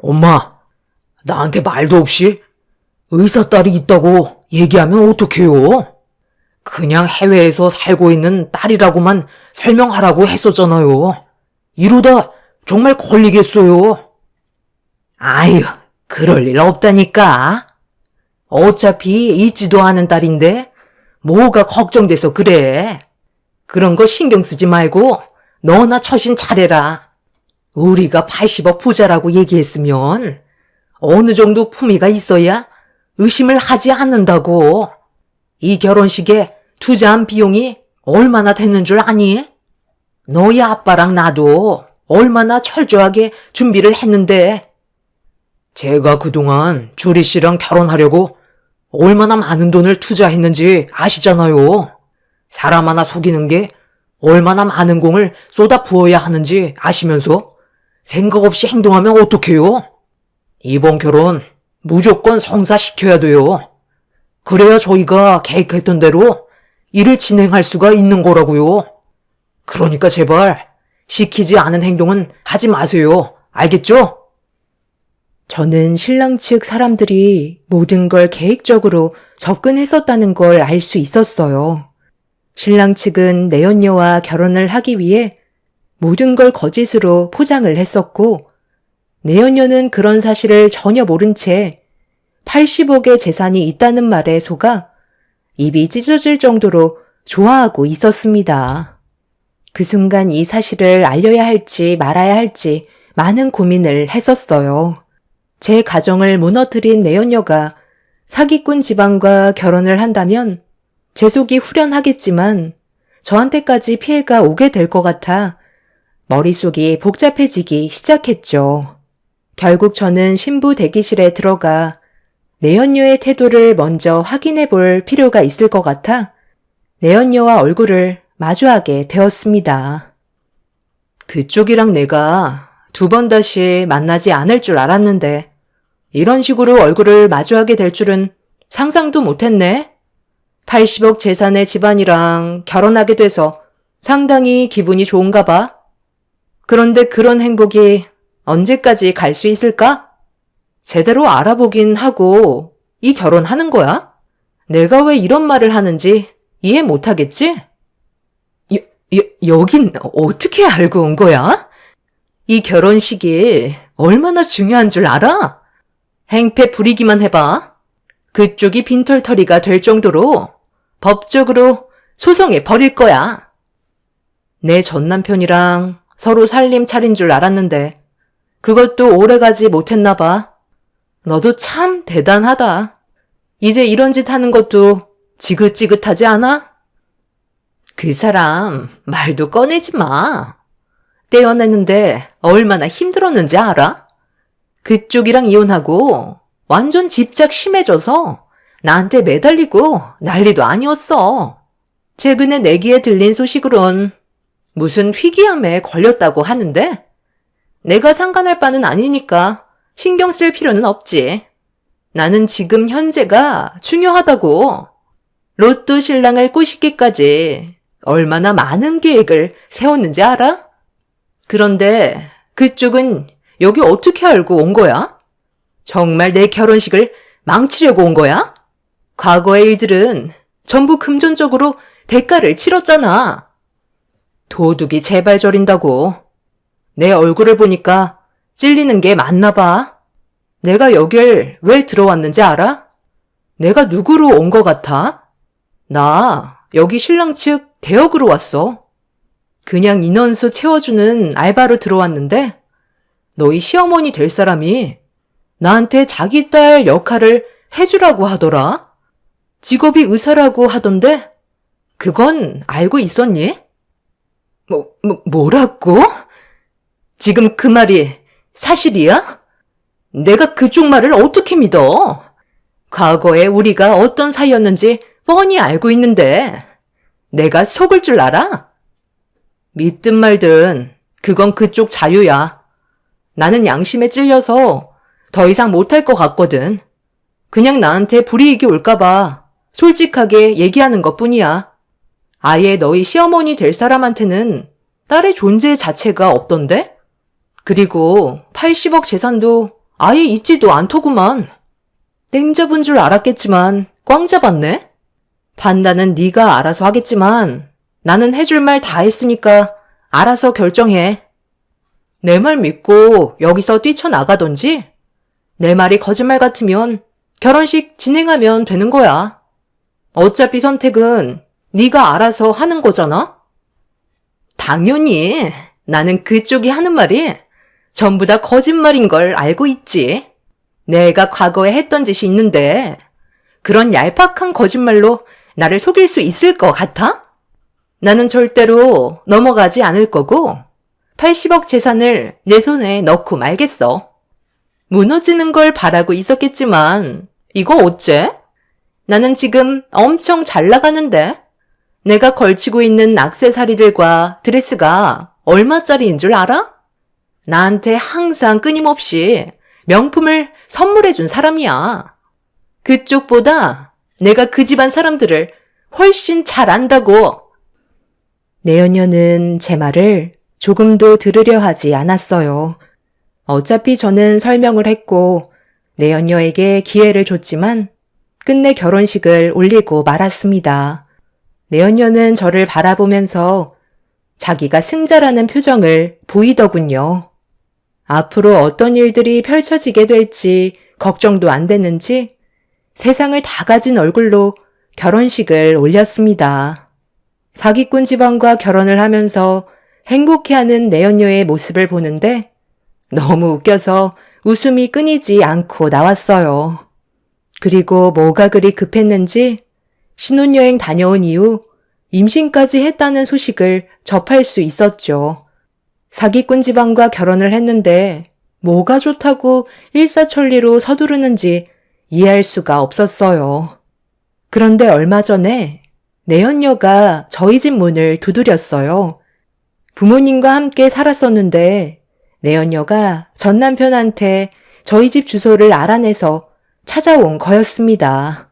엄마, 나한테 말도 없이 의사 딸이 있다고 얘기하면 어떡해요? 그냥 해외에서 살고 있는 딸이라고만 설명하라고 했었잖아요. 이러다 정말 걸리겠어요. 아유, 그럴 일 없다니까. 어차피 있지도 않은 딸인데 뭐가 걱정돼서 그래. 그런 거 신경 쓰지 말고 너나 처신 잘해라. 우리가 80억 부자라고 얘기했으면 어느 정도 품위가 있어야 의심을 하지 않는다고. 이 결혼식에 투자한 비용이 얼마나 되는 줄 아니? 너희 아빠랑 나도 얼마나 철저하게 준비를 했는데. 제가 그동안 주리 씨랑 결혼하려고 얼마나 많은 돈을 투자했는지 아시잖아요. 사람 하나 속이는 게 얼마나 많은 공을 쏟아 부어야 하는지 아시면서 생각 없이 행동하면 어떡해요? 이번 결혼 무조건 성사시켜야 돼요. 그래야 저희가 계획했던 대로 일을 진행할 수가 있는 거라고요. 그러니까 제발 시키지 않은 행동은 하지 마세요. 알겠죠? 저는 신랑 측 사람들이 모든 걸 계획적으로 접근했었다는 걸 알 수 있었어요. 신랑 측은 내연녀와 결혼을 하기 위해 모든 걸 거짓으로 포장을 했었고 내연녀는 그런 사실을 전혀 모른 채 80억의 재산이 있다는 말에 속아 입이 찢어질 정도로 좋아하고 있었습니다. 그 순간 이 사실을 알려야 할지 말아야 할지 많은 고민을 했었어요. 제 가정을 무너뜨린 내연녀가 사기꾼 집안과 결혼을 한다면 제 속이 후련하겠지만 저한테까지 피해가 오게 될 것 같아 머릿속이 복잡해지기 시작했죠. 결국 저는 신부 대기실에 들어가 내연녀의 태도를 먼저 확인해 볼 필요가 있을 것 같아 내연녀와 얼굴을 마주하게 되었습니다. 그쪽이랑 내가 두 번 다시 만나지 않을 줄 알았는데 이런 식으로 얼굴을 마주하게 될 줄은 상상도 못했네. 80억 재산의 집안이랑 결혼하게 돼서 상당히 기분이 좋은가 봐. 그런데 그런 행복이 언제까지 갈 수 있을까? 제대로 알아보긴 하고 이 결혼하는 거야? 내가 왜 이런 말을 하는지 이해 못하겠지? 여긴 어떻게 알고 온 거야? 이 결혼식이 얼마나 중요한 줄 알아? 행패 부리기만 해봐. 그쪽이 빈털터리가 될 정도로 법적으로 소송해 버릴 거야. 내 전 남편이랑 서로 살림 차린 줄 알았는데 그것도 오래가지 못했나 봐. 너도 참 대단하다. 이제 이런 짓 하는 것도 지긋지긋하지 않아? 그 사람 말도 꺼내지 마. 떼어내는데 얼마나 힘들었는지 알아? 그쪽이랑 이혼하고 완전 집착 심해져서 나한테 매달리고 난리도 아니었어. 최근에 내 귀에 들린 소식으론 무슨 희귀암에 걸렸다고 하는데 내가 상관할 바는 아니니까 신경 쓸 필요는 없지. 나는 지금 현재가 중요하다고. 로또 신랑을 꼬시기까지 얼마나 많은 계획을 세웠는지 알아? 그런데 그쪽은 여기 어떻게 알고 온 거야? 정말 내 결혼식을 망치려고 온 거야? 과거의 일들은 전부 금전적으로 대가를 치렀잖아. 도둑이 제발 저린다고. 내 얼굴을 보니까 찔리는 게 맞나 봐. 내가 여길 왜 들어왔는지 알아? 내가 누구로 온 것 같아? 나 여기 신랑 측 대역으로 왔어. 그냥 인원수 채워주는 알바로 들어왔는데 너희 시어머니 될 사람이 나한테 자기 딸 역할을 해주라고 하더라. 직업이 의사라고 하던데 그건 알고 있었니? 뭐라고? 지금 그 말이 사실이야? 내가 그쪽 말을 어떻게 믿어? 과거에 우리가 어떤 사이였는지 뻔히 알고 있는데 내가 속을 줄 알아? 믿든 말든 그건 그쪽 자유야. 나는 양심에 찔려서 더 이상 못할 것 같거든. 그냥 나한테 불이익이 올까봐 솔직하게 얘기하는 것뿐이야. 아예 너희 시어머니 될 사람한테는 딸의 존재 자체가 없던데? 그리고 80억 재산도 아예 있지도 않더구만. 땡 잡은 줄 알았겠지만 꽝 잡았네? 판단은 네가 알아서 하겠지만 나는 해줄 말 다 했으니까 알아서 결정해. 내 말 믿고 여기서 뛰쳐나가던지 내 말이 거짓말 같으면 결혼식 진행하면 되는 거야. 어차피 선택은 네가 알아서 하는 거잖아? 당연히 나는 그쪽이 하는 말이 전부 다 거짓말인 걸 알고 있지. 내가 과거에 했던 짓이 있는데 그런 얄팍한 거짓말로 나를 속일 수 있을 것 같아? 나는 절대로 넘어가지 않을 거고 80억 재산을 내 손에 넣고 말겠어. 무너지는 걸 바라고 있었겠지만 이거 어째? 나는 지금 엄청 잘 나가는데 내가 걸치고 있는 액세서리들과 드레스가 얼마짜리인 줄 알아? 나한테 항상 끊임없이 명품을 선물해 준 사람이야. 그쪽보다 내가 그 집안 사람들을 훨씬 잘 안다고. 내연녀는 제 말을 조금도 들으려 하지 않았어요. 어차피 저는 설명을 했고 내연녀에게 기회를 줬지만 끝내 결혼식을 올리고 말았습니다. 내연녀는 저를 바라보면서 자기가 승자라는 표정을 보이더군요. 앞으로 어떤 일들이 펼쳐지게 될지 걱정도 안 되는지 세상을 다 가진 얼굴로 결혼식을 올렸습니다. 사기꾼 집안과 결혼을 하면서 행복해하는 내연녀의 모습을 보는데 너무 웃겨서 웃음이 끊이지 않고 나왔어요. 그리고 뭐가 그리 급했는지 신혼여행 다녀온 이후 임신까지 했다는 소식을 접할 수 있었죠. 사기꾼 집안과 결혼을 했는데 뭐가 좋다고 일사천리로 서두르는지 이해할 수가 없었어요. 그런데 얼마 전에 내연녀가 저희 집 문을 두드렸어요. 부모님과 함께 살았었는데 내연녀가 전 남편한테 저희 집 주소를 알아내서 찾아온 거였습니다.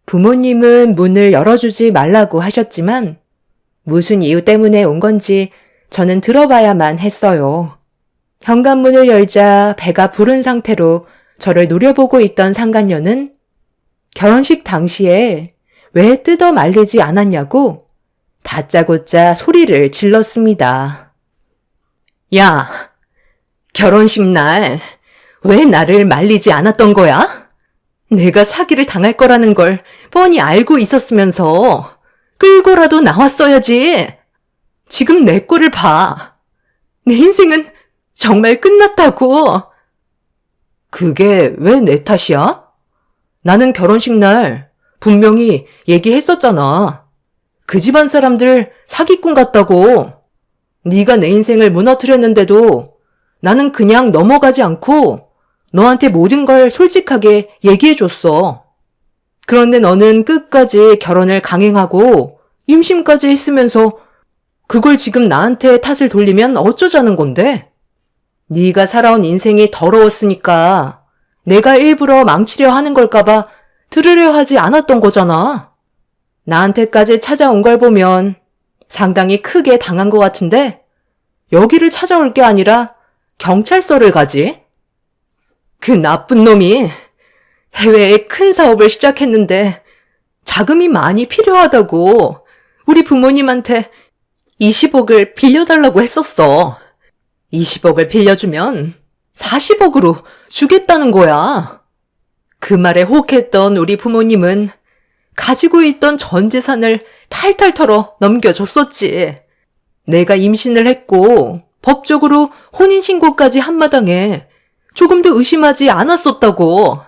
부모님은 문을 열어주지 말라고 하셨지만 무슨 이유 때문에 온 건지 저는 들어봐야만 했어요. 현관문을 열자 배가 부른 상태로 저를 노려보고 있던 상간녀는 결혼식 당시에 왜 뜯어 말리지 않았냐고 다짜고짜 소리를 질렀습니다. 야, 결혼식 날 왜 나를 말리지 않았던 거야? 내가 사기를 당할 거라는 걸 뻔히 알고 있었으면서 끌고라도 나왔어야지. 지금 내 꼴을 봐. 내 인생은 정말 끝났다고. 그게 왜 내 탓이야? 나는 결혼식 날 분명히 얘기했었잖아. 그 집안 사람들 사기꾼 같다고. 네가 내 인생을 무너뜨렸는데도 나는 그냥 넘어가지 않고 너한테 모든 걸 솔직하게 얘기해줬어. 그런데 너는 끝까지 결혼을 강행하고 임신까지 했으면서 그걸 지금 나한테 탓을 돌리면 어쩌자는 건데? 네가 살아온 인생이 더러웠으니까 내가 일부러 망치려 하는 걸까봐 들으려 하지 않았던 거잖아. 나한테까지 찾아온 걸 보면 상당히 크게 당한 것 같은데 여기를 찾아올 게 아니라 경찰서를 가지? 그 나쁜 놈이 해외에 큰 사업을 시작했는데 자금이 많이 필요하다고 우리 부모님한테 20억을 빌려달라고 했었어. 20억을 빌려주면 40억으로 주겠다는 거야. 그 말에 혹했던 우리 부모님은 가지고 있던 전 재산을 탈탈 털어 넘겨줬었지. 내가 임신을 했고 법적으로 혼인신고까지 한마당에 조금도 의심하지 않았었다고.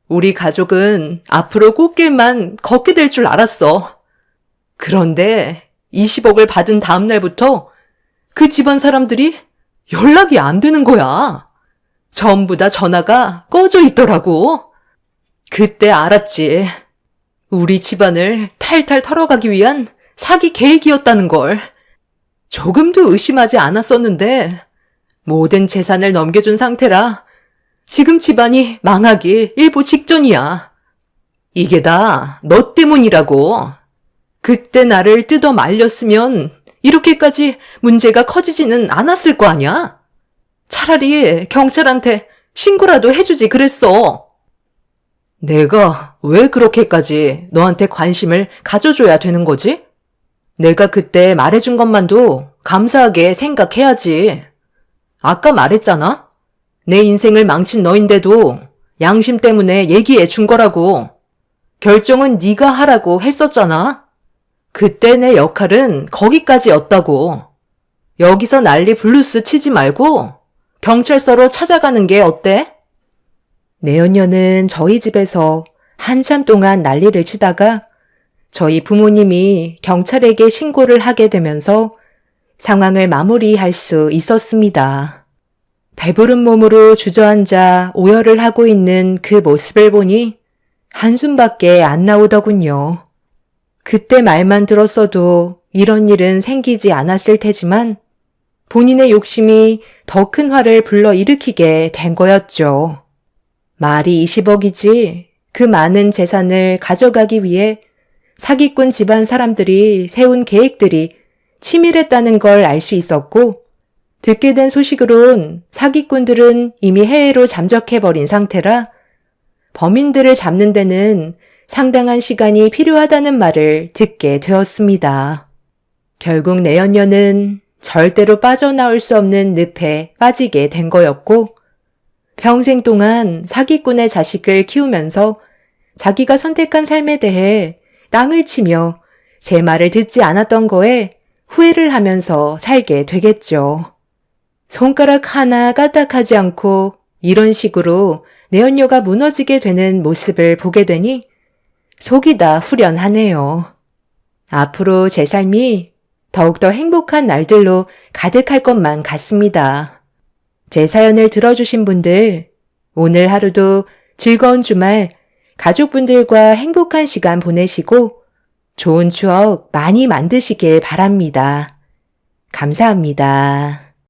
우리 가족은 앞으로 꽃길만 걷게 될 줄 알았어. 그런데 20억을 받은 다음 날부터 그 집안 사람들이 연락이 안 되는 거야. 전부 다 전화가 꺼져 있더라고. 그때 알았지. 우리 집안을 탈탈 털어가기 위한 사기 계획이었다는 걸. 조금도 의심하지 않았었는데 모든 재산을 넘겨준 상태라 지금 집안이 망하기 일보 직전이야. 이게 다 너 때문이라고. 그때 나를 뜯어 말렸으면 이렇게까지 문제가 커지지는 않았을 거 아니야? 차라리 경찰한테 신고라도 해주지 그랬어. 내가 왜 그렇게까지 너한테 관심을 가져줘야 되는 거지? 내가 그때 말해준 것만도 감사하게 생각해야지. 아까 말했잖아? 내 인생을 망친 너인데도 양심 때문에 얘기해 준 거라고. 결정은 네가 하라고 했었잖아. 그때 내 역할은 거기까지였다고. 여기서 난리 블루스 치지 말고 경찰서로 찾아가는 게 어때? 내연녀는 저희 집에서 한참 동안 난리를 치다가 저희 부모님이 경찰에게 신고를 하게 되면서 상황을 마무리할 수 있었습니다. 배부른 몸으로 주저앉아 오열을 하고 있는 그 모습을 보니 한숨밖에 안 나오더군요. 그때 말만 들었어도 이런 일은 생기지 않았을 테지만 본인의 욕심이 더 큰 화를 불러일으키게 된 거였죠. 말이 20억이지 그 많은 재산을 가져가기 위해 사기꾼 집안 사람들이 세운 계획들이 치밀했다는 걸 알 수 있었고 듣게 된 소식으론 사기꾼들은 이미 해외로 잠적해버린 상태라 범인들을 잡는 데는 상당한 시간이 필요하다는 말을 듣게 되었습니다. 결국 내연녀는 절대로 빠져나올 수 없는 늪에 빠지게 된 거였고 평생 동안 사기꾼의 자식을 키우면서 자기가 선택한 삶에 대해 땅을 치며 제 말을 듣지 않았던 거에 후회를 하면서 살게 되겠죠. 손가락 하나 까딱하지 않고 이런 식으로 내연녀가 무너지게 되는 모습을 보게 되니 속이 다 후련하네요. 앞으로 제 삶이 더욱더 행복한 날들로 가득할 것만 같습니다. 제 사연을 들어주신 분들, 오늘 하루도 즐거운 주말 가족분들과 행복한 시간 보내시고 좋은 추억 많이 만드시길 바랍니다. 감사합니다.